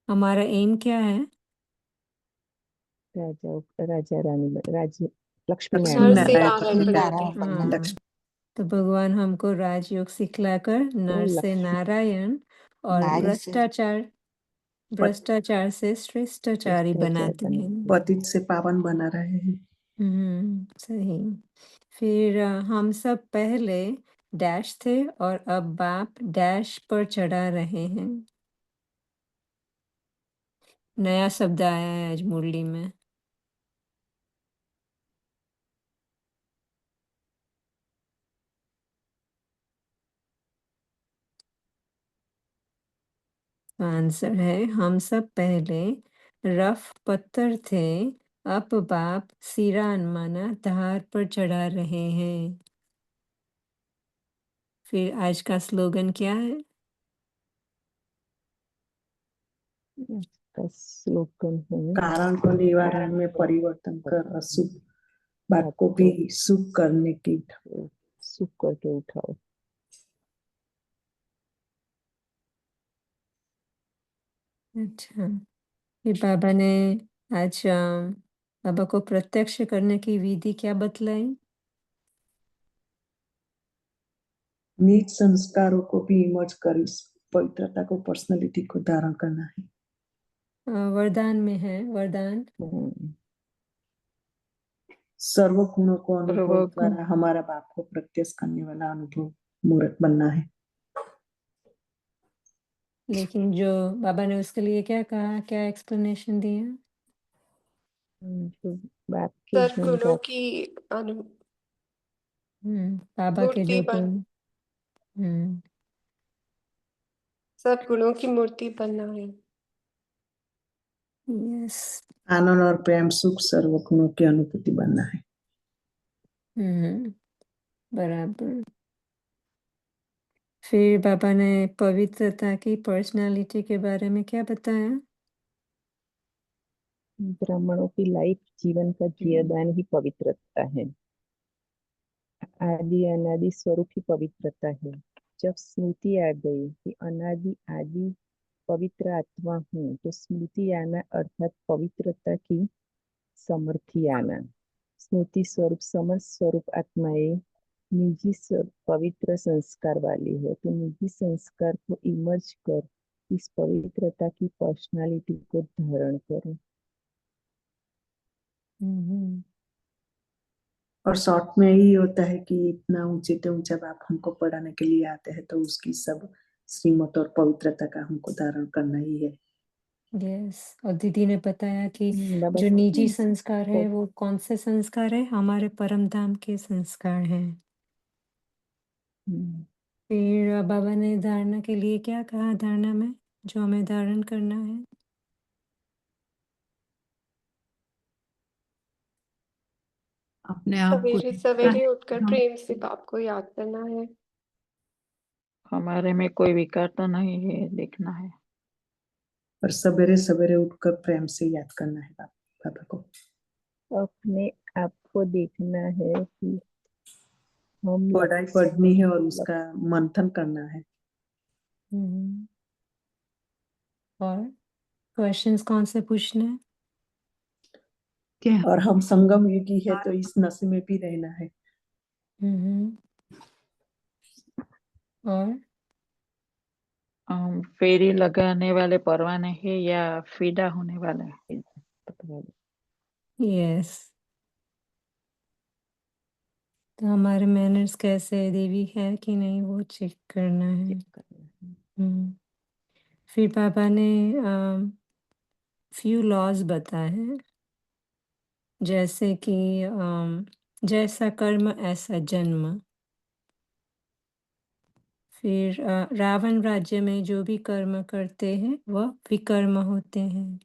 हमारा एम क्या है? राजा रानी राज्य लक्ष्मी लक्ष्मी नारायण नर से नारायण नारायण बनाते हैं। नारायण हाँ, तो भगवान हमको राजयोग सिखलाकर नर से लक्ष्मी नारायण और नारी से भ्रष्टाचार से श्रेष्ठाचारी भ्रष्टाचार बनाते बना हैं। पतित से पावन बना रहे हैं। सही। फिर हम सब पहले डैश थे और अब बाप डैश पर चढ़ा रहे हैं। नया शब्द आया है आज मुरली में। आंसर है हम सब पहले रफ पत्थर थे, अब बाप सिरान माना धार पर चढ़ा रहे हैं। फिर आज का स्लोगन क्या है? का स्लोगन है कारण को निवारण में परिवर्तन कर अशुभ बात को भी शुभ करने की सुख करके उठाओ। अच्छा, फिर बाबा ने आज बाबा को प्रत्यक्ष करने की विधि क्या बतलाई? नीच संस्कारों को भी इमर्ज कर इस पवित्रता को पर्सनालिटी को धारण करना है। वरदान में है, वरदान सर्व गुणों को अनुभव सर्वगुण द्वारा हमारा बाप को प्रत्यक्ष करने वाला अनुभव मूर्त बनना है। लेकिन जो बाबा ने उसके लिए क्या कहा, क्या एक्सप्लेनेशन दिया? जो बाप के गुण सर्वगुणों की अनु बाबा के मूर्ति जो बन गुण सब गुणों की मूर्ति बनना है। यस, आनंद और प्रेम सुख सर्व गुणों की अनुभूति बनना है। बराबर। फिर बाबा ने पवित्रता की पर्सनालिटी के बारे में क्या बताया? ब्राह्मणों की लाइफ जीवन का जीवदान ही पवित्रता है। आदि अनादि स्वरूप ही पवित्रता है। जब स्मृति आ गई कि अनादि आदि पवित्र आत्मा हूँ तो स्मृति आना अर्थात पवित्रता की समर्थी आना। स्मृति स्वरूप समस्त स्वरूप आत्माएं निजी पवित्र संस्कार वाली है, तो निजी संस्कार को इमर्ज कर इस पवित्रता की पर्सनालिटी को धारण करो। और शॉर्ट में ही होता है कि इतना ऊंचे से ऊंचा बाप हमको पढ़ाने के लिए आते हैं, तो उसकी सब श्रीमत और पवित्रता का हमको धारण करना ही है। यस, और दीदी ने बताया कि बाबा जो निजी संस्कार है वो कौन से संस्कार है? हमारे परम धाम के संस्कार हैं। फिर बाबा ने धारणा के लिए क्या कहा? धारणा में जो हमें धारण करना है, अपने आप को सवेरे सवेरे उठकर प्रेम से बाप को याद करना है। हमारे में कोई विकार तो नहीं है, देखना है। और सवेरे सवेरे उठकर प्रेम से याद करना है बाबा को। अपने आप को देखना है कि हम पढ़ाई पढ़नी है और उसका मंथन करना है। और क्वेश्चंस कौन से पूछना है? और हम संगम युगी है तो इस नशे में भी रहना है। और फेरी लगाने वाले परवाने हैं या फीडा होने वाला है? यस, तो हमारे मैनर्स कैसे है, देवी है कि नहीं, वो चेक करना है। फिर पापा ने फ्यू लॉज बताए हैं, जैसे कि जैसा कर्म ऐसा जन्म। फिर रावण राज्य में जो भी कर्म करते हैं वह विकर्म होते हैं।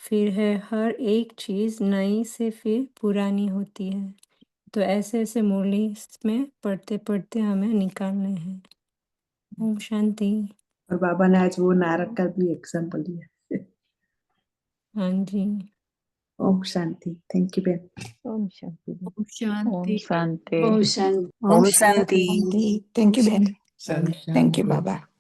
फिर है हर एक चीज नई से फिर पुरानी होती है। तो ऐसे ऐसे मुरली में पढ़ते पढ़ते हमें निकालने हैं। ओम शांति। और बाबा ने आज वो नारक का भी एग्जाम्पल दिया। हाँ जी। ओम शांति। थैंक यू बेन। ओम शांति। ओम शांति। शांति। ओम शांति। ओम शांति। थैंक यू बहन। शांति। Thank you Baba.